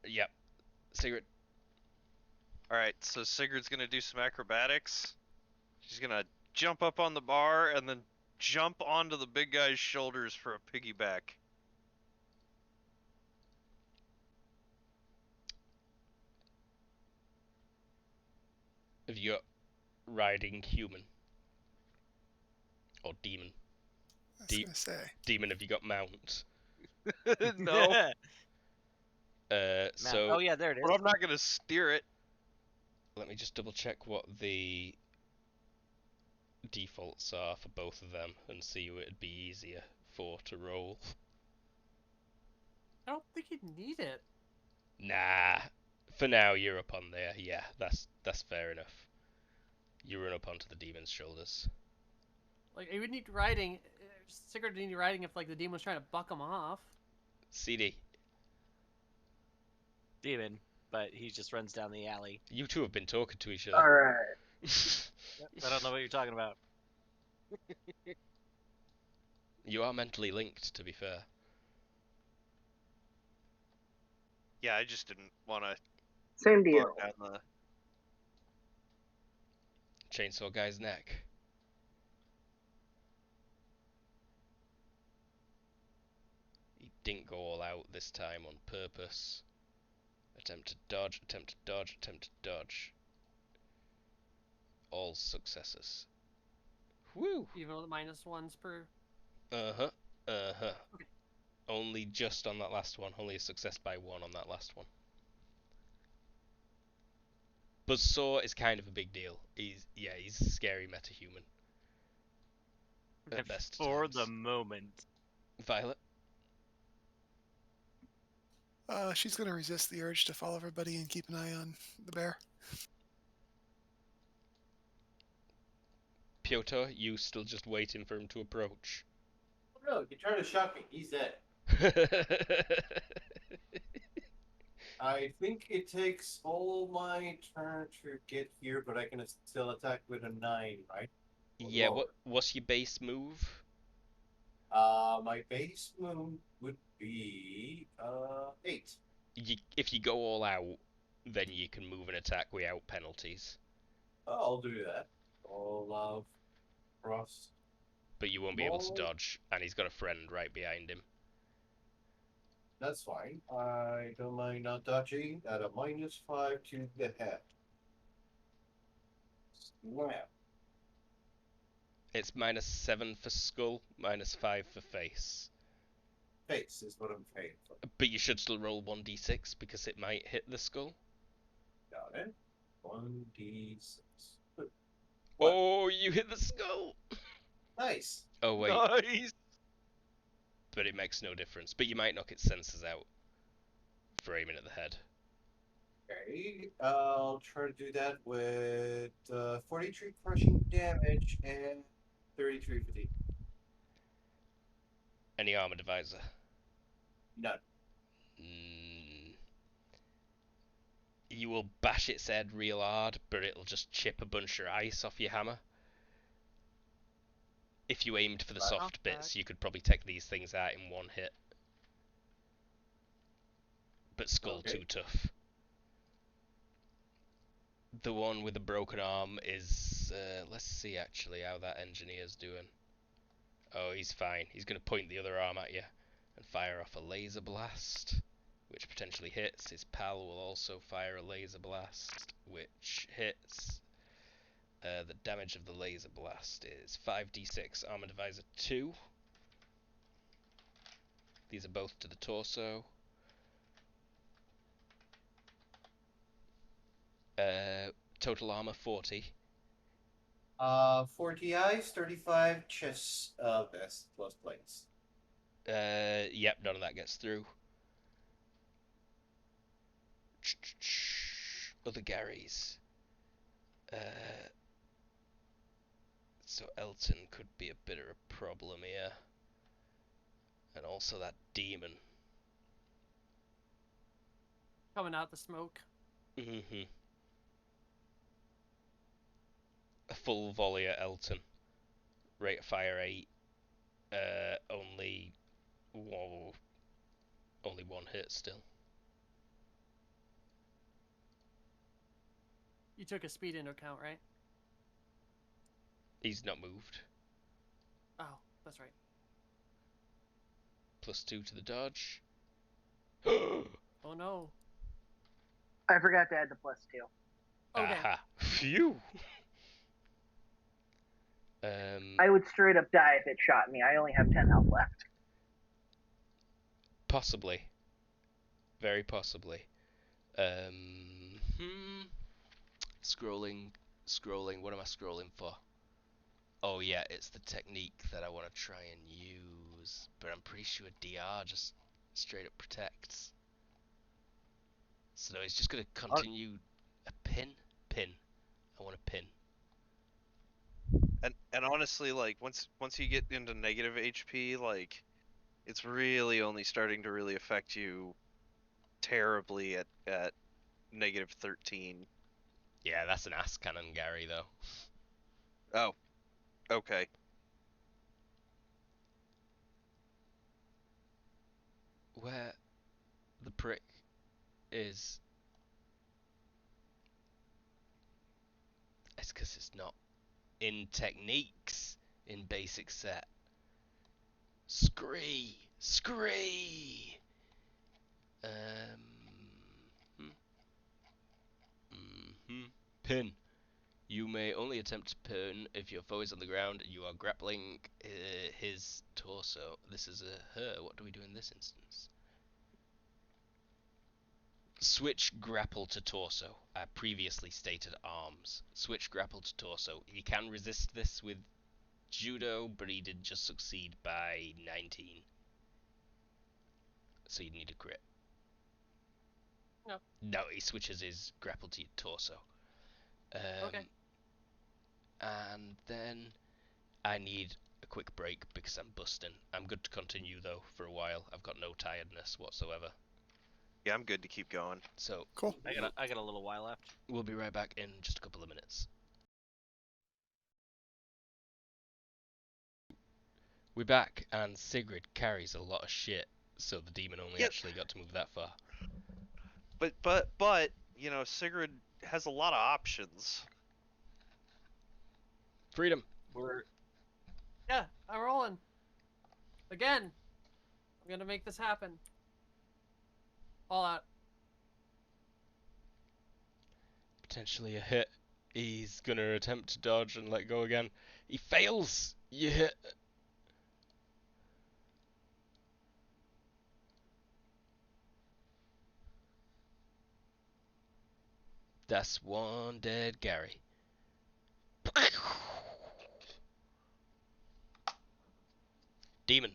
yep, Sigrid. Alright, so Sigurd's gonna do some acrobatics. She's gonna jump up on the bar and then jump onto the big guy's shoulders for a piggyback. Have you got riding human? Or demon? I was gonna say. Demon, have you got mount? No, So... Oh yeah, there it is. but I'm not gonna steer it. Let me just double check what the defaults are for both of them and see who it'd be easier for to roll. I don't think he'd need it. Nah. For now, you're up on there. Yeah, that's fair enough. You run up onto the demon's shoulders. Like, he would need riding. Sigurd would need riding if, like, the demon was trying to buck him off. CD, Demon, but he just runs down the alley. you two have been talking to each other. Alright. I don't know what you're talking about. You are mentally linked, to be fair. Yeah, I just didn't want to Same deal. bar down the. Chainsaw guy's neck. He didn't go all out this time on purpose. Attempt to dodge, attempt to dodge, attempt to dodge. All successes. Woo! Even with -1s per. Uh-huh. Uh-huh. Okay. Only just on that last one. Only a success by 1 on that last one. Buzzsaw is kind of a big deal. He's a scary metahuman. At best For times. the moment. Violet? She's gonna resist the urge to follow everybody and keep an eye on the bear. Piotr, you still just waiting for him to approach? No, you're trying to shock me. He's dead. I think it takes all my turn to get here, but I can still attack with a 9, right? Yeah, what's your base move? My base move would be 8. If you go all out, then you can move and attack without penalties. Oh, I'll do that. All of cross. But you won't be able to Roll. dodge, and he's got a friend right behind him. That's fine. I don't mind not dodging at a -5 to the head. Wow. It's -7 for skull, -5 for face. Face is what I'm paying for. But you should still roll 1d6 because it might hit the skull. Got it. 1d6. What? Oh, you hit the skull! Nice. Oh, wait. Nice. But it makes no difference. But you might knock its senses out for aiming at the head. Okay, I'll try to do that with 43 crushing damage and 33 fatigue. Any armor divisor? None. You will bash its head real hard, but it'll just chip a bunch of ice off your hammer. If you aimed for the soft bits, you could probably take these things out in one hit. But skull too tough. The one with the broken arm is let's see actually how that engineer's doing. Oh, he's fine. He's going to point the other arm at you and fire off a laser blast, which potentially hits. His pal will also fire a laser blast, which hits. The damage of the laser blast is 5d6 armor divisor 2. These are both to the torso. Total armor 40. 40 eyes, 35 chest vest plus plates. Yep, none of that gets through. Other Garys. So Elton could be a bit of a problem here. And also that demon. Coming out the smoke. Mm-hmm. A full volley at Elton. Rate of fire 8. Only one hit still. You took a speed into account, right? He's not moved. Oh, that's right. +2 to the dodge. Oh no. I forgot to add the +2. Okay. Aha. Phew. I would straight up die if it shot me. I only have 10 health left. Possibly. Very possibly. Scrolling. What am I scrolling for? Oh yeah, it's the technique that I want to try and use, but I'm pretty sure DR just straight up protects. So no, he's just gonna continue a pin. I want a pin. And honestly, like once you get into negative HP, like it's really only starting to really affect you terribly at negative 13. Yeah, that's an ass cannon, Gary, though. Oh, okay. Where the prick is... It's because it's not in techniques in basic set. Scree! Pin. You may only attempt to pin if your foe is on the ground and you are grappling his torso. This is a her. What do we do in this instance? Switch grapple to torso. I previously stated arms. Switch grapple to torso. You can resist this with judo, but he did just succeed by 19. So you'd need a crit. No. No, he switches his grapple to your torso. Okay. And then I need a quick break because I'm busting. I'm good to continue though for a while. I've got no tiredness whatsoever. Yeah, I'm good to keep going. So Cool. I got a little while left. we'll be right back in just a couple of minutes. We're back, and Sigrid carries a lot of shit, so the demon only actually got to move that far. But you know, Sigrid has a lot of options. Freedom. Yeah, I'm rolling. Again. I'm gonna make this happen. All out. Potentially a hit. He's gonna attempt to dodge and let go again. He fails! You hit. That's one dead Gary. Demon.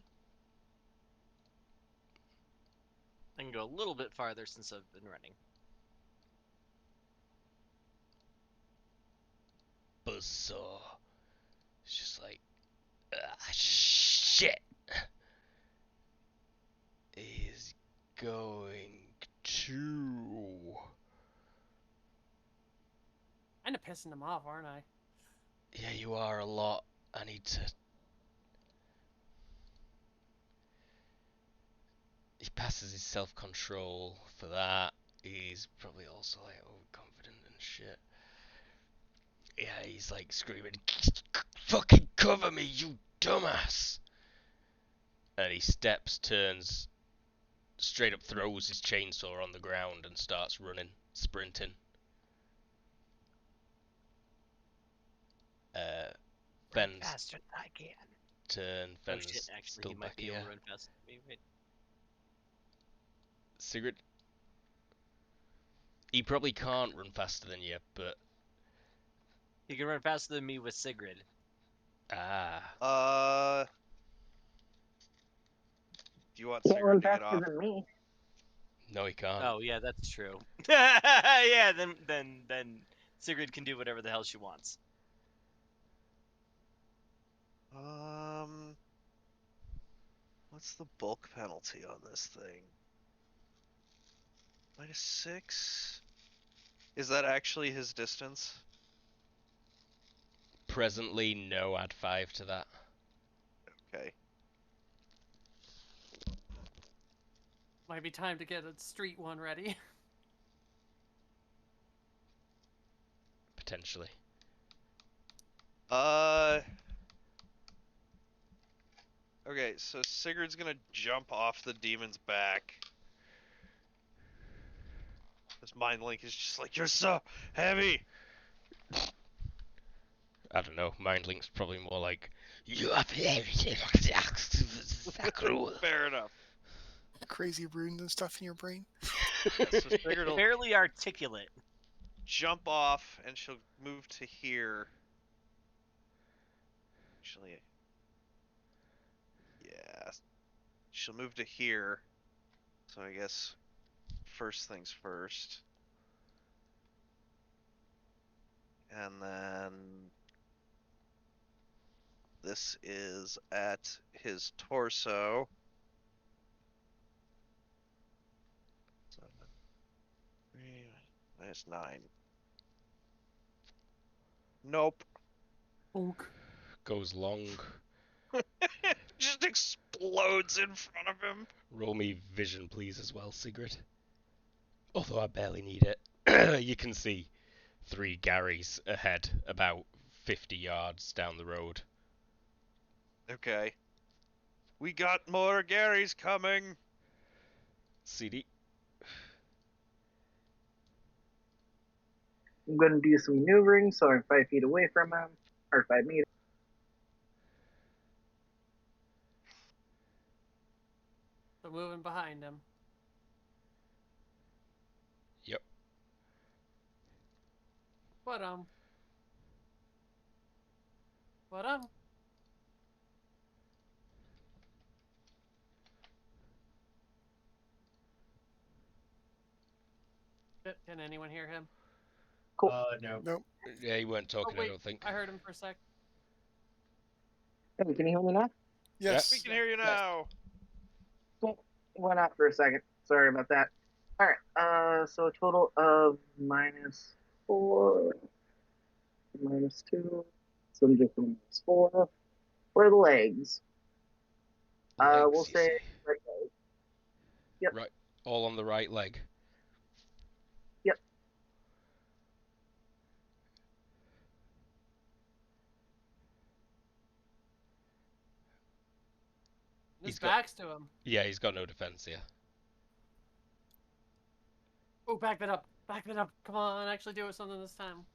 I can go a little bit farther since I've been running. Buzzsaw. It's just like, shit. Is going to. Kinda pissing him off, aren't I? Yeah, you are a lot. I need to. He passes his self-control for that. He's probably also like overconfident and shit. yeah, he's like screaming, "Fucking cover me, you dumbass!" And he steps, turns, straight up throws his chainsaw on the ground and starts running, sprinting. Run Fenn's faster than I can. turn. Oh Fenn's shit! Actually, still he back might be here. able to run faster than me. Wait. Sigrid. He probably can't run faster than you, but He can run faster than me with Sigrid. Do you want Can't Sigrid run to get faster off? than me. no, he can't. Oh yeah, that's true. Yeah, then Sigrid can do whatever the hell she wants. What's the bulk penalty on this thing? -6? Is that actually his distance? Presently, no. Add 5 to that. Okay. Might be time to get a street one ready. Potentially. Okay, so Sigurd's gonna jump off the demon's back. This mind link is just like, you're so heavy! I don't know. Mind Link's probably more like, you are Fair enough. Crazy runes and stuff in your brain. Yeah, so Sigurd will Barely articulate. jump off and she'll move to here. Actually, yeah. She'll move to here. So I guess first things first. And then this is at his torso. So, 3 -9. Nope. Bonk. goes long. Just explodes in front of him. Roll me vision, please, as well, Sigrid. Although I barely need it. You can see 3 Garys ahead, about 50 yards down the road. Okay. We got more Garys coming. CD. I'm going to do some maneuvering, so I'm 5 feet away from him, or 5 meters. So moving behind him. Yep. But Can anyone hear him? Cool. No. Nope. Yeah, he weren't Oh talking, wait, I don't think. I heard him for a sec. Hey, can you hear me now? Yes. We can hear you now. Went out for a second. Sorry about that. All right. So a total of -4, -2. So I'm just -4 for the legs. Legs, We'll you say say? right leg. Yep. Right, all on the right leg. Yep. His He's got- back's to him. Yeah, he's got no defense here. Oh, back that up. Back that up. Come on, actually do it something this time.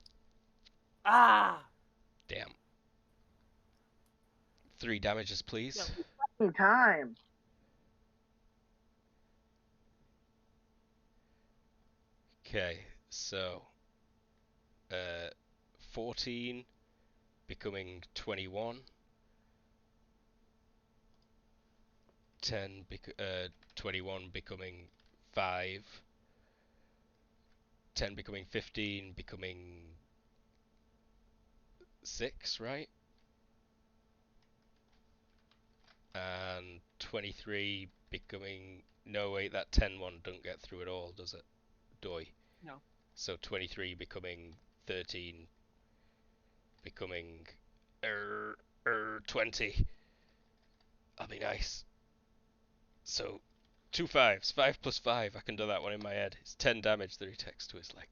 Ah! Damn. 3 damages, please. Yeah. Fucking time. Okay, so 14 becoming 21, 21 becoming 5, 10 becoming 15, becoming 6, right? And 23 becoming... No, wait, that 10 one don't get through at all, does it? Doi. No. So 23 becoming 13, becoming 20. That'll be nice. So 2 5s, 5 plus 5. I can do that one in my head. It's 10 damage that he takes to his leg.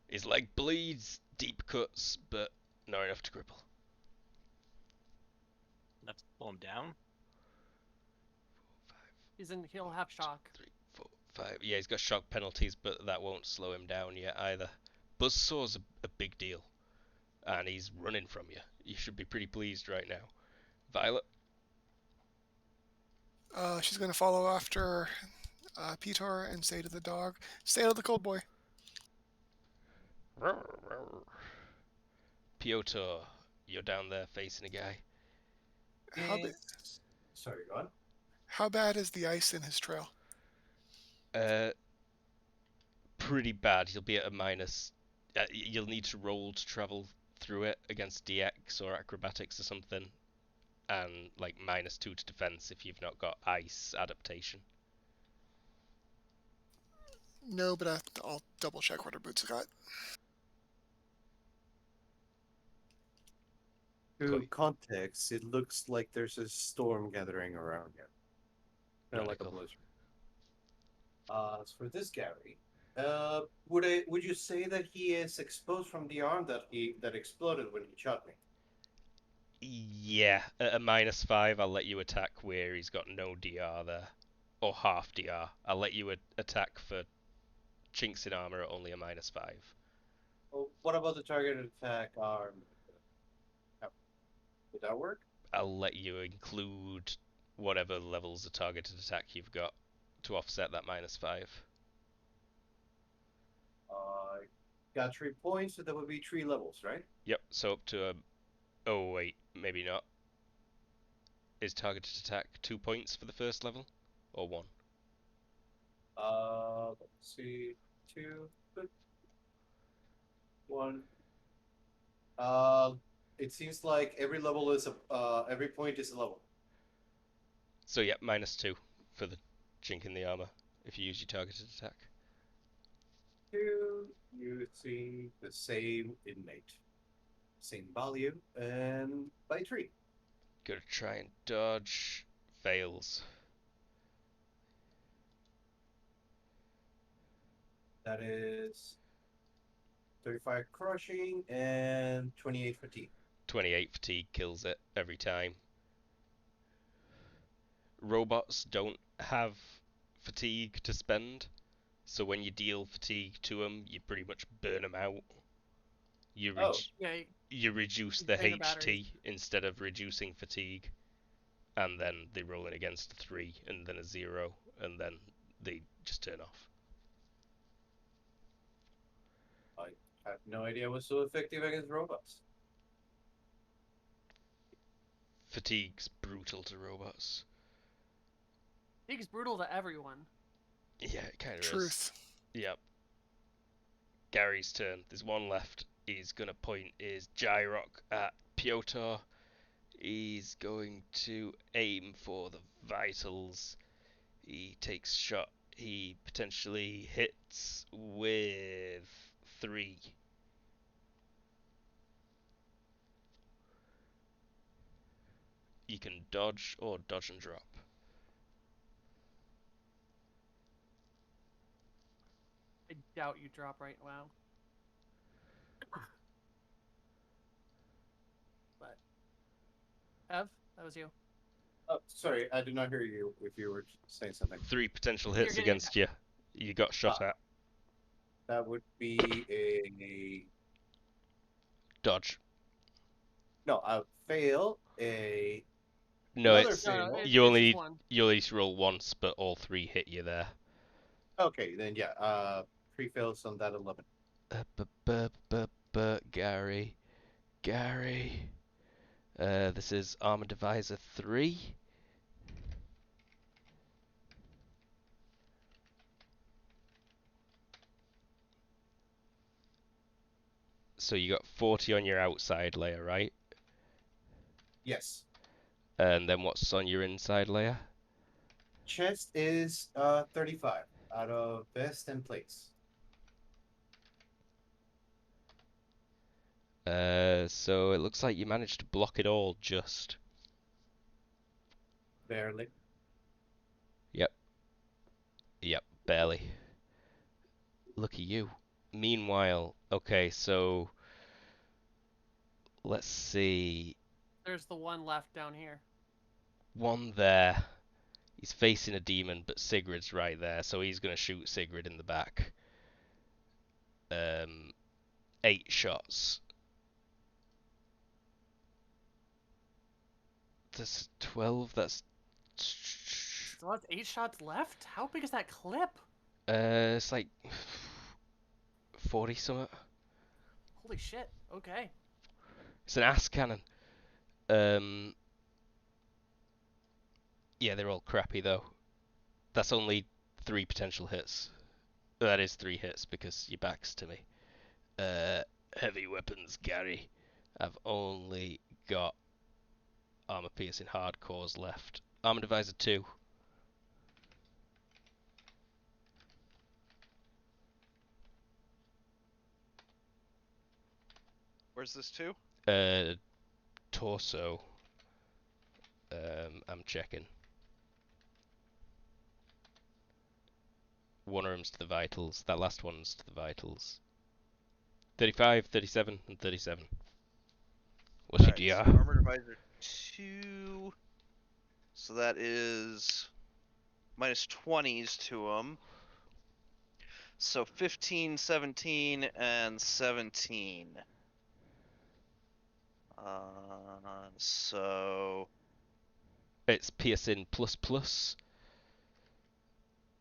His leg bleeds. deep cuts, but not enough to cripple. Enough to pull him down. He'll have shock. 3, 4, 5. Yeah, he's got shock penalties, but that won't slow him down yet either. Buzzsaw's a big deal, and he's running from you. You should be pretty pleased right now. Violet? She's going to follow after Peter and say to the dog, "Stay out of the cold, boy." Piotr, you're down there facing a guy. Sorry, go on. How bad is the ice in his trail? Pretty bad. You'll be at a minus. You'll need to roll to travel through it against DX or acrobatics or something, and like -2 to defense if you've not got ice adaptation. No, but I'll double check what her boots got. To context, it looks like there's a storm gathering around here. Kind of like a Radical. blizzard. As for this Gary, would you say that he is exposed from the arm that exploded when he shot me? Yeah, at a -5, I'll let you attack where he's got no DR there, or half DR. I'll let you attack for chinks in armor at only a -5. Well, what about the targeted attack arm? Would that work? I'll let you include whatever levels of targeted attack you've got to offset that -5. Got 3 points, so that would be 3 levels, right? Yep, so up to a... Oh, wait, maybe not. Is targeted attack 2 points for the first level? Or 1? Let's see. 2, 1. It seems like every level is every point is a level. So yeah, -2 for the chink in the armor if you use your targeted attack. 2, you see the same innate, same value, and by 3. Gotta try and dodge. Fails. That is 35 crushing and 28 fatigue. 28 fatigue kills it every time. Robots don't have fatigue to spend, so when you deal fatigue to them, you pretty much burn them out. You reduce the drain the HT batteries. instead of reducing fatigue, and then they roll in against a 3 and then a 0, and then they just turn off. I have no idea what's so effective against robots. Fatigue's brutal to robots. He's brutal to everyone. Yeah, it kind of is. Truth. Yep. Gary's turn. There's one left. He's going to point his Gyrock at Piotr. He's going to aim for the vitals. He takes shot. He potentially hits with 3. You can dodge or dodge and drop. I doubt you drop right now. But Ev, that was you. Oh, sorry, I did not hear you if you were saying something. 3 potential You're hits getting against you. You got shot at. That would be a Dodge. no. I would fail a. No, Another it's fail. you only just one. you only roll once, but all 3 hit you there. Okay, then yeah. 3 fails on that 11. Gary. This is Armor Divisor 3. So you got 40 on your outside layer, right? Yes. And then what's on your inside layer? Chest is 35 out of vest and plates. So it looks like you managed to block it all just. Barely. Yep, barely. Look at you. Meanwhile, okay, so Let's see. There's the one left down here. One there. He's facing a demon, but Sigrid's right there, so he's going to shoot Sigrid in the back. 8 shots. That's 12. That's. So that's 8 shots left? How big is that clip? It's like 40 something. Holy shit. Okay. It's an ass cannon. Yeah, they're all crappy though. That's only 3 potential hits. That is 3 hits because your back's to me. Heavy weapons, Gary. I've only got armor piercing hardcores left. Armor divisor 2. Where's this to? Torso. I'm checking. One of them's to the vitals. That last one's to the vitals. 35, 37, and 37. What's Alright, your so DR? armor divisor 2. So that is minus 20s to them. So 15, 17, and 17. So It's piercing plus plus.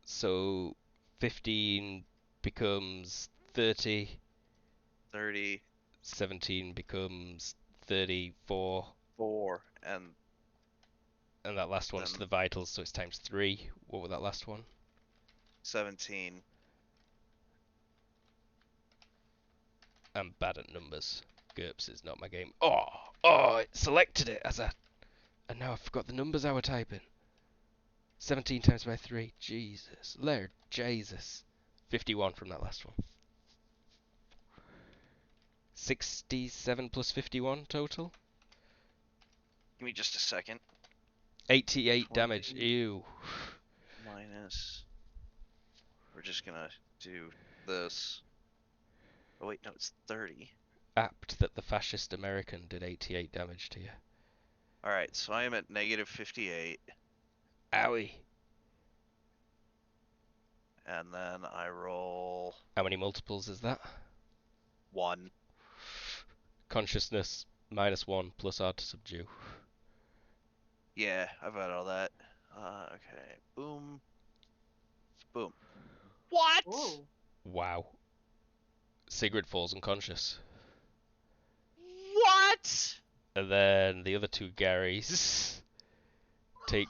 So 15 becomes 30. 30, 17 becomes 34. 4, And that last one's to the vitals, so it's times 3. What was that last one? 17. I'm bad at numbers. GURPS is not my game. Oh, it selected it as a... And now I forgot the numbers I were typing. 17 times by 3. Jesus. Lord Jesus. 51 from that last one. 67 plus 51 total? Give me just a second. 88 20. damage. Ew. Minus. We're just gonna do this. Oh wait, no, it's 30. Apt that the fascist American did 88 damage to you. Alright, so I am at negative 58. Owie. And then I roll How many multiples is that? 1. Consciousness, -1, plus R to subdue. Yeah, I've got all that. Okay. Boom. Boom. What? Whoa. Wow. Sigrid falls unconscious. What? And then the other 2 Garys take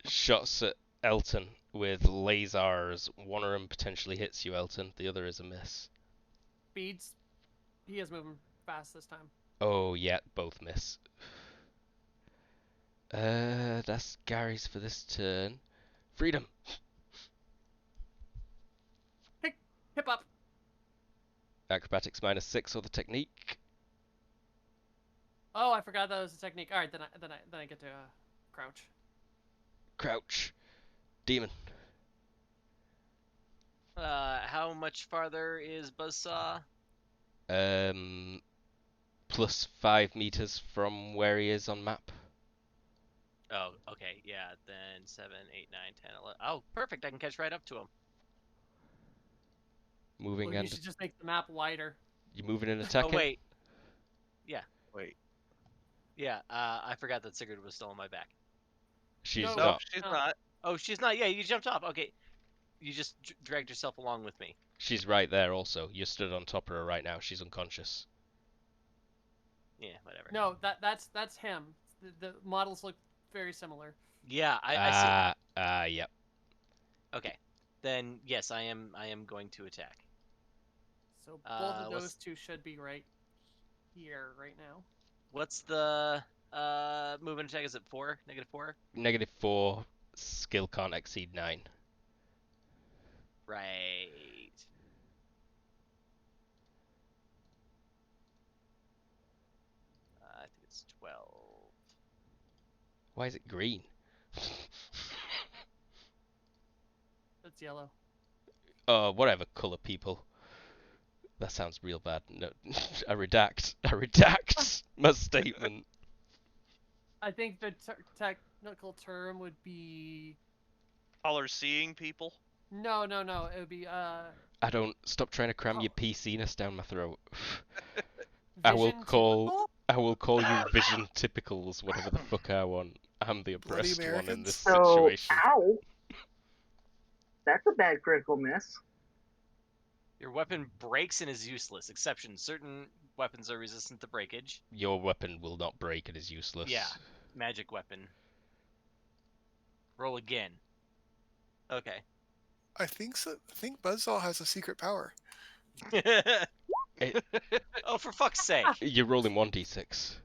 shots at Elton with lasers. One of them potentially hits you, Elton. The other is a miss. Speeds. He is moving fast this time. Oh, yeah, both miss. That's Gary's for this turn. Freedom. Hip up. Acrobatics -6 or the technique. Oh, I forgot that was a technique. All right, then I get to crouch. Crouch. Demon. How much farther is Buzzsaw? Plus 5 meters from where he is on map. Oh, okay, yeah, then 7, 8, 9, 10, 11. Oh, perfect, I can catch right up to him. Moving Well, and you should just make the map wider. you moving and attacking. Oh, wait. Yeah. Wait. Yeah, I forgot that Sigrid was still on my back. She's No, No, not. she's No. not. Oh, she's not. Yeah, you jumped off. Okay. You just dragged yourself along with me. She's right there also. You're stood on top of her right now. She's unconscious. Yeah, whatever. No, that's him. The models look very similar. Yeah, I see. Yep. Okay. Then yes, I am going to attack. So both of what's- those 2 should be right here right now. What's the movement attack? Is it 4? -4? -4. Skill can't exceed 9. Right. I think it's 12. Why is it green? That's yellow. Whatever, color people. That sounds real bad. No, I redact. my statement. I think the technical term would be Color seeing people. no. It would be I don't stop trying to cram your Oh. PC-ness down my throat. I will vision call typical? I will call you vision typicals, whatever the fuck I want. I'm the Bloody oppressed one in this Americans. So, situation. ow. That's a bad critical miss. Your weapon breaks and is useless. Exception: certain weapons are resistant to breakage. Your weapon will not break and is useless. Yeah, magic weapon. Roll again. Okay. I think so. I think Buzzsaw has a secret power. Oh, for fuck's sake! You're rolling 1d6.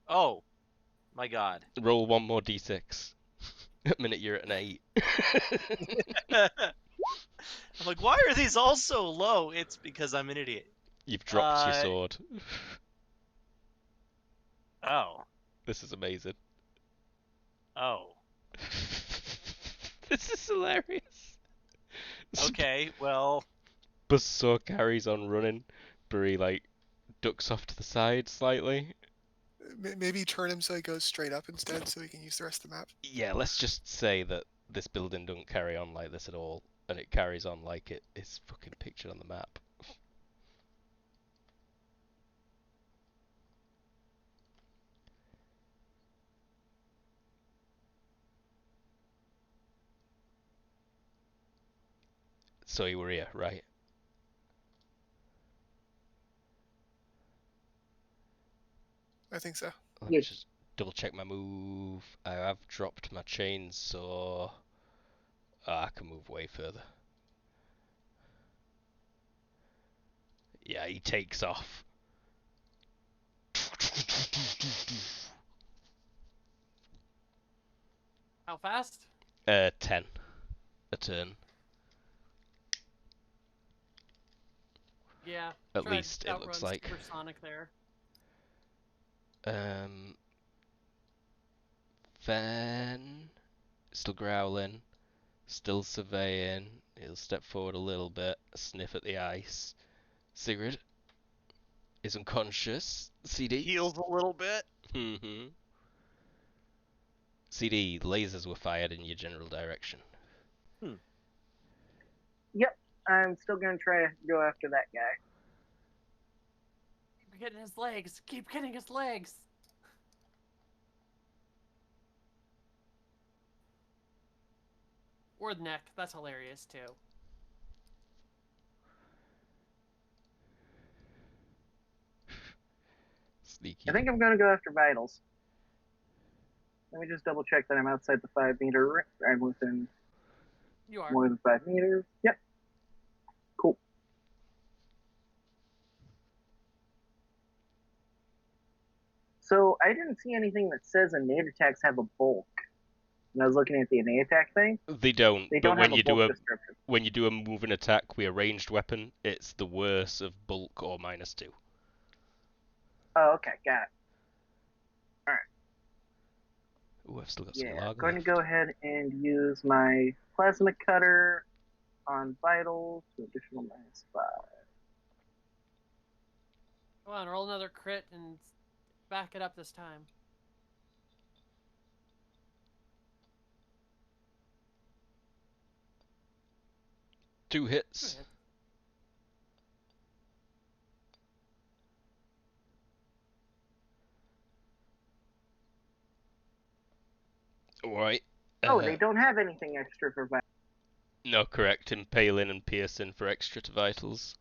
Oh, my God. Roll one more d6. At the minute you're at an 8. I'm like, why are these all so low? It's because I'm an idiot. You've dropped your sword. Oh. This is amazing. Oh. This is hilarious. Okay, well. Buzzsaw carries on running, but he like ducks off to the side slightly. Maybe turn him so he goes straight up instead, so he can use the rest of the map. Yeah, let's just say that this building doesn't carry on like this at all, and it carries on like it is fucking pictured on the map. So you were here, right? I think so. Let me Yes. just double check my move. I have dropped my chainsaw. I can move way further. Yeah, he takes off. How fast? 10 a turn. Yeah. At try to least it looks outrun like. Supersonic there. Then still growling, still surveying. He'll step forward a little bit, sniff at the ice. Sigrid is unconscious. CD Heals a little bit. CD, lasers were fired in your general direction. Yep, I'm still gonna try to go after that guy. Keep getting his legs. Keep getting his legs. Or the neck. That's hilarious too. Sneaky. I think I'm gonna go after vitals. Let me just double check that I'm outside the 5 meter. I'm within You are. more than 5 meters. Yep. Cool. So I didn't see anything that says innate attacks have a bulk. When I was looking at the innate attack thing, They don't. they But don't when have you a bulk do a description. when you do a moving attack with a ranged weapon, it's the worst of bulk or -2. Oh, okay, got it. Ooh, I've still got some Yeah, I'm log going left. to go ahead and use my plasma cutter on vitals to additional -5. Come on, roll another crit and back it up this time. Two hits. Good. Alright. Oh, they don't have anything extra for vitals. No, correct. Impaling and piercing for extra to vitals.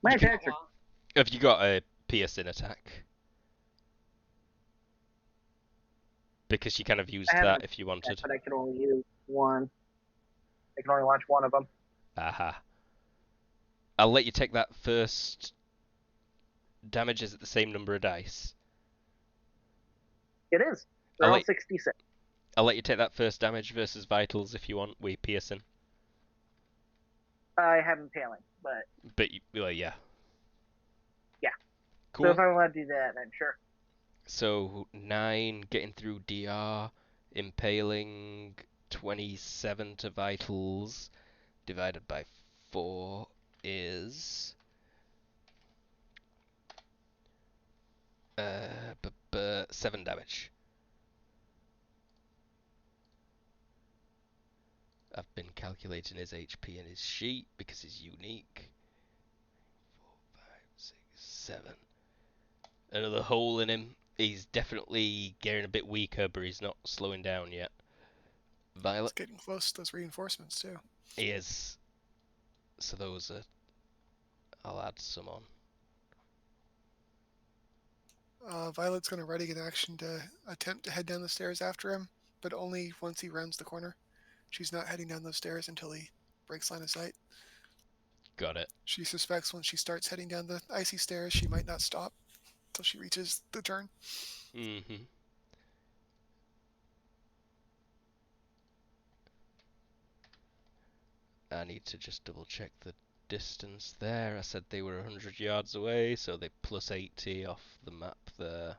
My You can- attacks are Have you got a piercing attack? Because you kind of used I have that an if you wanted. but I can only use one. I can only launch one of them. Aha. I'll let you take that first damage. Is it the same number of dice? It is. They're I'll all let- 66. I'll let you take that first damage versus vitals if you want with piercing. I have impaling, but But, well, yeah. Yeah. Cool. so if I'm allowed to do that, then sure. So 9 getting through DR, impaling 27 to vitals divided by 4 is 7 damage. I've been calculating his HP in his sheet because he's unique. 4, 5, 6, 7. Another hole in him. He's definitely getting a bit weaker, but he's not slowing down yet. It's Violet? getting close to those reinforcements, too. He is. So those are... I'll add some on. Violet's going to ready an action to attempt to head down the stairs after him, but only once he rounds the corner. She's not heading down those stairs until he breaks line of sight. Got it. She suspects when she starts heading down the icy stairs, she might not stop until she reaches the turn. Mm-hmm. I need to just double check the distance there. I said they were 100 yards away, so they plus 80 off the map there.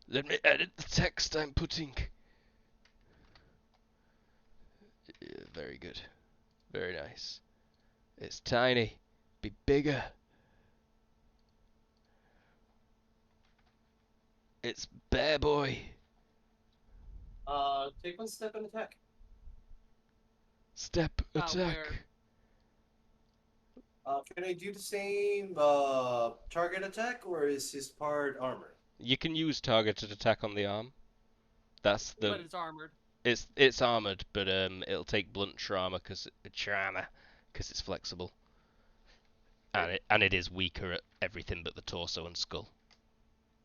Let me edit the text I'm putting. Yeah, very good. Very nice. It's tiny. Be bigger. It's Bear Boy. Take one step and attack. Step attack. Where? Can I do the same target attack, or is his part armor? You can use targeted attack on the arm. That's the. But it's armored. It's armored, but it'll take blunt trauma because it's flexible, and it is weaker at everything but the torso and skull.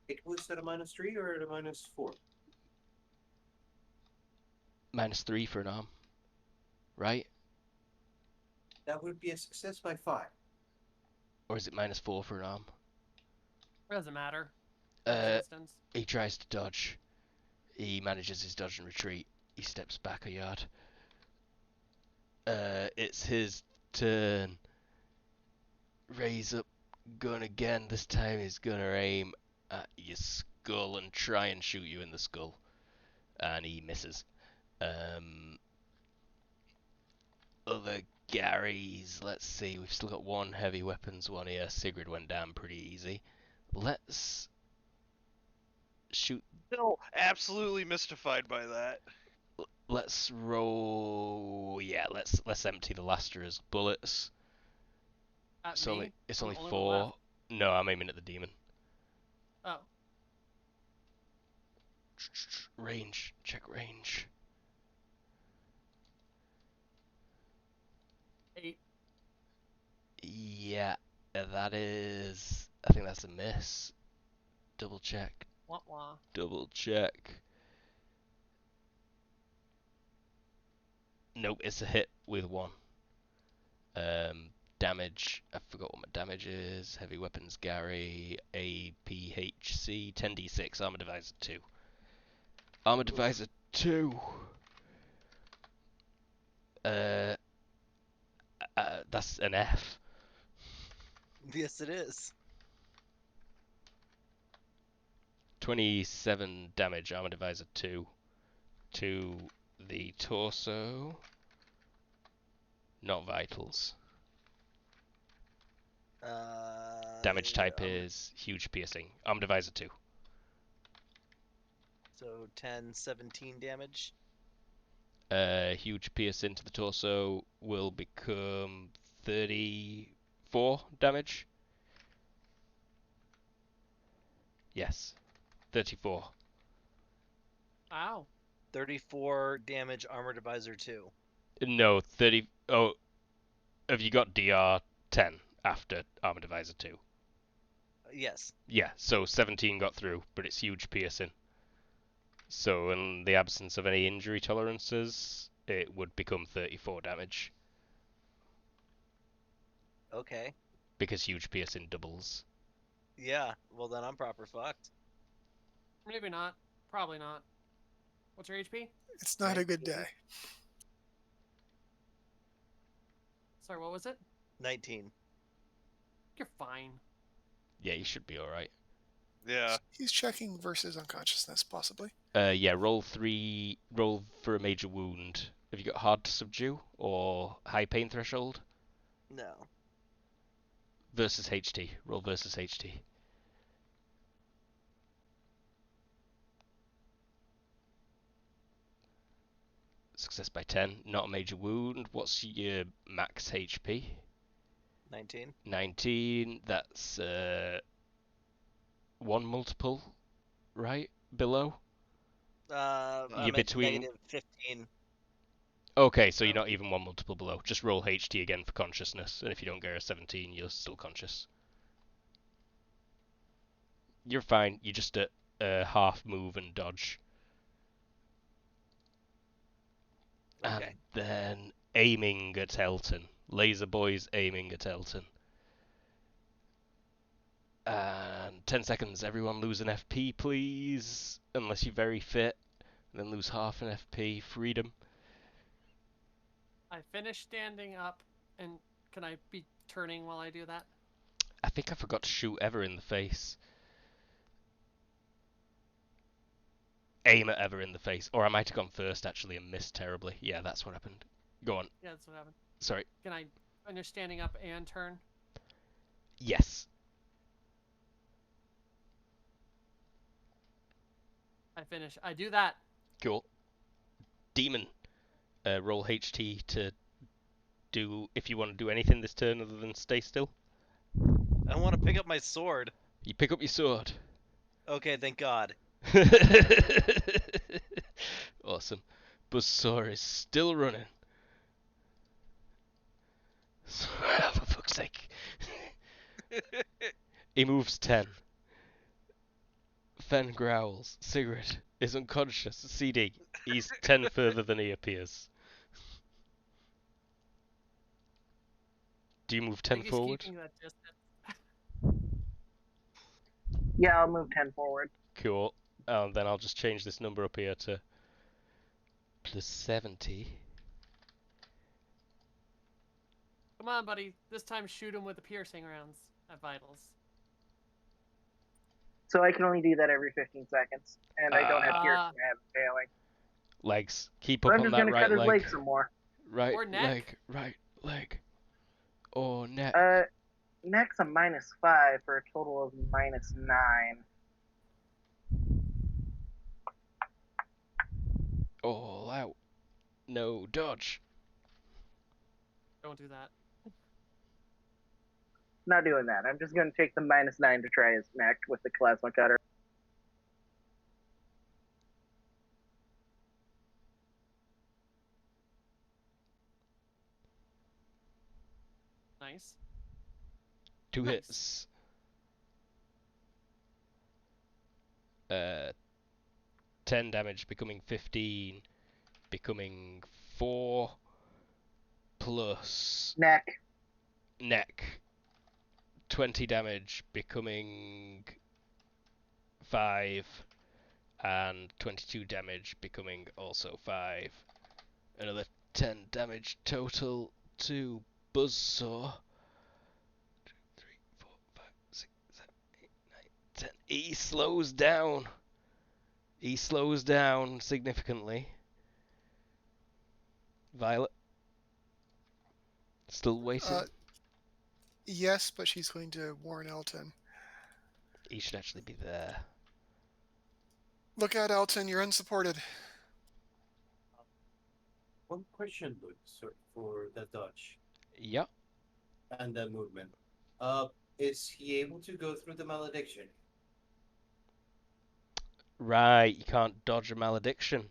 It was at a -3 or at a -4? -3 for an arm, right? That would be a success by 5. Or is it -4 for an arm? It doesn't matter. He tries to dodge. He manages his dodge and retreat. He steps back a yard. It's his turn. Raise up gun again. This time he's gonna aim at your skull and try and shoot you in the skull. And he misses. Other Garys, let's see, we've still got one heavy weapons one here. Sigrid went down pretty easy. Let's shoot. Still absolutely mystified by that. Let's roll. Yeah, let's empty the Laster's bullets. At It's me? only I'm only 4. left. No, I'm aiming at the demon. Oh. Range. Check range. 8. Yeah, that is. I think that's a miss. Double check. Wah wah. Double check. Nope, it's a hit with 1. Damage. I forgot what my damage is. Heavy weapons, Gary. APHC. 10d6. Armor divisor 2. Armor divisor 2. That's an F. Yes, it is. 27 damage, armor divisor 2 to the torso. Not vitals. Damage type is huge piercing. Armor divisor 2. So 10, 17 damage. Huge piercing to the torso will become 34 damage. Yes. 34. Wow. 34 damage, armor divisor 2. No, 30. Oh, have you got DR 10 after armor divisor 2? Yes. Yeah, so 17 got through, but it's huge piercing. So in the absence of any injury tolerances, it would become 34 damage. Okay. Because huge piercing doubles. Yeah, well then I'm proper fucked. Maybe not. Probably not. What's your HP? It's not a good day. Sorry, what was it? 19. You're fine. Yeah, you should be alright. Yeah. He's checking versus unconsciousness, possibly. Yeah, roll for a major wound. Have you got hard to subdue or high pain threshold? No. Versus HT. Roll versus HT. Success by 10. Not a major wound. What's your max HP? 19. 19. That's one multiple, right? Below? I'm You're at between. negative 15. Okay, so you're not even one multiple below. Just roll HT again for consciousness, and if you don't get a 17, you're still conscious. You're fine. You just half move and dodge. Okay. And then aiming at Elton. Laser boys aiming at Elton. And 10 seconds. Everyone lose an FP, please. Unless you're very fit. And then lose half an FP. Freedom. I finish standing up, and can I be turning while I do that? I think I forgot to shoot Ever in the face. Aim at Ever in the face. Or I might have gone first, actually, and missed terribly. Yeah, that's what happened. Go on. Yeah, that's what happened. Sorry. Can I finish standing up and turn? Yes. I finish. I do that. Cool. Demon. Roll HT to do, if you want to do anything this turn other than stay still. I want to pick up my sword. You pick up your sword. Okay, thank God. Awesome. Buzzsaw is still running. For fuck's sake. He moves 10. Fen growls. Sigrid is unconscious. CD. He's 10 further than he appears. Do you move 10 He's forward? keeping that distance. Yeah, I'll move 10 forward. Cool. Then I'll just change this number up here to plus 70. Come on, buddy. This time shoot him with the piercing rounds at vitals. So I can only do that every 15 seconds. And I don't have piercing, I have failing. Legs. Keep But up I'm on just that gonna right cut his leg. leg some more. Right Or neck. leg. Right leg. Or neck. Neck's a -5 for a total of -9. All out. No dodge. Don't do that. Not doing that. I'm just gonna take the -9 to try his neck with the plasma cutter. Nice. 2 Nice. hits. 10 damage, becoming 15, becoming 4, plus Neck. 20 damage, becoming 5, and 22 damage, becoming also 5. Another 10 damage total to Buzzsaw. 2, 3, 4, 5, 6, 7, 8, 9, 10. He slows down. He slows down significantly. Violet? Still waiting? Yes, but she's going to warn Elton. He should actually be there. Look out, Elton, you're unsupported. One question, Luke, sir, for the dodge Yeah. and the movement. Is he able to go through the malediction? Right, you can't dodge a malediction.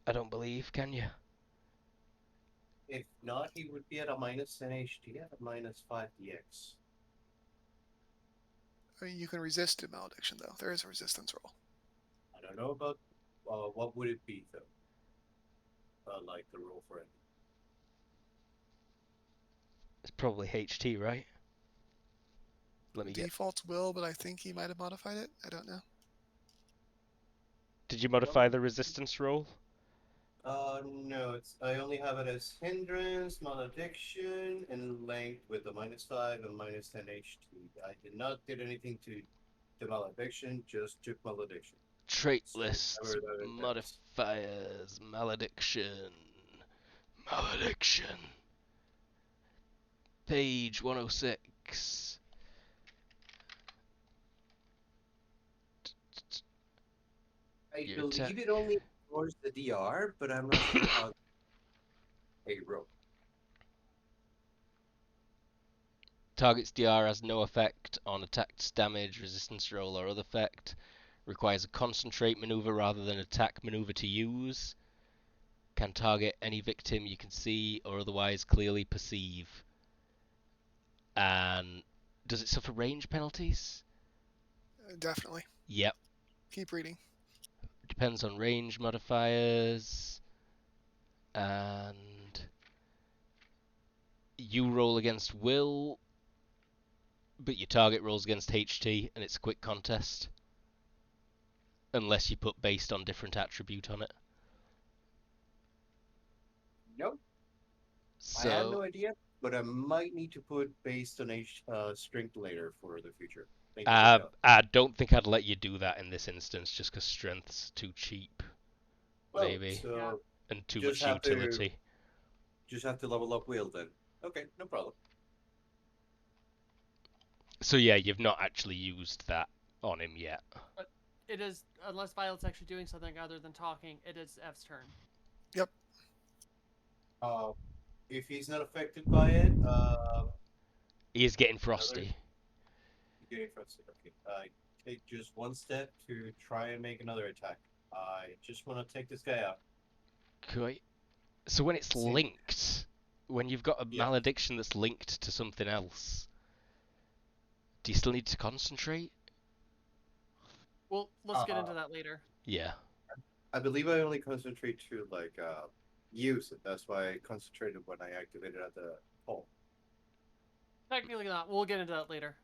I don't believe, can you? If not, he would be at a -10 HT at a -5 DX. I mean, you can resist a malediction, though. There is a resistance roll. I don't know about what would it be though. Like the roll for it. It's probably HT, right? Let me get. Default will, but I think he might have modified it. I don't know. Did you modify the resistance roll? No, I only have it as hindrance, malediction, and length with a -5 and -10 HT. I did not did anything to the malediction, just took malediction. Trait So list, whatever that entails. modifiers, malediction. Malediction. Page 106. I Your attack. believe it only ignores the DR, but I'm not sure how. Hey, bro. Target's DR has no effect on attack's damage, resistance roll, or other effect. Requires a concentrate maneuver rather than attack maneuver to use. Can target any victim you can see or otherwise clearly perceive. And does it suffer range penalties? Definitely. Yep. Keep reading. Depends on range modifiers. And you roll against will, but your target rolls against HT, and it's a quick contest. Unless you put based on different attribute on it. Nope. So, I have no idea, but I might need to put based on strength later for the future. Thank you for the help. I don't think I'd let you do that in this instance, just because strength's too cheap, Well, maybe, so and too just much have to utility. just have to level up will then. Okay, no problem. So yeah, you've not actually used that on him yet. But it is, unless Violet's actually doing something other than talking, it is F's turn. Yep. If he's not affected by it, He is getting frosty. getting frustrated. Okay, take just one step to try and make another attack. I just want to take this guy out. Okay. So when it's See. linked, when you've got a Yeah. malediction that's linked to something else, do you still need to concentrate? Well, let's get into that later. Yeah. I believe I only concentrate to use it. That's why I concentrated when I activated at the hole. Technically not. We'll get into that later.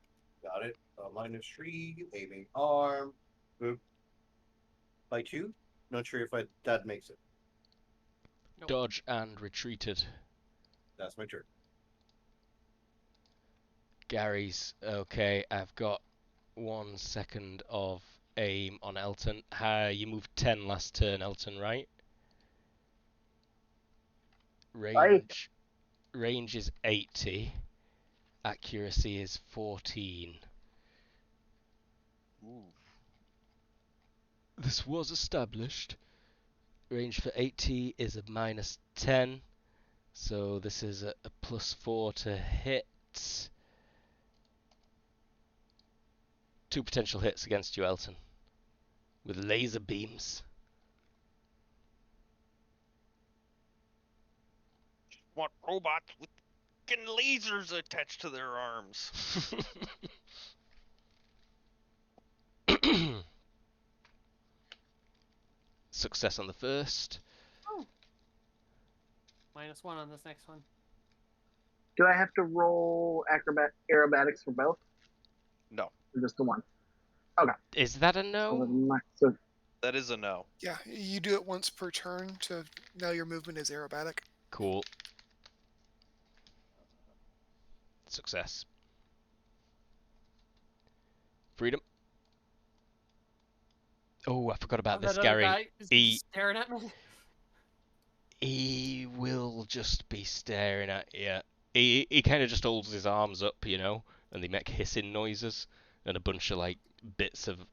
Got it. -3, aiming arm. Boop. By 2? Not sure if that makes it. Nope. Dodge and retreated. That's my turn. Gary's okay. I've got 1 second of aim on Elton. You moved 10 last turn, Elton, right? Range is 80. Accuracy is 14. Ooh. This was established. Range for 80 is a -10. So this is a +4 to hit. 2 potential hits against you, Elton. With laser beams. Want robots with fucking lasers attached to their arms. Success on the first. Oh. -1 on this next one. Do I have to roll aerobatics for both? No. Or just the one? Okay. Is that a no? So, That is a no. Yeah, you do it once per turn to know your movement is aerobatic. Cool. Success. Freedom. Oh, I forgot about this, That other Gary. guy is staring at me. He will just be staring at you. He kind of just holds his arms up, you know, and they make hissing noises and a bunch of like bits of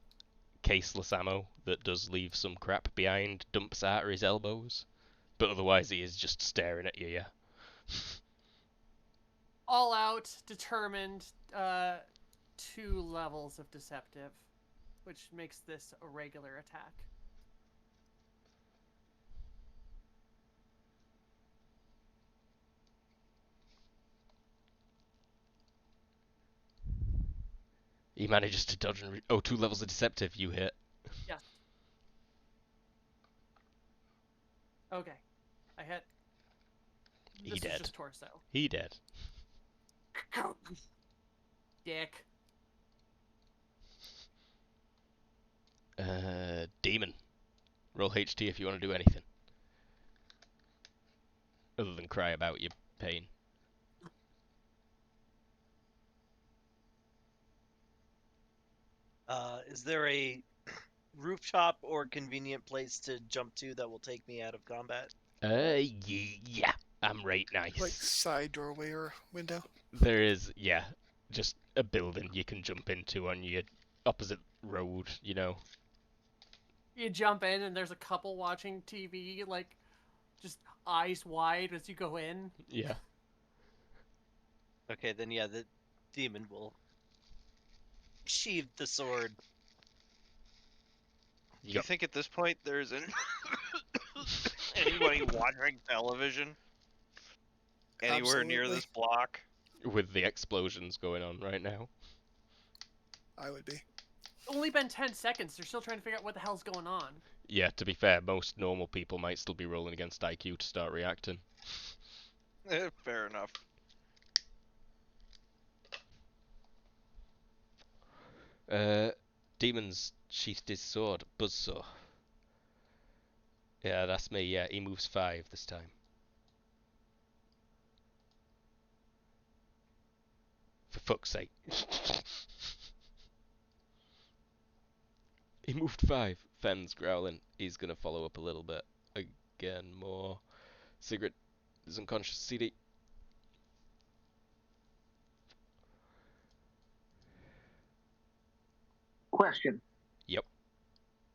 caseless ammo that does leave some crap behind dumps out of his elbows. But otherwise he is just staring at you, yeah. All out, determined, 2 levels of deceptive, which makes this a regular attack. He manages to dodge and 2 levels of deceptive, you hit. Yes. Okay. I hit. He This dead. is just torso. He dead. Dick. Demon. Roll HT if you want to do anything. other than cry about your pain. Is there a rooftop or convenient place to jump to that will take me out of combat? Yeah, I'm right nice. Like side doorway or window. There is, yeah, just a building you can jump into on your opposite road, you know. You jump in and there's a couple watching TV, like, just eyes wide as you go in. Yeah. Okay, then yeah, the demon will sheathe the sword. Do you think at this point there's anybody watching television anywhere near Absolutely. this block? With the explosions going on right now. I would be. It's only been 10 seconds. They're still trying to figure out what the hell's going on. Yeah, to be fair, most normal people might still be rolling against IQ to start reacting. Fair enough. Demon's sheathed his sword, buzzsaw. Yeah, that's me, yeah, he moves 5 this time. For fuck's sake. He moved 5. Fenn's growling. He's gonna follow up a little bit. Again, more. Sigrid is unconscious. CD. Question. Yep.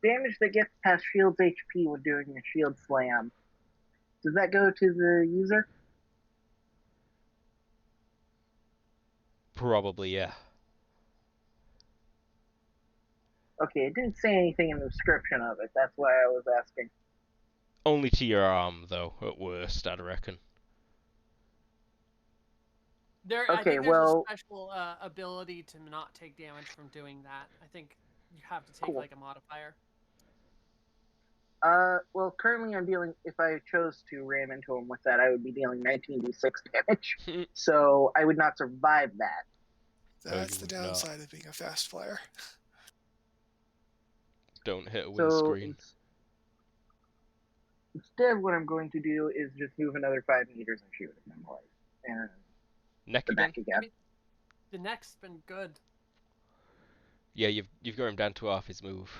Damage that gets past shield's HP when doing a shield slam. Does that go to the user? Probably, yeah. Okay, it didn't say anything in the description of it. That's why I was asking. Only to your arm, though, at worst, I'd reckon. I Okay, think there's well- a special ability to not take damage from doing that. I think you have to take Cool. like a modifier. Well, currently I'm dealing, if I chose to ram into him with that, I would be dealing 19d6 damage. So I would not survive that. That's you the would not. downside of being a fast flyer. Don't hit a So windscreen. instead, what I'm going to do is just move another 5 meters and shoot him, like, and Neck the again? neck again. The neck's been good. Yeah, you've got him down to half his move.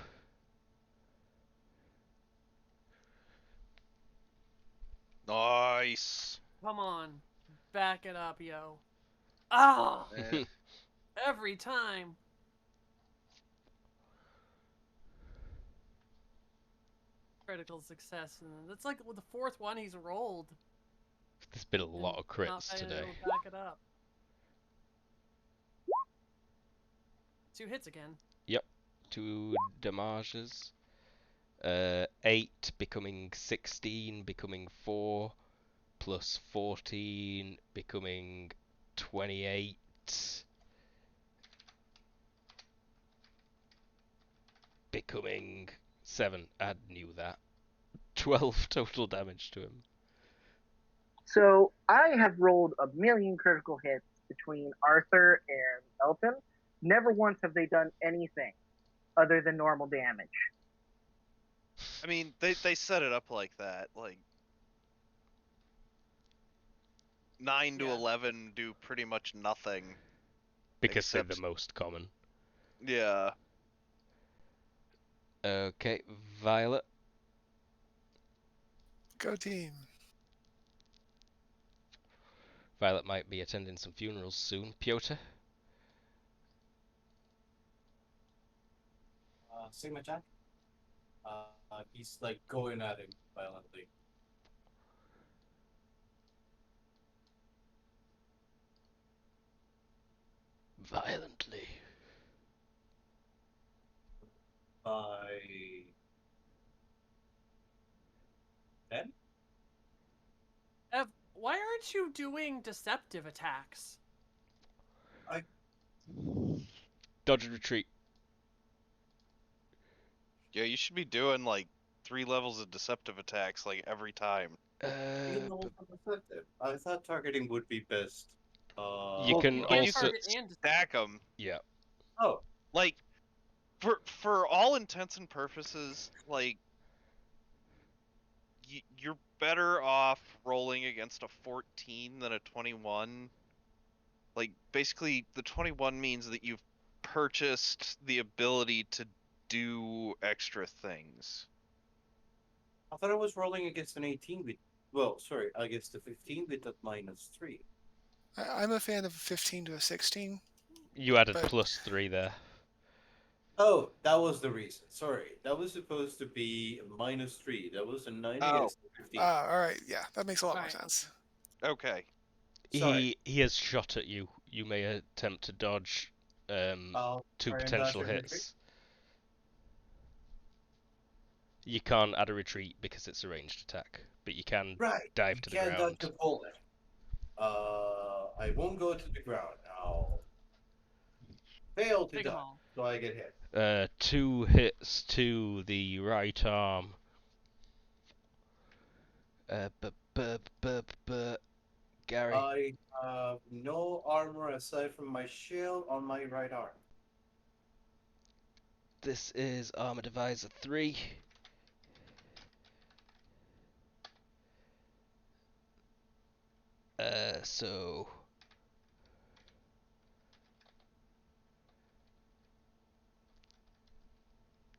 Nice. Come on, back it up, yo. Ah, Eh, every time. Critical success, and that's like the 4th one he's rolled. There's been a lot of Not crits being today. able to back it up. 2 hits again. 2 damages. 8 becoming 16, becoming 4, plus 14, becoming 28. Becoming 7. I knew that. 12 total damage to him. So I have rolled a million critical hits between Arthur and Elton. Never once have they done anything other than normal damage. I mean, they set it up like that. Like 9 to Yeah. 11 do pretty much nothing. Because they're the Except- most common. Yeah. Okay, Violet. Go team. Violet might be attending some funerals soon. Piotr? Sigma Jack. He's like going at him violently. Violently. By 10? Ev, why aren't you doing deceptive attacks? Dodge and retreat. Yeah, you should be doing like 3 levels of deceptive attacks like every time. I thought targeting would be best. You can You can't also target and Stack them. yeah. Oh, Like, for all intents and purposes, like, you're better off rolling against a 14 than a 21. Like, basically, the 21 means that you've purchased the ability to do extra things. I thought I was rolling against an 18 with, well, sorry, against a 15 with that -3. I'm a fan of a 15 to a 16. You added But- +3 there. Oh, that was the reason. Sorry, that was supposed to be a -3. That was a 9 Oh. against a 15. All right, yeah, that makes a lot more Right. sense. Okay. Sorry. He has shot at you. You may attempt to dodge I'll 2 try and potential dodge and hits. retreat. You can't add a retreat because it's a ranged attack, but you can Right. dive You to the can't ground. dodge a bullet. I won't go to the ground. I'll fail to Take 'em dodge, all. so I get hit. 2 hits to the right arm. Gary. I have no armor aside from my shield on my right arm. This is Armor Divisor 3. So...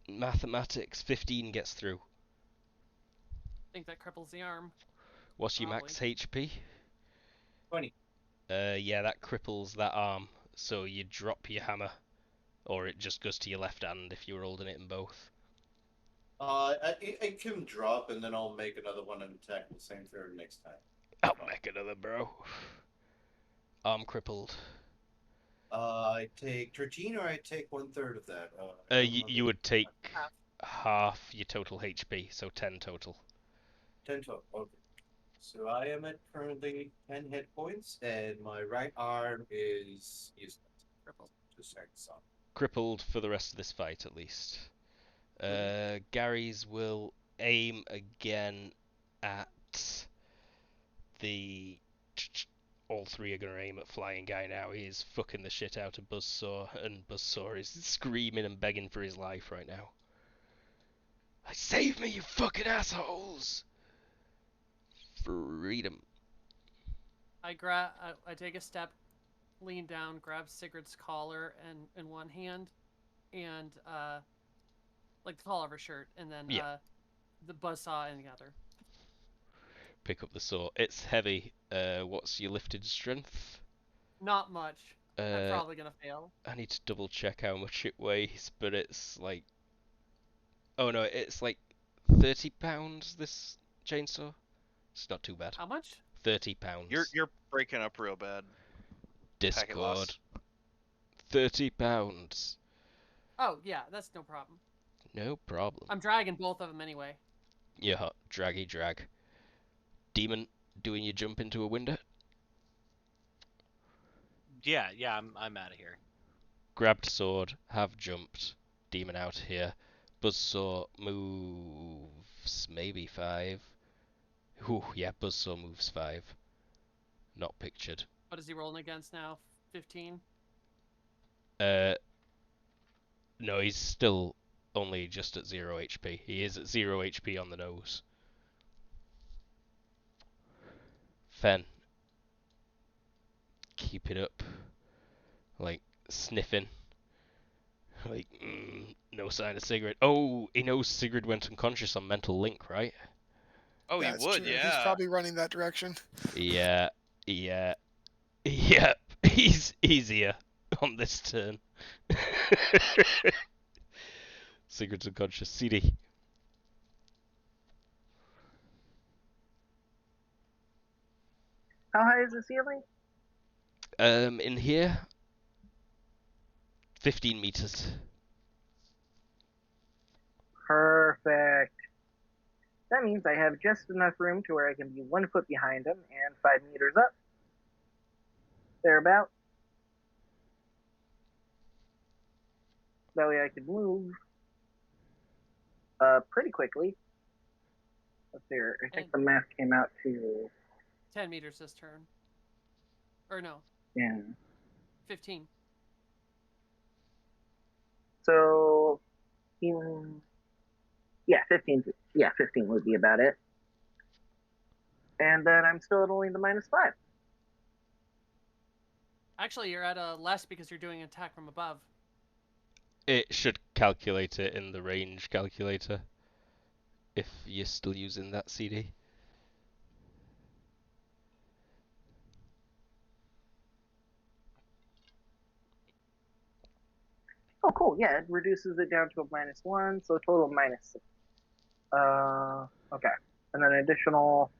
Mathematics, 15 gets through. I think that cripples the arm. What's your Probably. max HP? 20. Yeah, that cripples that arm. So you drop your hammer, or it just goes to your left hand if you're holding it in both. I can drop and then I'll make another one and attack the same turn next time. I'll make another, bro. Arm crippled. I take 13 or I take 1/3 of that. You would take Half. half your total HP, so 10 total. 10 total. Okay. So I am at currently 10 hit points, and my right arm is useless. Crippled. Just like some. Crippled for the rest of this fight, at least. Gary's will aim again at the... All three are going to aim at Flying Guy now. He's fucking the shit out of Buzzsaw, and Buzzsaw is screaming and begging for his life right now. Save me, you fucking assholes! Freedom. I take a step, lean down, grab Sigurd's collar in one hand, and like the collar of her shirt, and then Yeah. the buzzsaw in the other. Pick up the saw. It's heavy. What's your lifted strength? Not much. I'm probably gonna fail. I need to double check how much it weighs, but it's like... Oh no, it's like 30 pounds, this chainsaw. It's not too bad. How much? 30 pounds. You're breaking up real bad. Packet loss. Discord. 30 pounds. Oh yeah, that's no problem. No problem. I'm dragging both of them anyway. You're hot. Draggy drag. Demon, doing your jump into a window. Yeah, I'm out of here. Grabbed sword, have jumped. Demon out here. Buzzsaw moves maybe 5. Ooh, yeah, Buzzsaw moves 5. Not pictured. What is he rolling against now? 15? No, he's still only just at 0 HP. He is at 0 HP on the nose. Fen. Keep it up. Like, sniffing. Like, no sign of Sigrid. Oh, he knows Sigrid went unconscious on Mental Link, right? Oh, That's he would, true. He's yeah. probably running that direction. Yeah. He's easier on this turn. Sigrid's unconscious. CD. How high is the ceiling? In here, 15 meters. Perfect. That means I have just enough room to where I can be 1 foot behind him and 5 meters up. Thereabout. That way I could move pretty quickly. Let's see here. I think the math came out to 10 meters this turn. Or no, yeah. 15. So, yeah, 15. Yeah, 15 would be about it. And then I'm still at only the -5. Actually, you're at a less because you're doing attack from above. It should calculate it in the range calculator if you're still using that CD. Oh, cool. Yeah, it reduces it down to a -1, so a total of -6. Okay. And then an additional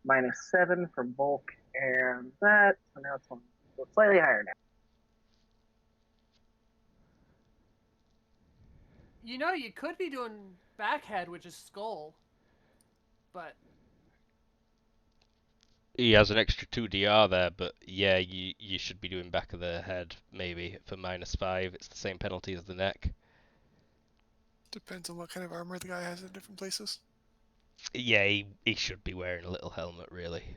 -7 for bulk and that. So now it's slightly higher now. You know, you could be doing backhead, which is skull, but He has an extra 2 DR there, but yeah, you should be doing back of the head maybe for -5. It's the same penalty as the neck. Depends on what kind of armor the guy has in different places. Yeah, he should be wearing a little helmet really.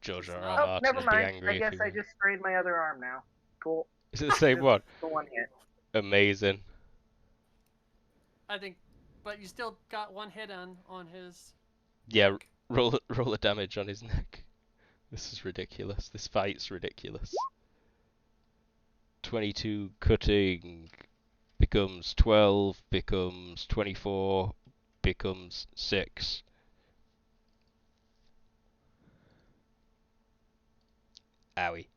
George R. R. Oh, Martin never would be mind. angry I if guess he I were. just strained my other arm now. Cool. Is it the same one? The one hit. Amazing. I think, but you still got one hit on his. Yeah, neck. roll the damage on his neck. This is ridiculous. This fight's ridiculous. 22 cutting becomes 12, becomes 24, becomes 6. Owie.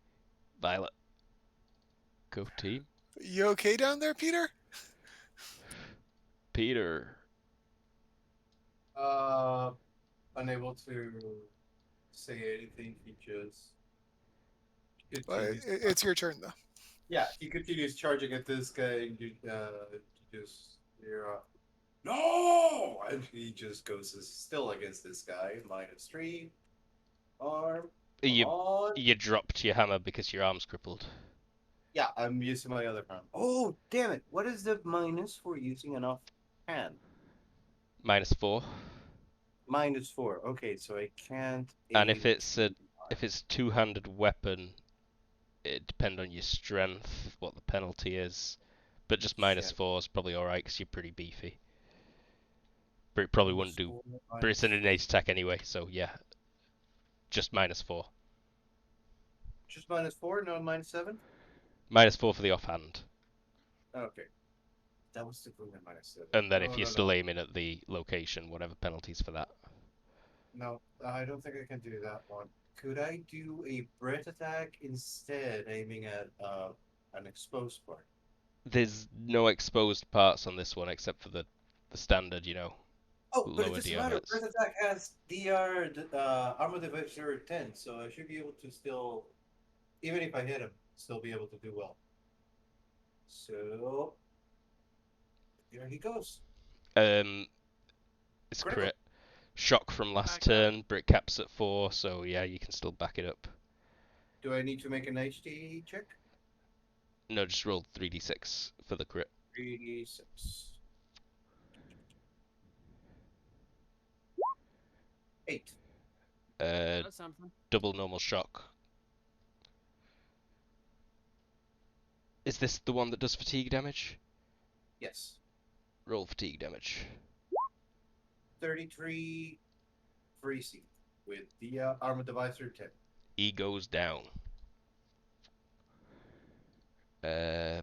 Violet. Go team. You okay down there, Peter? Peter. Unable to say anything. He just Well, continues. it's your turn, though. Yeah, he continues charging at this guy, and you just you're No! and he just goes still against this guy. -3 arm. You dropped your hammer because your arm's crippled. Yeah, I'm using my other arm. Oh, damn it! What is the minus for using an offhand? -4. -4. Okay, so I can't. And if aim it's two-handed weapon, it depends on your strength what the penalty is. But just -4 is probably alright because you're pretty beefy. But it probably wouldn't do. But it's an innate attack anyway, so yeah. Just -4. Just -4, no -7. -4 for the offhand. Okay, that was the -7. And then if you're still aiming at the location, whatever penalties for that. No, I don't think I can do that one. Could I do a breath attack instead, aiming at an exposed part? There's no exposed parts on this one except for the standard, Oh, but it lower doesn't DR matter. hits. Breath attack has DR armor divisor 10, so I should be able to still, even if I hit him, still be able to do well. So here he goes. It's a Critical. crit. Shock from last Back up. turn, but it caps at 4, so yeah, you can still back it up. Do I need to make an HD check? No, just roll 3d6 for the crit. 3d6. 8. That's something. Double normal shock. Is this the one that does fatigue damage? Yes. Roll fatigue damage. 33 freezing with the armor divisor 10. E goes down. How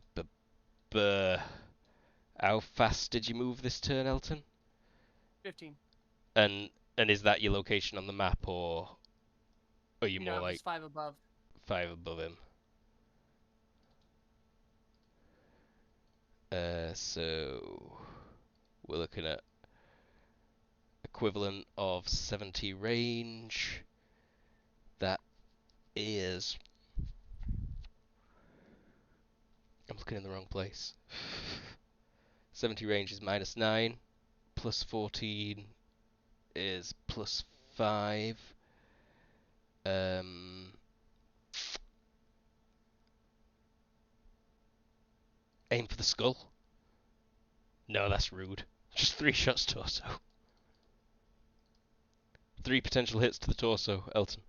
fast did you move this turn, Elton? 15. And is that your location on the map, or are you more No, like it's 5 above. 5 above him? So we're looking at equivalent of 70 range. That is... I'm looking in the wrong place. 70 range is -9, plus 14 is +5. Aim for the skull. No, that's rude. Just 3 shots torso. 3 potential hits to the torso, Elton.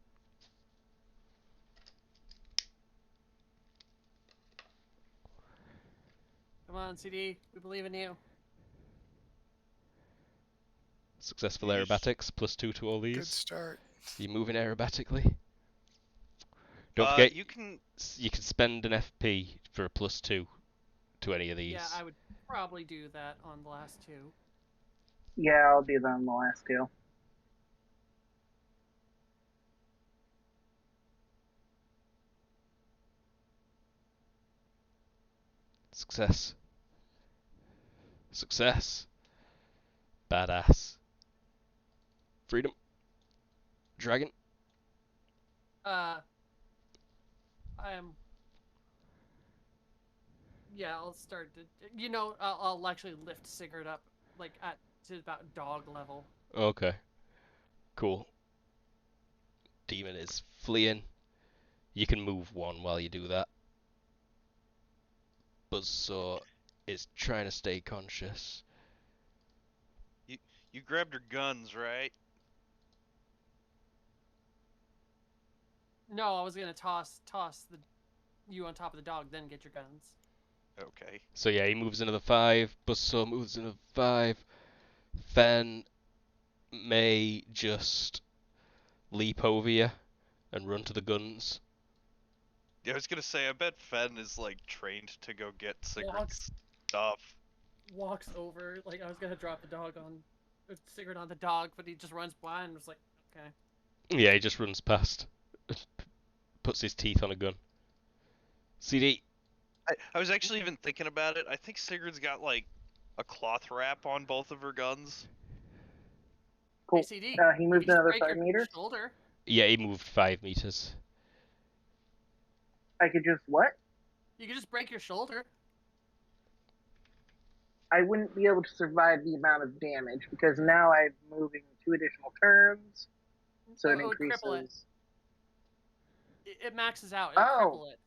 Come on, CD. We believe in you. Successful aerobatics, +2 to all Good these. start. You're moving aerobatically. Don't Uh, forget, you can. you can spend an FP for a +2 to any of these. Yeah, I would probably do that on the last two. Yeah, I'll do that on the last two. Success. Success. Badass. Freedom. Dragon. Yeah, I'll start to. You know, I'll actually lift Sigurd up, like at to about dog level. Okay. Cool. Demon is fleeing. You can move one while you do that. Buzzsaw is trying to stay conscious. You grabbed your guns, right? No, I was gonna toss you on top of the dog, then get your guns. Okay. So yeah, he moves another 5. Buzzsaw moves another 5. Fen may just leap over you and run to the guns. Yeah, I was gonna say, I bet Fen is like trained to go get Sigurd's Walks. stuff. Walks over, like I was gonna drop the dog on Sigurd on the dog, but he just runs by and was like, okay. Yeah, he just runs past. Puts his teeth on a gun. CD. I was actually even thinking about it. I think Sigurd's got like a cloth wrap on both of her guns. Cool. ACD. He moved You just another break 5 your meters. shoulder. Yeah, he moved 5 meters. I could just what? You can just break your shoulder. I wouldn't be able to survive the amount of damage because now I'm moving 2 additional turns, so it would cripple it. increases. It maxes out. It cripple it.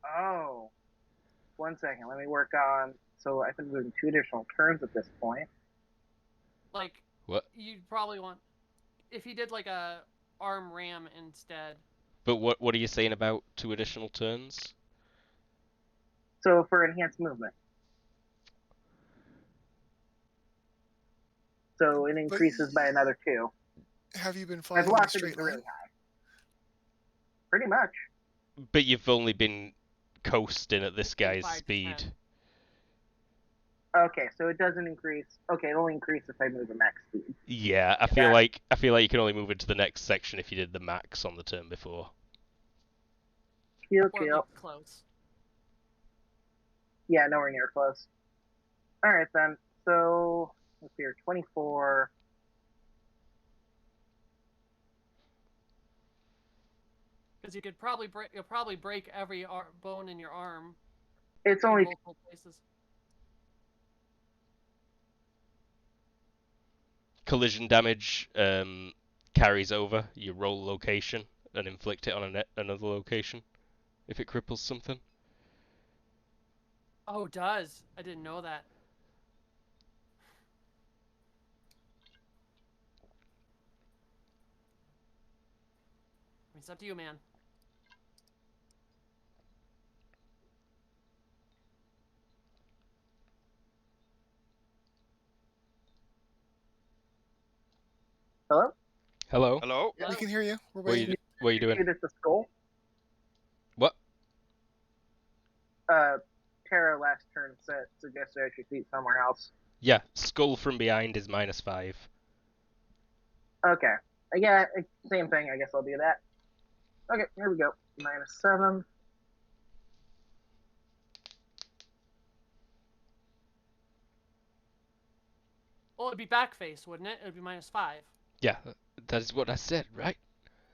Oh. 1 second. Let me work on. So I've been moving 2 additional turns at this point. Like What? You'd probably want if he did like a arm ram instead. But what are you saying about 2 additional turns? So for enhanced movement. So it increases by another 2. Have you been My flying in a velocity straight is line? really high. Pretty much. But you've only been coasting at this guy's 5 to speed. 10. Okay, so it doesn't increase. Okay, it'll increase if I move a max speed. Yeah, I feel like you can only move into the next section if you did the max on the turn before. Kill. Or close. Yeah, nowhere near close. Alright then. So let's see here. 24. Because you'll probably break every bone in your arm. It's in only multiple places. Collision damage carries over. You roll location and inflict it on another location if it cripples something. Oh, it does. I didn't know that. It's up to you, man. Hello? Hello? Hello? Yeah, we can hear you. We're What are waiting. you doing? Shoot at the skull. What? Tara last turn suggested I should shoot somewhere else. Yeah, skull from behind is -5. Okay. Yeah, same thing. I guess I'll do that. Okay, here we go. -7. Well, it'd be back face, wouldn't it? It would be -5. Yeah, that is what I said, right?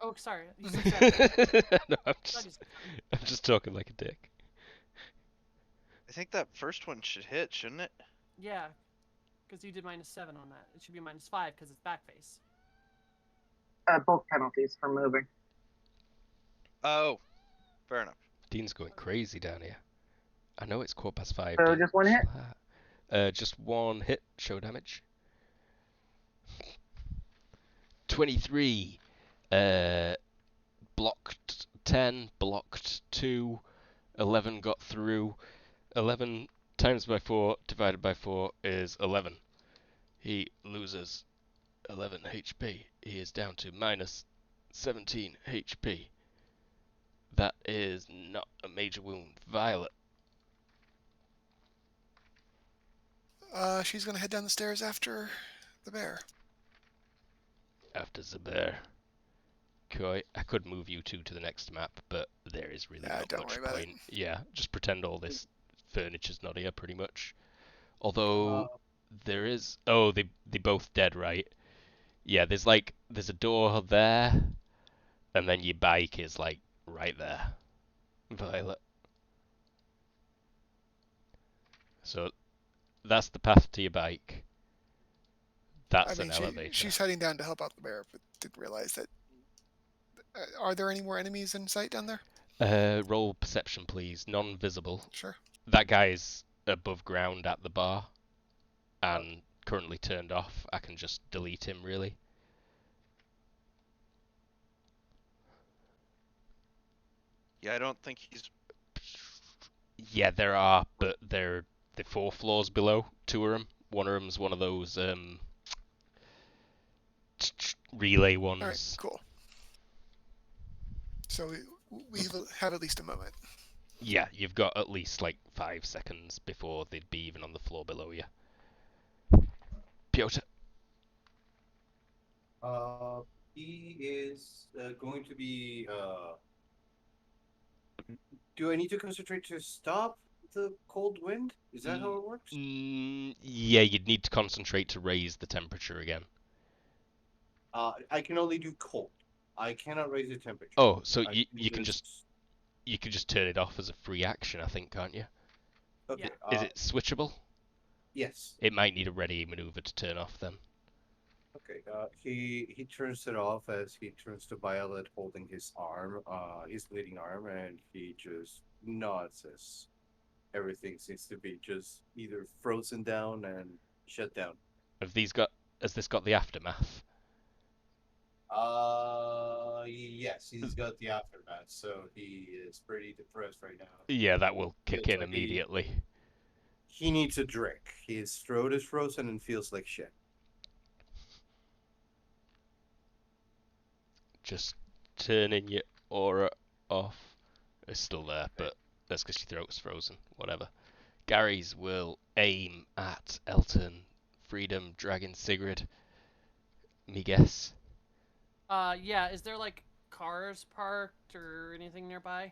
Oh, sorry. You said No, I'm just talking like a dick. I think that first one should hit, shouldn't it? Yeah, because you did -7 on that. It should be -5 because it's back face. Both penalties for moving. Oh, fair enough. Dean's going crazy down here. I know it's 5:15. So Dean. just 1 hit? Just 1 hit. Show damage. 23. Blocked 10. Blocked 2. 11 got through. 11 times by 4 divided by 4 is 11. He loses 11 HP. He is down to minus 17 HP. That is not a major wound. Violet. She's gonna head down the stairs after the bear. After the bear. Koi, I could move you two to the next map, but there is really not Don't much worry about point. it. Yeah, just pretend all this furniture's not here, pretty much. Although there is. Oh, they both dead, right? Yeah, there's a door there, and then your bike is like right there, Violet. So that's the path to your bike. That's an elevator. She's heading down to help out the bear, but didn't realize that. Are there any more enemies in sight down there? Roll perception, please. Non-visible. Sure. That guy's above ground at the bar, and currently turned off. I can just delete him, really. Yeah, I don't think he's. Yeah, there are, but they're 4 floors below. 2 of them. One of them's one of those relay ones. All right, cool. So we have at least a moment. Yeah, you've got at least like 5 seconds before they'd be even on the floor below you. Piotr. He is going to be. Do I need to concentrate to stop the cold wind? Is that how it works? Yeah, you'd need to concentrate to raise the temperature again. I can only do cold. I cannot raise the temperature. Oh, so you can just turn it off as a free action, I think, can't you? Okay. Is it switchable? Yes. It might need a ready maneuver to turn off then. Okay. He turns it off as he turns to Violet holding his arm, his bleeding arm, and he just nods as everything seems to be just either frozen down and shut down. Has this got the aftermath? Yes, he's got the aftermath, so he is pretty depressed right now. Yeah, that will kick in like immediately. He needs a drink. His throat is frozen and feels like shit. Just turning your aura off. It's still there, but that's because your throat's frozen. Whatever. Gary's will aim at Elton, Freedom, Dragon, Sigrid. Me guess. Yeah. Is there like cars parked or anything nearby?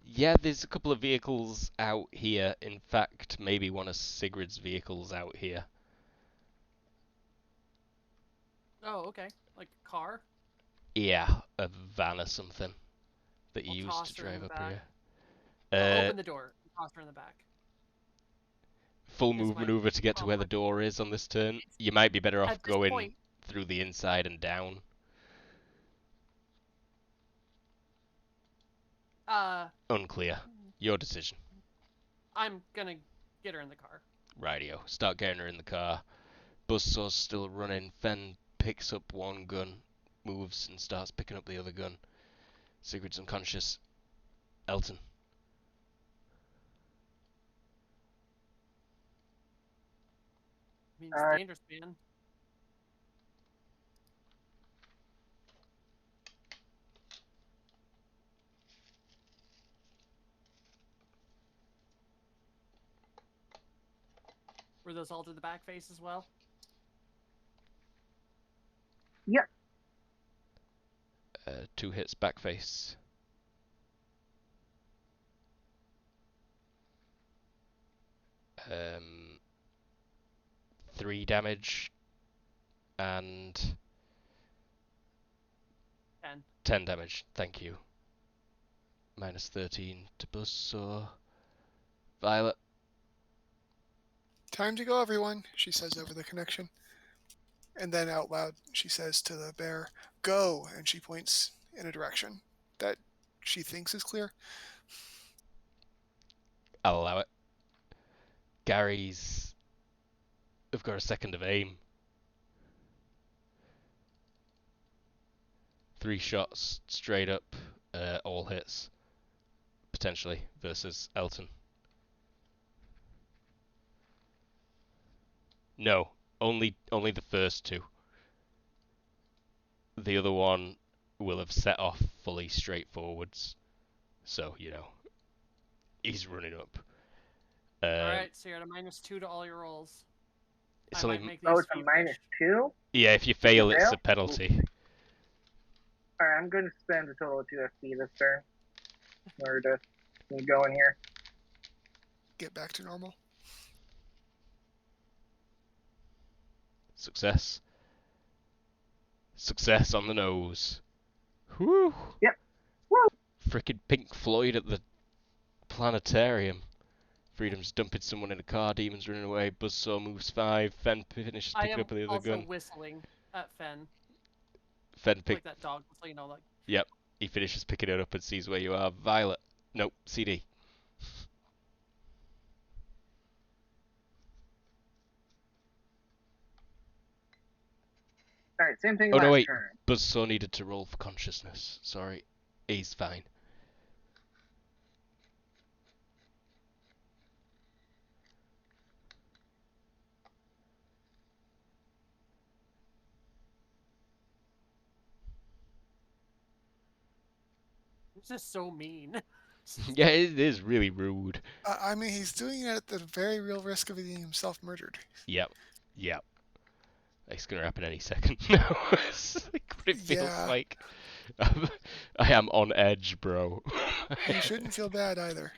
Yeah, there's a couple of vehicles out here. In fact, maybe one of Sigrid's vehicles out here. Oh, okay. Like a car? Yeah, a van or something that you I'll used toss to her in drive the up back. here. Open the door. Toss her in the back. Full Is move my maneuver to get to where the complex- door is on this turn. You might be better off At this going point- through the inside and down. Unclear. Your decision. I'm gonna get her in the car. Rightio. Start getting her in the car. Buzzsaw's still running. Fen picks up one gun, moves and starts picking up the other gun. Sigrid's unconscious. Elton. I mean, it's dangerous, man. Were those all to the back face as well? Yep. 2 hits back face. Um, 3 damage and 10 damage. Thank you. Minus 13 to Buzzsaw. Violet. Time to go, everyone, she says over the connection. And then out loud, she says to the bear, "Go!" And she points in a direction that she thinks is clear. I'll allow it. Gary's... I've got a second of aim. 3 shots straight up, all hits. Potentially, versus Elton. No, only the first two. The other one will have set off fully straight forwards. So, he's running up. All right, so you're at a -2 to all your rolls. It's I might only, make Oh, these it's a feverish. -2? yeah, if you fail, it's fail? a penalty. Alright, I'm going to spend a total of 2 FP this turn in order to go in here. Get back to normal. Success. Success on the nose. Whew. Yep. Woo! Frickin' Pink Floyd at the planetarium. Freedom's dumping someone in a car, Demon's running away, Buzzsaw moves 5, Fen finishes I picking am up the other also gun. whistling at Fen, Fen like pick, that dog whistle, like. yep, he finishes picking it up and sees where you are. Violet, nope, CD. Alright, same thing Oh no, last wait, turn. Buzzsaw needed to roll for consciousness. Sorry, he's fine. This is so mean. Yeah, it is really rude. I mean, he's doing it at the very real risk of being himself murdered. Yep. It's gonna happen any second now. It's like what it feels Yeah. like. I am on edge, bro. You shouldn't feel bad either.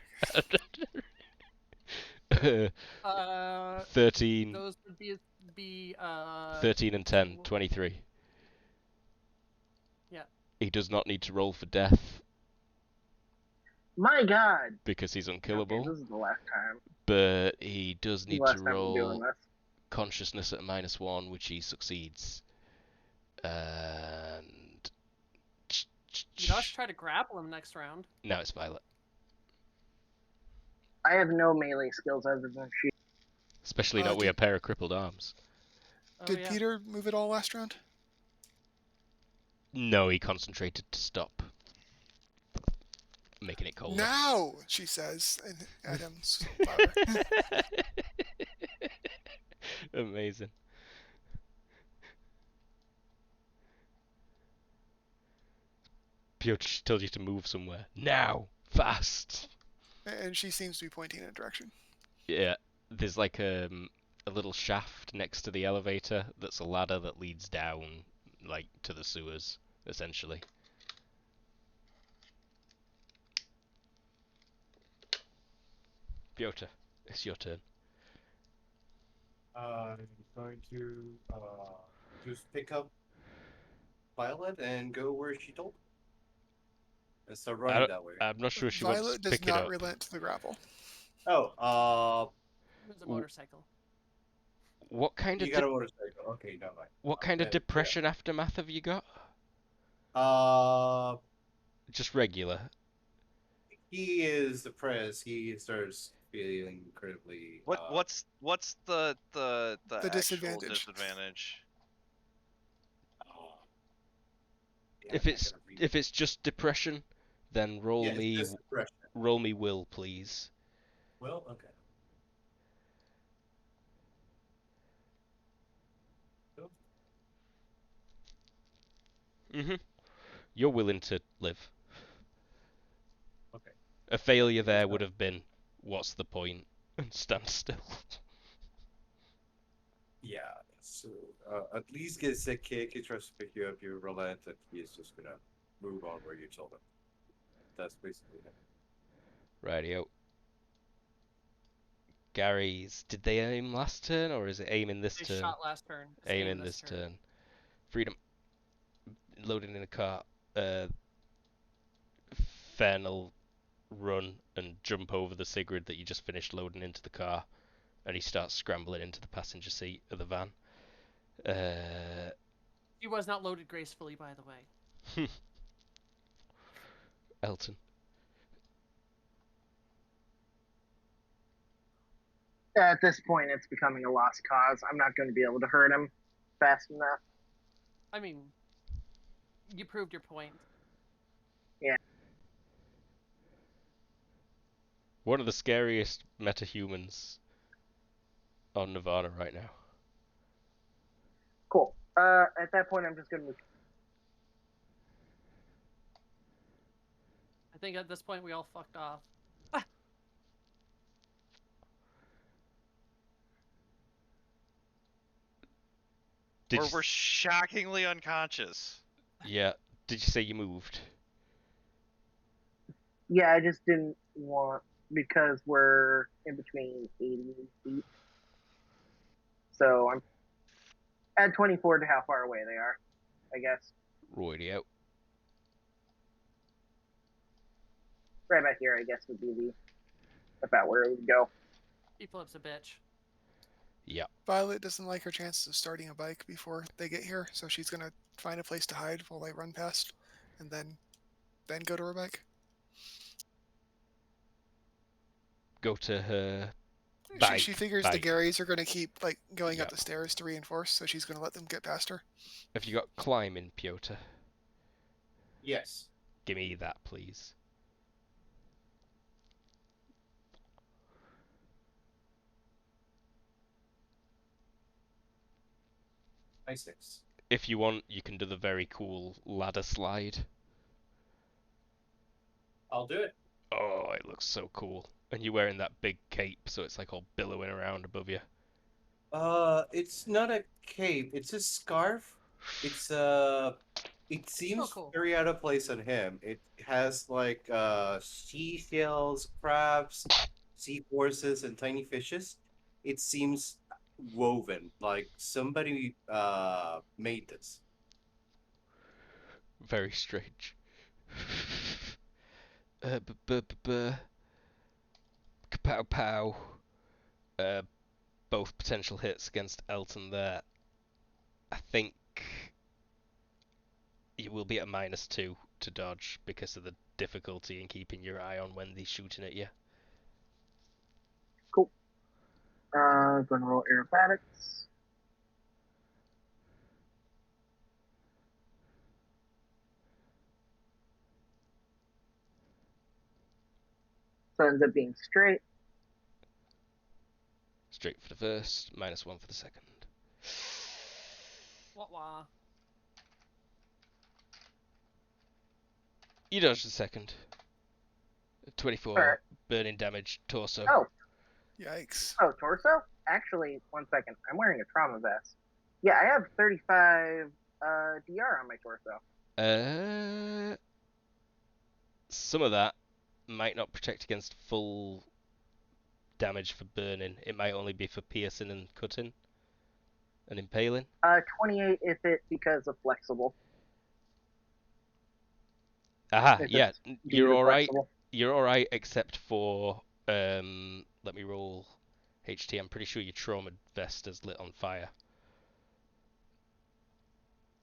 13. Those would be 13 and 10, 23. Yeah. He does not need to roll for death My god! because he's unkillable. Okay, this is the last time. But he does need to Last time we're doing roll this. consciousness at -1, which he succeeds. And You know, let's try to grapple him next round. now it's Violet. I have no melee skills other than shoot. Especially not with a pair of crippled arms. Oh, Did yeah. Peter move it all last round? No, he concentrated to stop making it colder. Now, she says in Adam's flower. Amazing. Piotr told you to move somewhere. Now! Fast! And she seems to be pointing in a direction. Yeah, there's like a little shaft next to the elevator that's a ladder that leads down, like, to the sewers, essentially. Piotr, it's your turn. I'm going to just pick up Violet and go where she told me. And start running that way. I'm not sure she wants Violet to does pick it not up. relent to the grapple. Oh, There's a motorcycle. What kind you of got a motorcycle. Okay, never mind. what kind of depression aftermath have you got? Just regular. He is depressed. He starts feeling incredibly. What's the actual disadvantage? disadvantage? If it's just depression, then roll Yeah, it's me just depression. roll me will, please. Well, okay. You're willing to live. Okay. A failure there would have been, what's the point? And stand still. Yeah. So at least gets a kick. He tries to pick you up. You relent, and he's just gonna move on where you told him. That's basically it. Rightio. Gary's. Did they aim last turn, or is it aiming this They turn? shot last turn. It's Aiming this turn. Freedom. Loading in a car. Fen will run and jump over the Sigrid that you just finished loading into the car, and he starts scrambling into the passenger seat of the van. He was not loaded gracefully, by the way. Elton. At this point, it's becoming a lost cause. I'm not going to be able to hurt him fast enough. I mean, you proved your point. Yeah. One of the scariest metahumans on Nirvana right now. At that point, I'm just gonna move. I think at this point we all fucked off. Did Or you, we're shockingly unconscious. yeah. Did you say you moved? Yeah, I just didn't want because we're in between 80 feet. So I'm at 24 to how far away they are, I guess. Righty out. Right back here, I guess, would be the about where it would go. He flips a bitch. Yeah. Violet doesn't like her chances of starting a bike before they get here, so she's gonna find a place to hide while they run past, and then go to her bike. Go to her She bike. figures the bike. Garys are gonna keep like going up Yep. the stairs to reinforce, so she's gonna let them get past her. Have you got climbing, Piotr? Yes. Give me that, please. Nice. If you want, you can do the very cool ladder slide. I'll do it. Oh, it looks so cool. And you're wearing that big cape, so it's like all billowing around above you. It's not a cape. It's a scarf. It's it seems cool. very out of place on him. It has like seashells, crabs, seahorses, and tiny fishes. It seems woven like somebody made this. Very strange. Kapow pow. Both potential hits against Elton there. I think you will be at -2 to dodge because of the difficulty in keeping your eye on when he's shooting at you. Cool. Gonna roll aerobatics. So it ends up being straight. Straight for the first, -1 for the second. Wah wah. You dodge the second. 24 Alright. burning damage, torso. Oh. Yikes. Oh, torso? Actually, 1 second. I'm wearing a trauma vest. Yeah, I have 35 DR on my torso. Some of that might not protect against full damage for burning. It might only be for piercing and cutting and impaling. 28 if it because of flexible. Aha, If yeah, it's due you're to alright. flexible. You're alright except for let me roll HT. I'm pretty sure your trauma vest is lit on fire.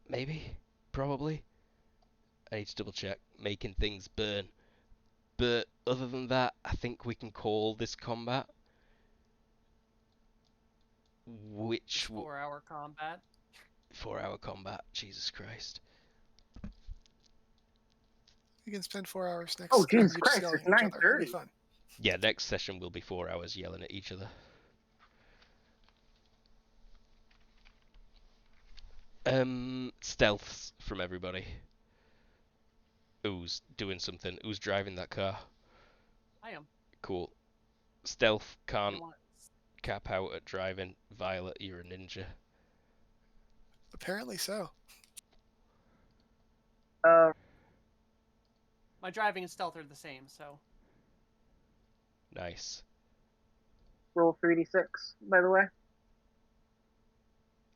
Maybe? Probably? I need to double check. Making things burn. But other than that, I think we can call this combat. Which 4-hour combat. 4-hour combat. Jesus Christ. We can spend 4 hours next. Oh, Jesus just Christ, yelling it's at each other. It'll be 9:30. fun. Yeah, next session will be 4 hours yelling at each other. Stealths from everybody. Who's doing something? Who's driving that car? I am. Cool. Stealth I can't want- cap out at driving. Violet, you're a ninja. Apparently so. My driving and stealth are the same, so. Nice. Roll 3d6, by the way.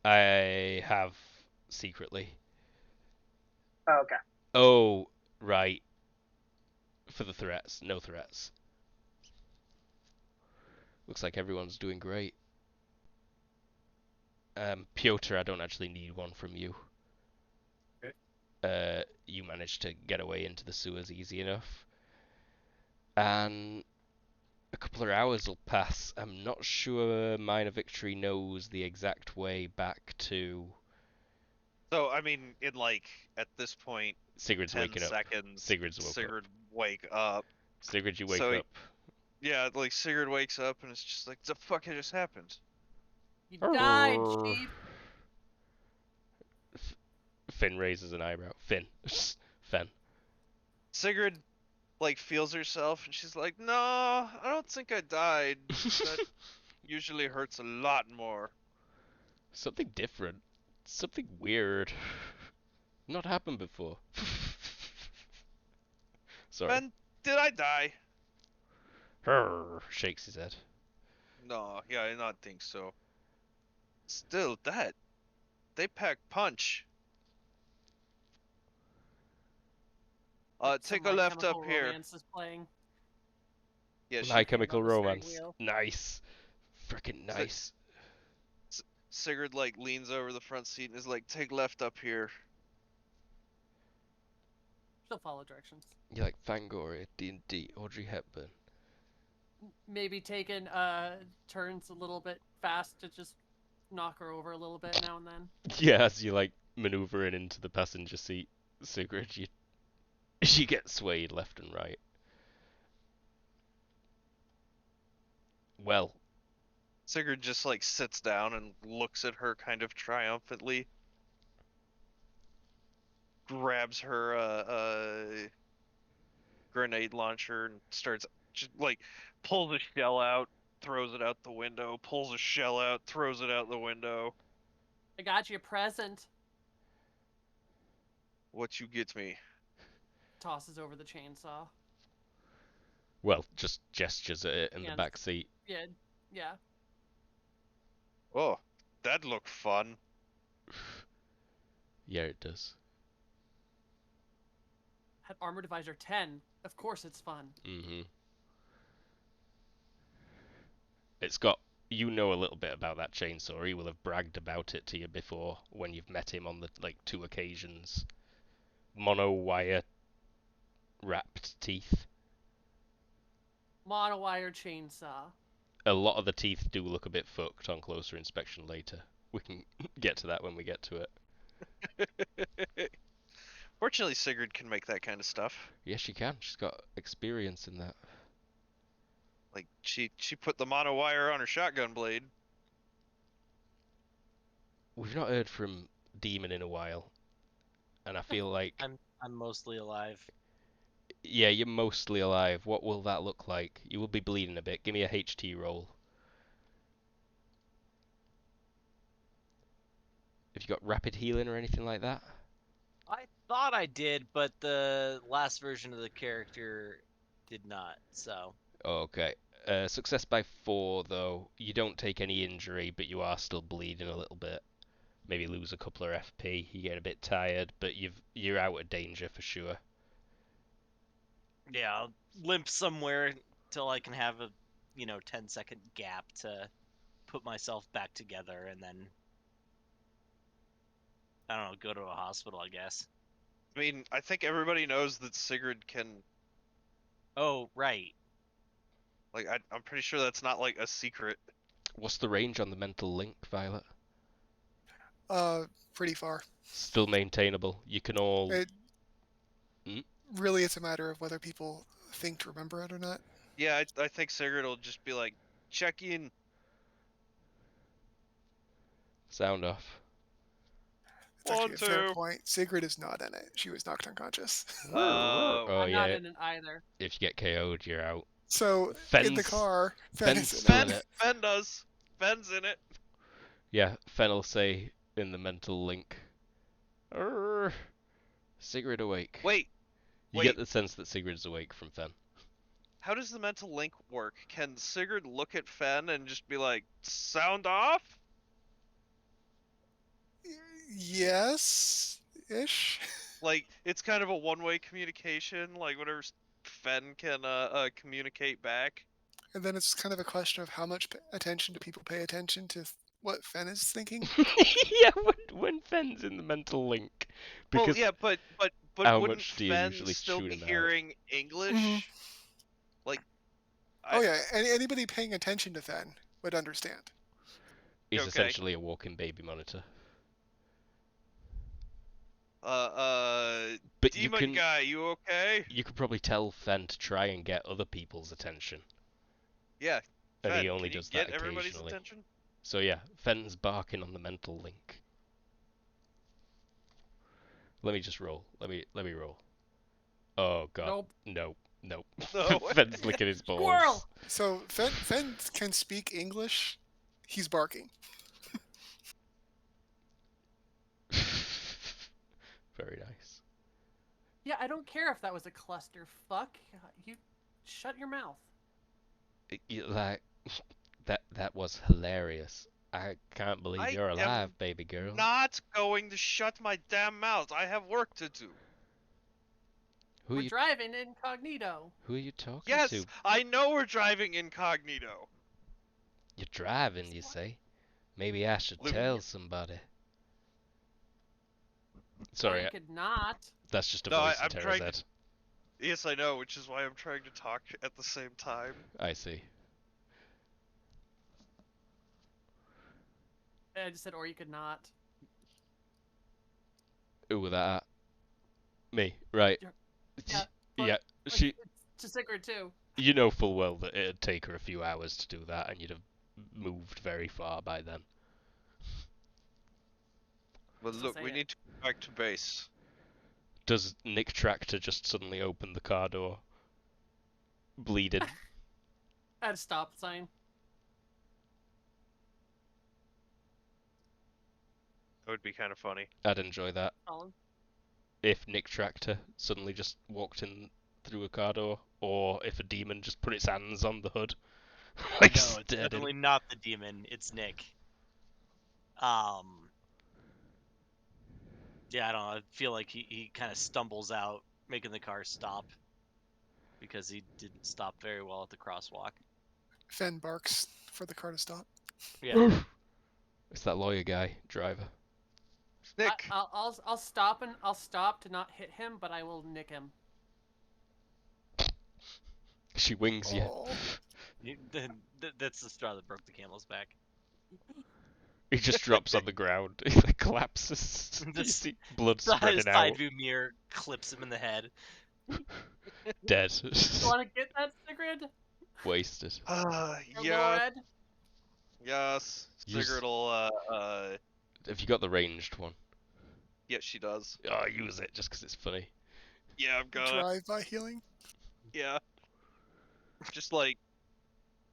I have secretly. Oh, okay. Oh, right. For the threats. No threats. Looks like everyone's doing great. Piotr, I don't actually need one from you. Okay. You managed to get away into the sewers easy enough. And a couple of hours will pass. I'm not sure Minor Victory knows the exact way back to... So, I mean, in like, at this point, Sigurd's 10 waking up. seconds, Sigurd's woke Sigurd wake up. Sigurd, you wake So up. Yeah, like Sigurd wakes up and it's just like, the fuck just happened? You died, chief. Finn raises an eyebrow. Finn. Fen. Sigrid like feels herself and she's like, "No, I don't think I died. That usually hurts a lot more." Something different. Something weird. Not happened before. Sorry. Ben, did I die? Shakes his head. No, yeah, I not think so. Still, they pack punch. Some Take a My left Chemical up here. Romance is playing. Yeah, My she, Chemical on the steering Romance. wheel. Nice. Frickin' nice. Sigurd like leans over the front seat and is like, "Take left up here." She'll follow directions. You like Fangoria, D&D, Audrey Hepburn. Maybe taking turns a little bit fast to just knock her over a little bit now and then. Yeah, as you like maneuvering into the passenger seat, Sigrid, you get swayed left and right. Well, Sigurd just like sits down and looks at her kind of triumphantly. Grabs her grenade launcher and starts just like pulls a shell out, throws it out the window, pulls a shell out, throws it out the window. I got you a present. What you get me? Tosses over the chainsaw. well, just gestures at it in the Yeah. back seat. Yeah. Oh, that look fun. Yeah, it does. Had armor divisor 10. Of course it's fun. Mm-hmm. It's got, you know a little bit about that chainsaw. He will have bragged about it to you before when you've met him on the, like, 2 occasions. Mono wire wrapped teeth. Monowire chainsaw. A lot of the teeth do look a bit fucked on closer inspection later. We can get to that when we get to it. Fortunately, Sigurd can make that kind of stuff. Yes, she can. She's got experience in that. Like she put the mono wire on her shotgun blade. We've not heard from Demon in a while, and I feel like I'm mostly alive. yeah, you're mostly alive. What will that look like? You will be bleeding a bit. Give me a HT roll. Have you got rapid healing or anything like that? I thought I did, but the last version of the character did not. So Okay. Success by 4 though. You don't take any injury, but you are still bleeding a little bit. Maybe lose a couple of FP. You get a bit tired, but you're out of danger for sure. yeah, I'll limp somewhere till I can have a 10-second gap to put myself back together, and then I don't know, go to a hospital, I guess. I mean, I think everybody knows that Sigurd can. Oh, right. Like, I'm pretty sure that's not like a secret. What's the range on the mental link, Violet? Pretty far. Still maintainable. You can all. Really, it's a matter of whether people think to remember it or not. Yeah, I think Sigurd will just be like, check in. Sound off. It's actually a fair point. Sigrid is not in it. She was knocked unconscious. Oh I'm not yeah. in it either. If you get KO'd, you're out. So in the car, Fenn's is still in in it. it. Fen does. Fen's in it. Yeah, Fen will say in the mental link, Sigrid awake. Wait. You get the sense that Sigrid's awake from Fen. How does the mental link work? Can Sigurd look at Fen and just be like, sound off? Yes-ish. Like, it's kind of a one-way communication, like whenever Fen can communicate back. And then it's kind of a question of how much attention do people pay attention to what Fen is thinking. Yeah, when Fen's in the mental link. Because Well, yeah, but how wouldn't much do you Fen usually still tune be him out? hearing English? Mhm. Like, Oh yeah, anybody paying attention to Fen would understand. he's Okay. essentially a walking baby monitor. But you Demon can, guy, you okay? you could probably tell Fen to try and get other people's attention. Yeah. And Fen, he only can you does get that everybody's occasionally. attention? So yeah, Fen's barking on the mental link. Let me just roll. Let me roll. Oh god. Nope. Nope. No. Fenn's licking his balls. Squirrel! So Fen can speak English. He's barking. Very nice. Yeah, I don't care if that was a clusterfuck. You shut your mouth. Like that was hilarious. I can't believe I you're am alive, baby girl. Not going to shut my damn mouth. I have work to do. We're driving incognito. Who are you talking Yes, to? I know we're driving incognito. You're driving, you say? Maybe I should Luke. tell somebody. Or Sorry, you could not. that's just a No, voice I'm in Terra's trying to- head. Yes, I know, which is why I'm trying to talk at the same time. I see. I just said, or you could not. Ooh, that. Me, right. Yeah, but, Yeah, she. It's a secret too. You know full well that it'd take her a few hours to do that, and you'd have moved very far by then. But So look, say we it. need to go back to base. Does Nick Tractor just suddenly open the car door? Bleeding. At a stop sign. That would be kind of funny. I'd enjoy that. Colin. If Nick Tractor suddenly just walked in through a car door, or if a demon just put its hands on the hood. Like No, it's stared in. definitely not the demon. It's Nick. Yeah, I don't know. I feel like he kind of stumbles out, making the car stop because he didn't stop very well at the crosswalk. Fen barks for the car to stop. Yeah. It's that lawyer guy, driver. Nick, I'll stop and I'll stop to not hit him, but I will nick him. She wings you. Oh. That's the straw that broke the camel's back. He just drops on the ground. He like collapses. You This- see blood His spreading side out. view mirror clips him in the head. Dead. You want to get that, Sigrid? Wasted. Or Little yeah, Red? yes. You just- Sigrid will, Have you got the ranged one? yeah, she does. Oh, use it just 'cause it's funny. Yeah, I'm gonna, Drive-by healing. yeah. Just, like,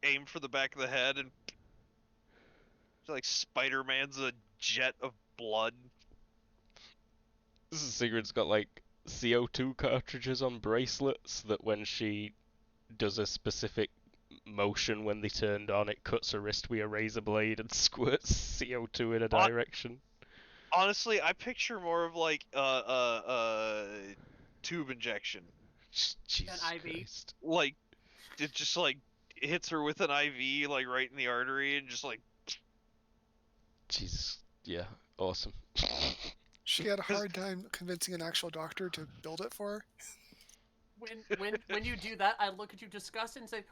aim for the back of the head and, like, Spider-Man's a jet of blood. This is Sigrid's got like CO2 cartridges on bracelets that when she does a specific motion when they turned on, it cuts her wrist with a razor blade and squirts CO2 in a direction. Honestly, I picture more of, like, tube injection. Jesus An IV? Christ. Like, it just, like, hits her with an IV, like, right in the artery and just, like, Jesus. Yeah. Awesome. She had a hard time convincing an actual doctor to build it for her. When you do that, I look at you disgusted and say,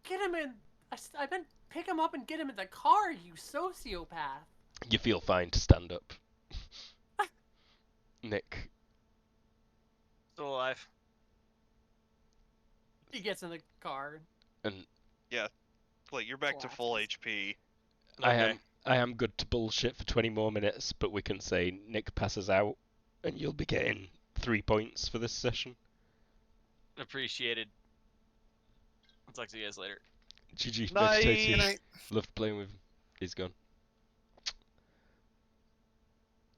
"Get him in! I meant pick him up and get him in the car, you sociopath!" You feel fine to stand up. Nick. Still alive. He gets in the car. And like, you're back to full HP. I am good to bullshit for 20 more minutes, but we can say Nick passes out, and you'll be getting 3 points for this session. Appreciated. I'll talk to you guys later. GG. Night. Nice to Good night. Loved playing with him. He's gone.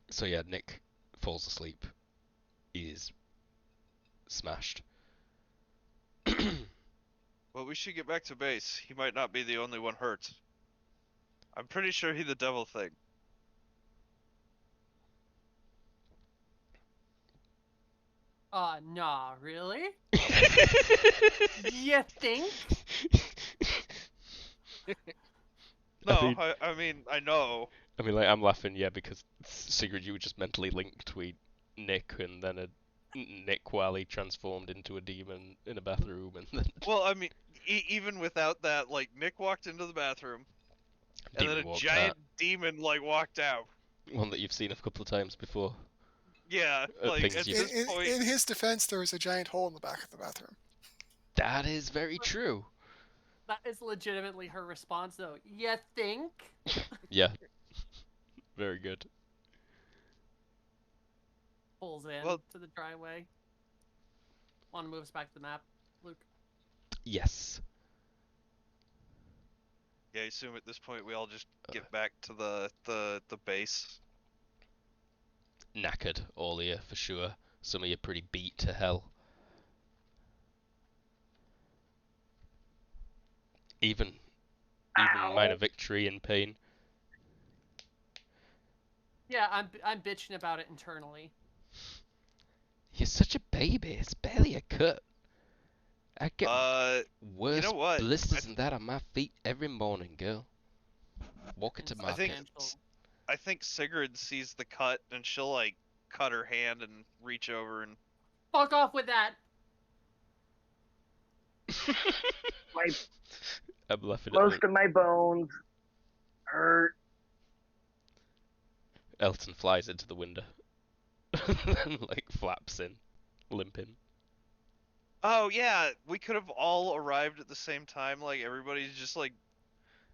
So yeah, Nick falls asleep. He is smashed. Well, we should get back to base. He might not be the only one hurt. I'm pretty sure he's the devil thing. Nah, really? You think? No, I mean, I know. I mean, like, I'm laughing, yeah, because Sigrid, you were just mentally linked with Nick, and then a Nick while he transformed into a demon in a bathroom, and then Well, I mean, even without that, like, Nick walked into the bathroom, and then demon a walked giant out. demon, like, walked out. One that you've seen a couple of times before. Yeah, like, things at you- this point... In his defense, there was a giant hole in the back of the bathroom. That is very true. That is legitimately her response, though. You think? Yeah. Very good. pulls in Well- to the driveway. Want to move us back to the map, Luke? Yes. Yeah, I assume at this point we all just get back to the base. Knackered, all of you, for sure. Some of you pretty beat to hell. Even minor victory in pain. Yeah, I'm bitching about it internally. You're such a baby. It's barely a cut. I get worse know what? blisters than that on my feet every morning, girl. Walking to It's I think- market. substantial. I think Sigrid sees the cut and she'll like cut her hand and reach over and Fuck off with that. My I'm laughing most of my bones hurt. Elton flies into the window. And like flaps in, limping. oh yeah, we could have all arrived at the same time. Like everybody's just like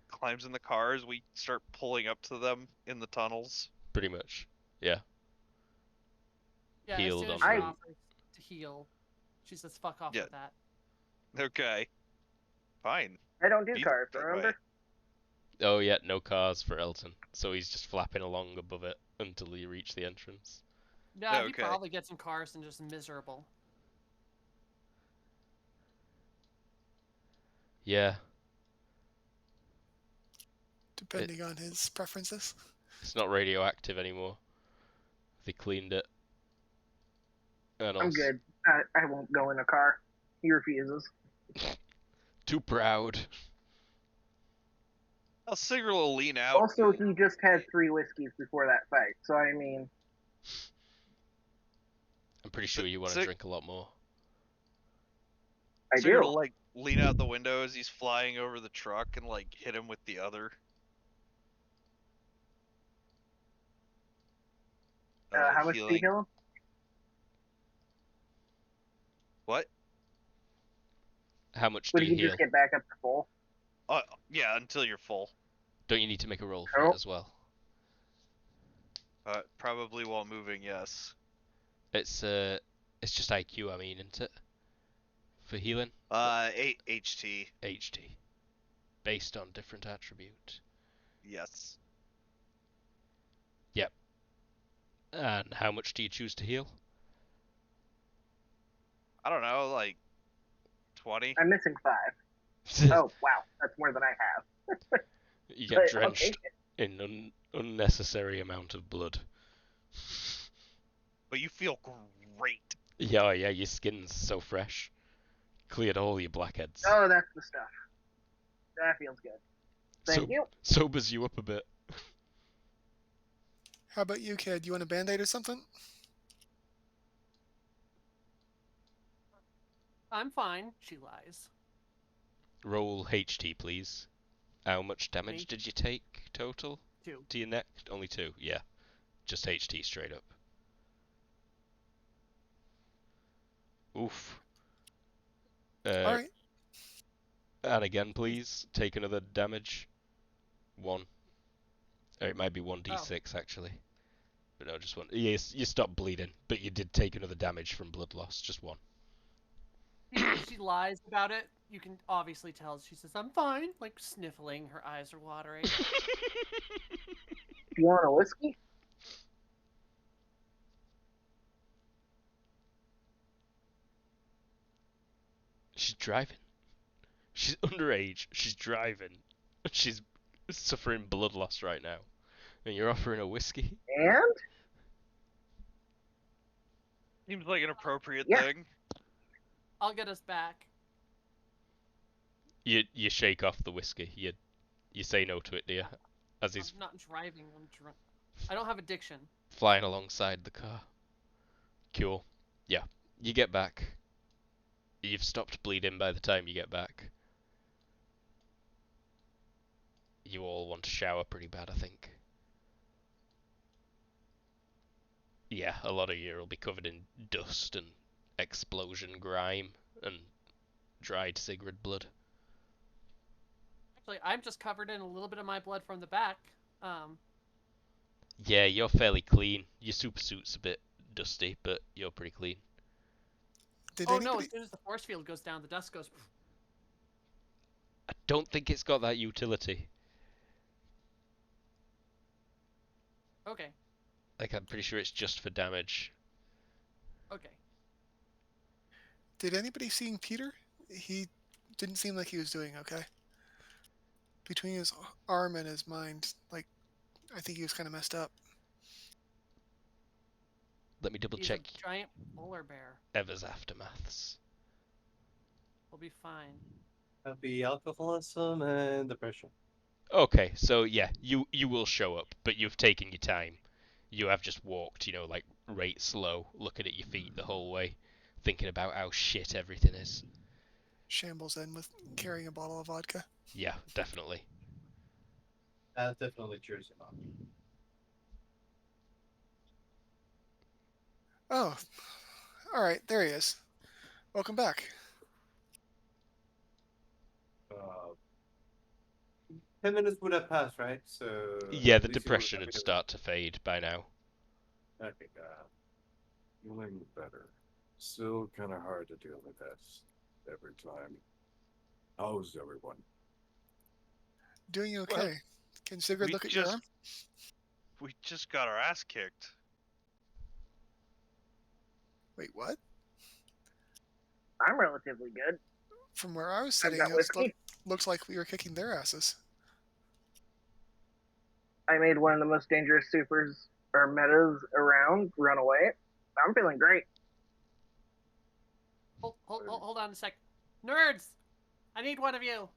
climbs in the cars. We start pulling up to them in the tunnels. Pretty much. Yeah. Yeah, Healed as soon as on she route. offers to heal, she says, "Fuck off Yeah. with that." Okay, fine. I don't do Be cars, that remember? way. Oh yeah, no cars for Elton. So he's just flapping along above it until you reach the entrance. Yeah, he Okay. probably gets in cars and just miserable. Yeah, Depending on his preferences. it's not radioactive anymore. They cleaned it. And I'm also, good. I won't go in a car. He refuses. too proud. Well, Sigrid will lean out. Also, he just had 3 whiskeys before that fight, so I mean, I'm pretty sure you want to Sig- drink a lot more. I Sigrid do. will like lean out the window as he's flying over the truck and like hit him with the other. How much do you healing. heal him? What? How much Would do he you heal? just get back up to full? Yeah, until you're full. Don't you need to make a roll for Oh. it as well? Probably while moving, yes. It's just IQ, I mean, isn't it? For healing? 8 HT. HT. Based on different attribute. Yes. Yep. And how much do you choose to heal? I don't know, like 20. I'm missing 5. Oh, wow. That's more than I have. You But get I'll drenched take it. in unnecessary amount of blood. But you feel great. Yeah, yeah, your skin's so fresh. Cleared all your blackheads. Oh, that's the stuff. That feels good. Thank So- you. Sobers you up a bit. How about you, kid? You want a band-aid or something? I'm fine. She lies. Roll HT, please. How much damage Me? did you take total 2. to your neck? Only 2, yeah. Just HT straight up. Oof. All right. And again, please, take another damage. 1. Or it might be 1d6, actually. But no, just 1. Yes, you stopped bleeding, but you did take another damage from blood loss. Just 1. She lies about it. You can obviously tell. She says, "I'm fine," like sniffling. Her eyes are watering. You want a whiskey? She's driving. She's underage. She's driving. She's suffering blood loss right now. And you're offering a whiskey? And? Seems like an appropriate Yeah. thing. I'll get us back. You shake off the whiskey. You say no to it, do you? As he's I'm not driving. I'm drunk. I don't have addiction. flying alongside the car. Cool. Yeah. You get back. You've stopped bleeding by the time you get back. You all want to shower pretty bad, I think. Yeah, a lot of you will be covered in dust and explosion grime and dried Sigrid blood. Actually, I'm just covered in a little bit of my blood from the back. Yeah, you're fairly clean. Your super suit's a bit dusty, but you're pretty clean. Did Oh anybody? no! As soon as the force field goes down, the dust goes. I don't think it's got that utility. Okay. Like, I'm pretty sure it's just for damage. Okay. Did anybody see Peter? He didn't seem like he was doing okay. Between his arm and his mind, like, I think he was kind of messed up. Let me double He's check a giant polar bear. Ever's aftermaths. We'll be fine. Happy alcoholism and depression. Okay, so yeah, you will show up, but you've taken your time. You have just walked, you know, like rate slow, looking at your feet the whole way, thinking about how shit everything is. Shambles in with carrying a bottle of vodka. Yeah, definitely. That definitely cheers him up. Oh, all right, there he is. Welcome back. 10 minutes would have passed, right? So Yeah, at the least you were depression happy would to- start to fade by now. Okay, Feeling better. Still kind of hard to deal with this every time. How's everyone? Doing okay. Well, Can Sigurd we look at your arm? We just got our ass kicked. Wait, what? I'm relatively good. From where I was I've sitting, got it was, whiskey. looks like we were kicking their asses. I made one of the most dangerous supers or metas around run away. I'm feeling great. Hold on a sec. Nerds! I need one of you.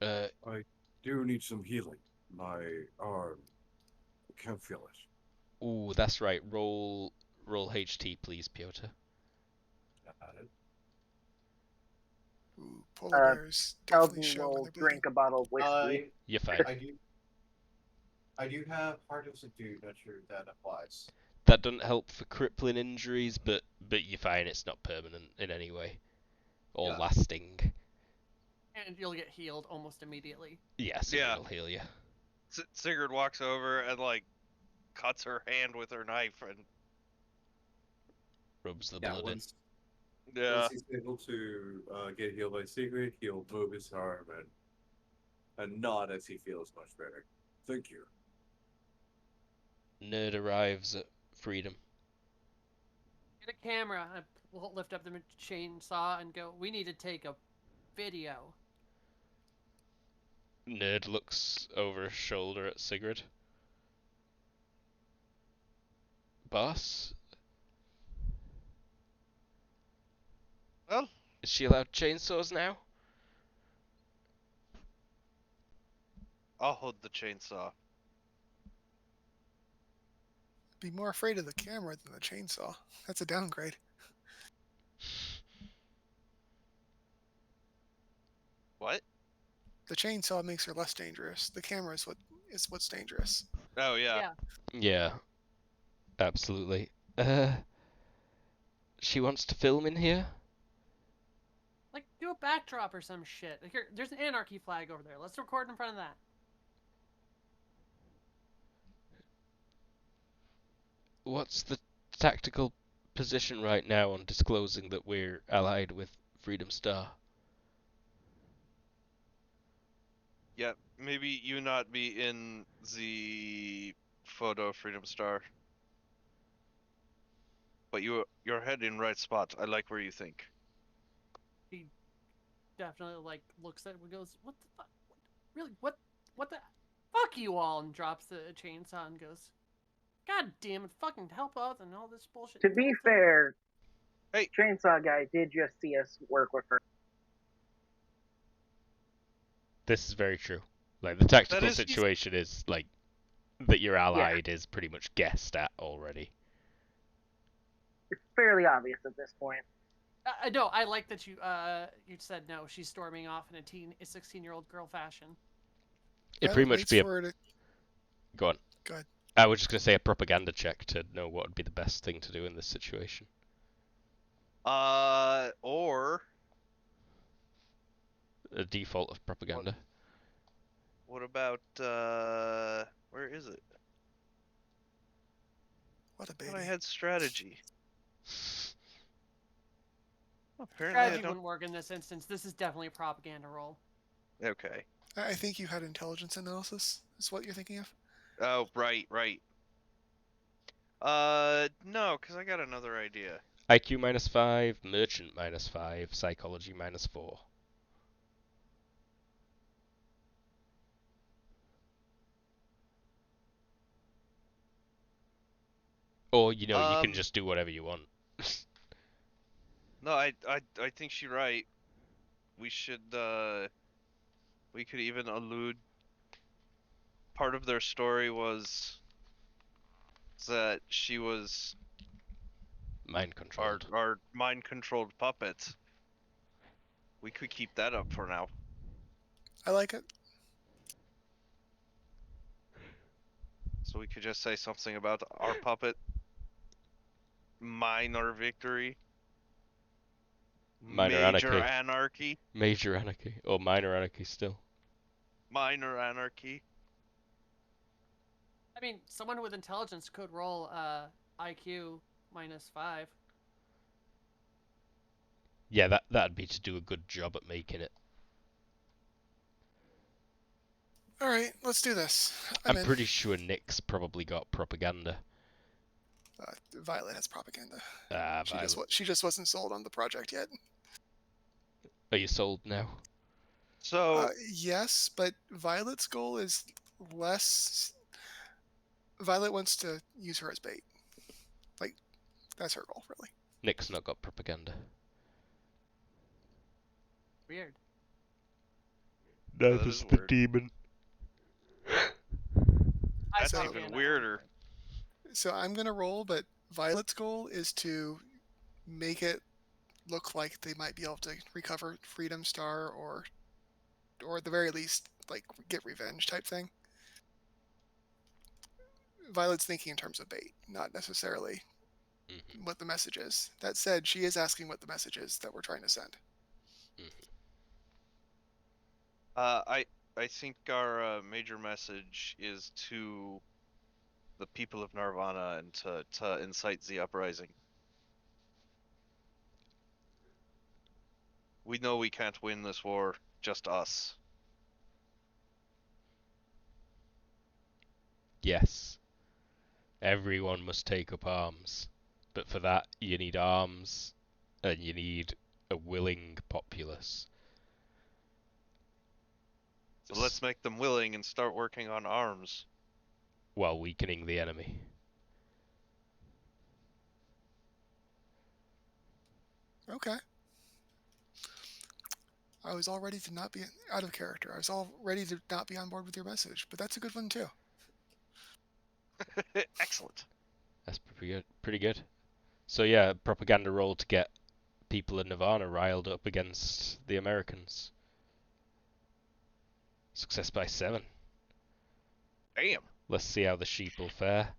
I do need some healing. My arm, I can't feel it. Ooh, that's right. Roll HT, please, Piotr. Got it. Ooh, polar bears definitely Elton show when will they're bleeding. drink a bottle of whiskey. You're fine. I do have Heart of Subdue. Not sure if that applies. That doesn't help for crippling injuries, but you're fine. It's not permanent in any way, or Yeah. lasting. And you'll get healed almost immediately. Yeah, so Yeah. it'll heal you. Sigurd walks over and like cuts her hand with her knife, and Rubs the Yeah, blood once yeah, he's able to get healed by Sigrid, he'll move his arm and nod as he feels much better. Thank you. in. Nerd arrives at Freedom. Get a camera. We'll lift up the chainsaw and go, we need to take a video. Nerd looks over his shoulder at Sigrid. Boss? well, Is she allowed chainsaws now? I'll hold the chainsaw. Be more afraid of the camera than the chainsaw. That's a downgrade. What? The chainsaw makes her less dangerous. The camera is what's dangerous. Oh yeah. Yeah. Absolutely. She wants to film in here? Like, do a backdrop or some shit. Like, there's an anarchy flag over there. Let's record in front of that. What's the tactical position right now on disclosing that we're allied with Freedom Star? Yeah, maybe you not be in the photo Freedom Star. But you're heading right spot. I like where you think. He definitely, like, looks at it and goes, what the fuck? Really? What the? Fuck you all! And drops the chainsaw and goes, God damn it, fucking help out and all this bullshit. To be fair, Hey. Chainsaw Guy did just see us work with her. This is very true. Like, the tactical is- situation is, like, that you're allied is pretty much guessed at already. It's fairly obvious at this point. No, I like that you said no. She's storming off in a 16-year-old girl fashion. It'd pretty much waits be a... for her to- Go on. Go ahead. I was just going to say a propaganda check to know what would be the best thing to do in this situation. Or A default of propaganda. what about where is it? What a baby. Thought I had strategy. Apparently Strategy I don't. wouldn't work in this instance. This is definitely a propaganda role. Okay. I think you had intelligence analysis, is what you're thinking of? Oh, right. No, because I got another idea. IQ -5, merchant -5, psychology -4. Or, you know, you can just do whatever you want. No, I think she's right. We should, we could even allude. Part of their story was that she was Mind controlled. our mind-controlled puppet. We could keep that up for now. I like it. So we could just say something about our puppet. Minor victory. Minor Major anarchy. anarchy. Major anarchy. Or minor anarchy still. Minor anarchy. I mean, someone with intelligence could roll IQ -5. Yeah, that'd be to do a good job at making it. Alright, let's do this. I'm in. pretty sure Nick's probably got propaganda. Violet has propaganda. Violet. She just wasn't sold on the project yet. Are you sold now? So yes, but Violet's goal is less. Violet wants to use her as bait. Like, that's her goal, really. Nick's not got propaganda. Weird. Neither's the demon. That's So- even weirder. So I'm gonna roll, but Violet's goal is to make it look like they might be able to recover Freedom Star, or at the very least, like, get revenge type thing. Violet's thinking in terms of bait, not necessarily what the message is. That said, she is asking what the message is that we're trying to send. I think our major message is to the people of Nirvana and to incite the uprising. We know we can't win this war, just us. Yes. Everyone must take up arms. But for that, you need arms, and you need a willing populace. So let's make them willing and start working on arms. While weakening the enemy. Okay. I was all ready to not be out of character. I was all ready to not be on board with your message, but that's a good one too. Excellent. That's pretty good. So yeah, propaganda role to get people in Nirvana riled up against the Americans. Success by 7. Damn. Let's see how the sheep will fare.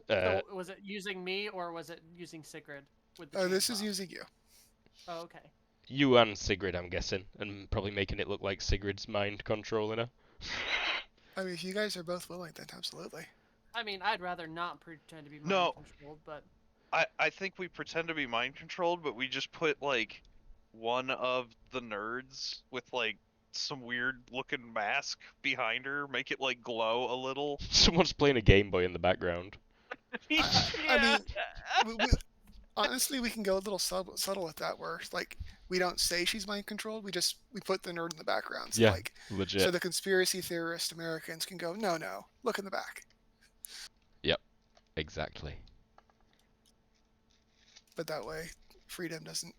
So was it using me or was it using Sigrid? With the This is chainsaw? using you. Oh, okay. You and Sigrid, I'm guessing, and probably making it look like Sigrid's mind controlling her. I mean, if you guys are both willing, then absolutely. I mean, I'd rather not pretend to be No. mind controlled, but I think we pretend to be mind controlled, but we just put like one of the nerds with like some weird looking mask behind her, make it like glow a little. Someone's playing a Game Boy in the background. I mean, honestly, we can go a little subtle with that, where like we don't say she's mind controlled. We put the nerd in the background. So, Yeah, like, legit. so the conspiracy theorist Americans can go, no, look in the back. Yep, exactly. But that way, Freedom doesn't.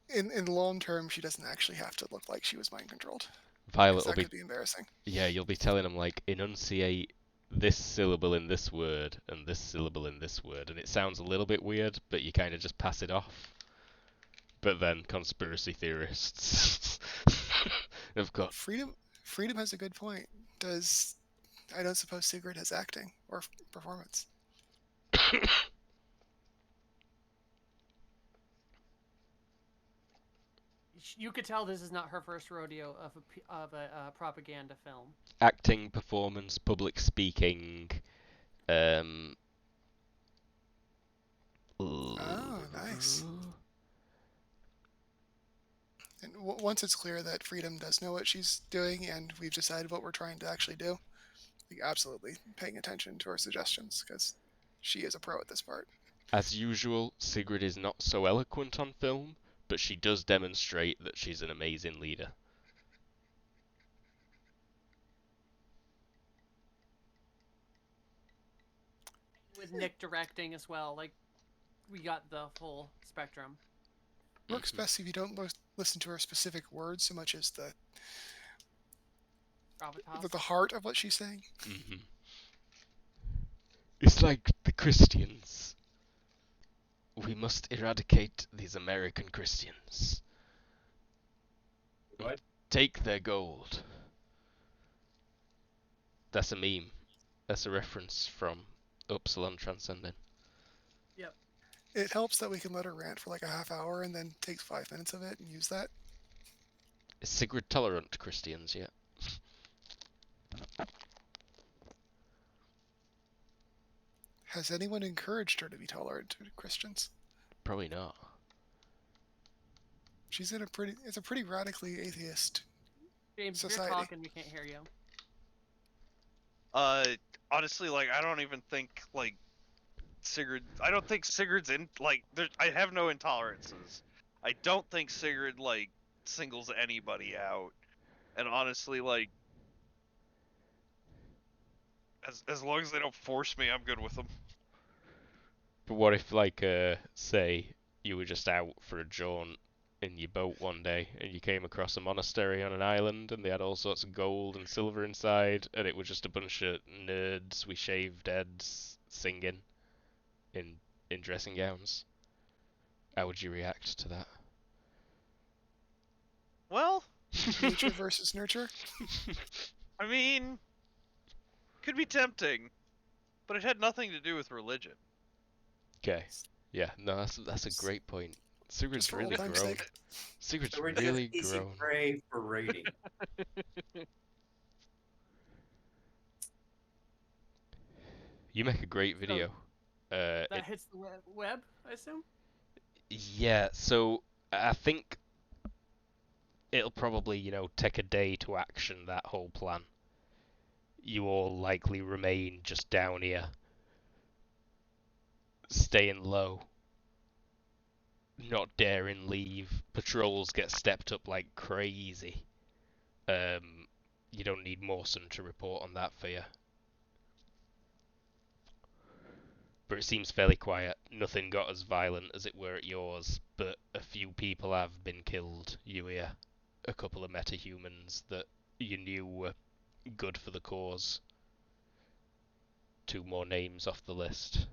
In the long term, she doesn't actually have to look like she was mind controlled. Violet will That could be embarrassing. Yeah, you'll be telling them like enunciate this syllable in this word and this syllable in this word, and it sounds a little bit weird, but you kind of just pass it off. But then conspiracy theorists have got Freedom has a good point. I don't suppose Sigrid has acting or performance. you could tell this is not her first rodeo of a propaganda film. acting, performance, public speaking, Um. Oh, nice. And once it's clear that Freedom does know what she's doing and we've decided what we're trying to actually do, absolutely paying attention to her suggestions because she is a pro at this part. As usual, Sigrid is not so eloquent on film, but she does demonstrate that she's an amazing leader. With Nick directing as well, like we got the full spectrum. Works best if you don't listen to her specific words so much as the heart of what she's saying. It's like the Christians. We must eradicate these American Christians. What? Take their gold. That's a meme. That's a reference from Upsilon Transcending. Yep. It helps that we can let her rant for like a half hour and then take 5 minutes of it and use that. Is Sigrid tolerant to Christians yet? Has anyone encouraged her to be tolerant to Christians? Probably not. She's in it's a pretty radically atheist James, society. If you're talking, we can't hear you. Honestly, like, I don't even think, like, I don't think Sigrid's I have no intolerances. I don't think Sigrid, like, singles anybody out. And honestly, like, as long as they don't force me, I'm good with them. But what if, like, say, you were just out for a jaunt in your boat one day and you came across a monastery on an island and they had all sorts of gold and silver inside and it was just a bunch of nerds with shaved heads singing in dressing gowns? How would you react to that? Well, nature versus nurture. I mean, could be tempting, but it had nothing to do with religion. Okay. Yeah, no, that's a great point. Sigrid's really grown. Sigrid's really grown. Prey for rating. You make a great video. That hits the web, I assume? Yeah, so I think it'll probably, take a day to action that whole plan. You all likely remain just down here, staying low, not daring leave. Patrols get stepped up like crazy. You don't need Mawson to report on that for you. But it seems fairly quiet. Nothing got as violent as it were at yours, but a few people have been killed. You hear a couple of metahumans that you knew were good for the cause. 2 more names off the list.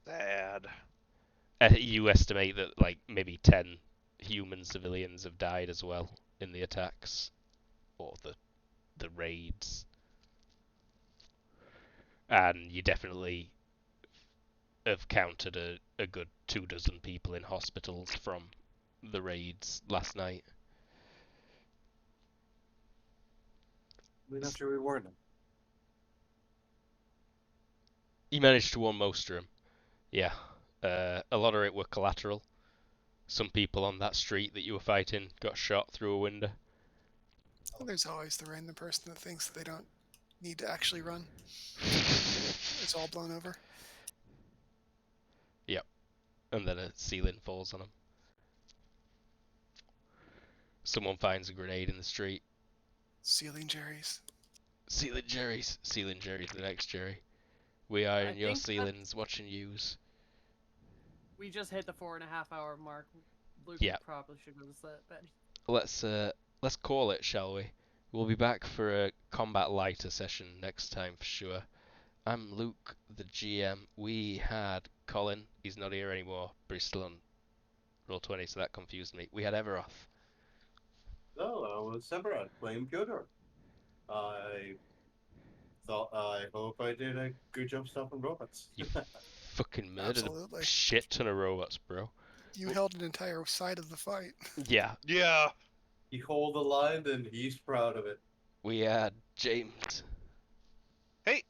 Sad. You estimate that like maybe 10 human civilians have died as well in the attacks or the raids. And you definitely have counted a good 24 people in hospitals from the raids last night. We're not sure we warned them. You managed to warn most of them. Yeah. A lot of it were collateral. Some people on that street that you were fighting got shot through a window. Well, there's always the random person that thinks that they don't need to actually run. It's all blown over. Yep. And then a ceiling falls on them. Someone finds a grenade in the street. Ceiling Jerry's. Ceiling Jerry's. Ceiling Jerry's the next Jerry. We are in your ceilings watching yous. We just hit the 4.5 hour mark. Luke probably should go to bed. Let's call it, shall we? We'll be back for a combat lighter session next time for sure. I'm Luke, the GM. We had Colin. He's not here anymore, but he's still on Roll20, so that confused me. We had Everoth. No, I was Severin playing Fyodor. I hope I did a good job stopping robots. You fucking murdered a shit ton of robots, bro. You held an entire side of the fight. Yeah. Yeah. He hold the line and he's proud of it. We had James.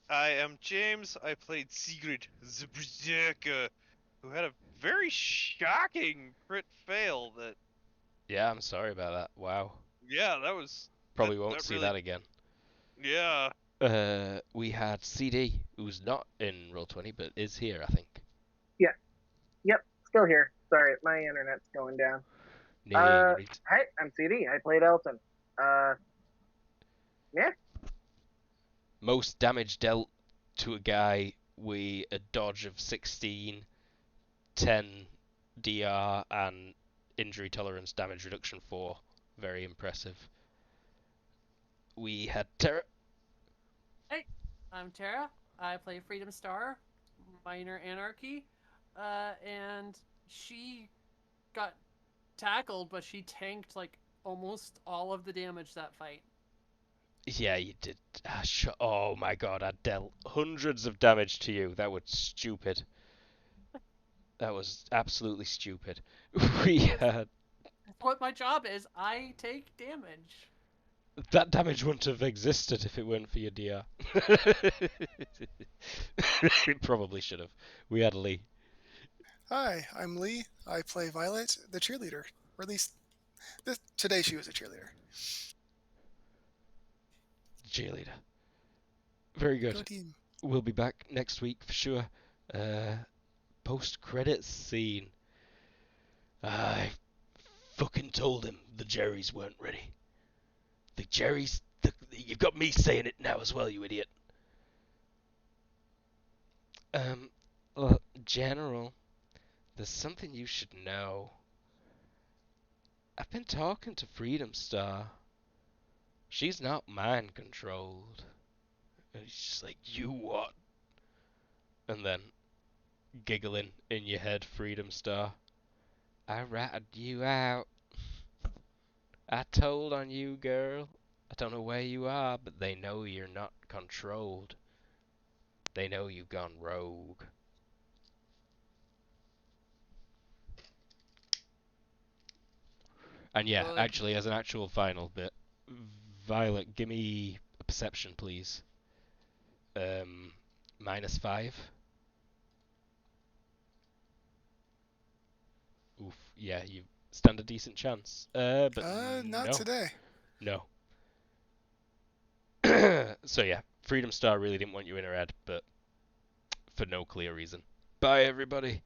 I am James. I played Sigrid the Berserker, who had a very shocking crit fail. That Yeah, I'm sorry about that. Wow. yeah, that was Probably won't that see really that again. yeah. We had CD, who's not in Roll20, but is here, I think. Yep, still here. Sorry, my internet's going down. Neat. Hi, I'm CD. I played Elton. Yeah. Most damage dealt to a guy with a dodge of 16, 10 DR, and injury tolerance damage reduction 4. Very impressive. We had Terra. Hey, I'm Tara. I play Freedom Star, Minor Anarchy, and she got tackled, but she tanked like almost all of the damage that fight. Yeah, you did. Oh my god, I dealt hundreds of damage to you. That was stupid. That was absolutely stupid. We had. What my job is, I take damage. That damage wouldn't have existed if it weren't for your DR. It probably should have. We had Lee. Hi, I'm Lee. I play Violet, the cheerleader. Or at least today she was a cheerleader. Cheerleader. Very good. Go team. We'll be back next week for sure. Post-credits scene. I fucking told him the Jerrys weren't ready. The Jerrys... You've got me saying it now as well, you idiot. Well, General, there's something you should know. I've been talking to Freedom Star. She's not mind-controlled. And he's just like, you what? And then, giggling in your head, Freedom Star. I ratted you out. I told on you, girl. I don't know where you are, but they know you're not controlled. They know you've gone rogue. And yeah, Good. actually, as an actual final bit, Violet, give me a perception, please. -5. Oof. Yeah, you stand a decent chance. But Not no. today. No. So yeah, Freedom Star really didn't want you in her head, but for no clear reason. Bye, everybody.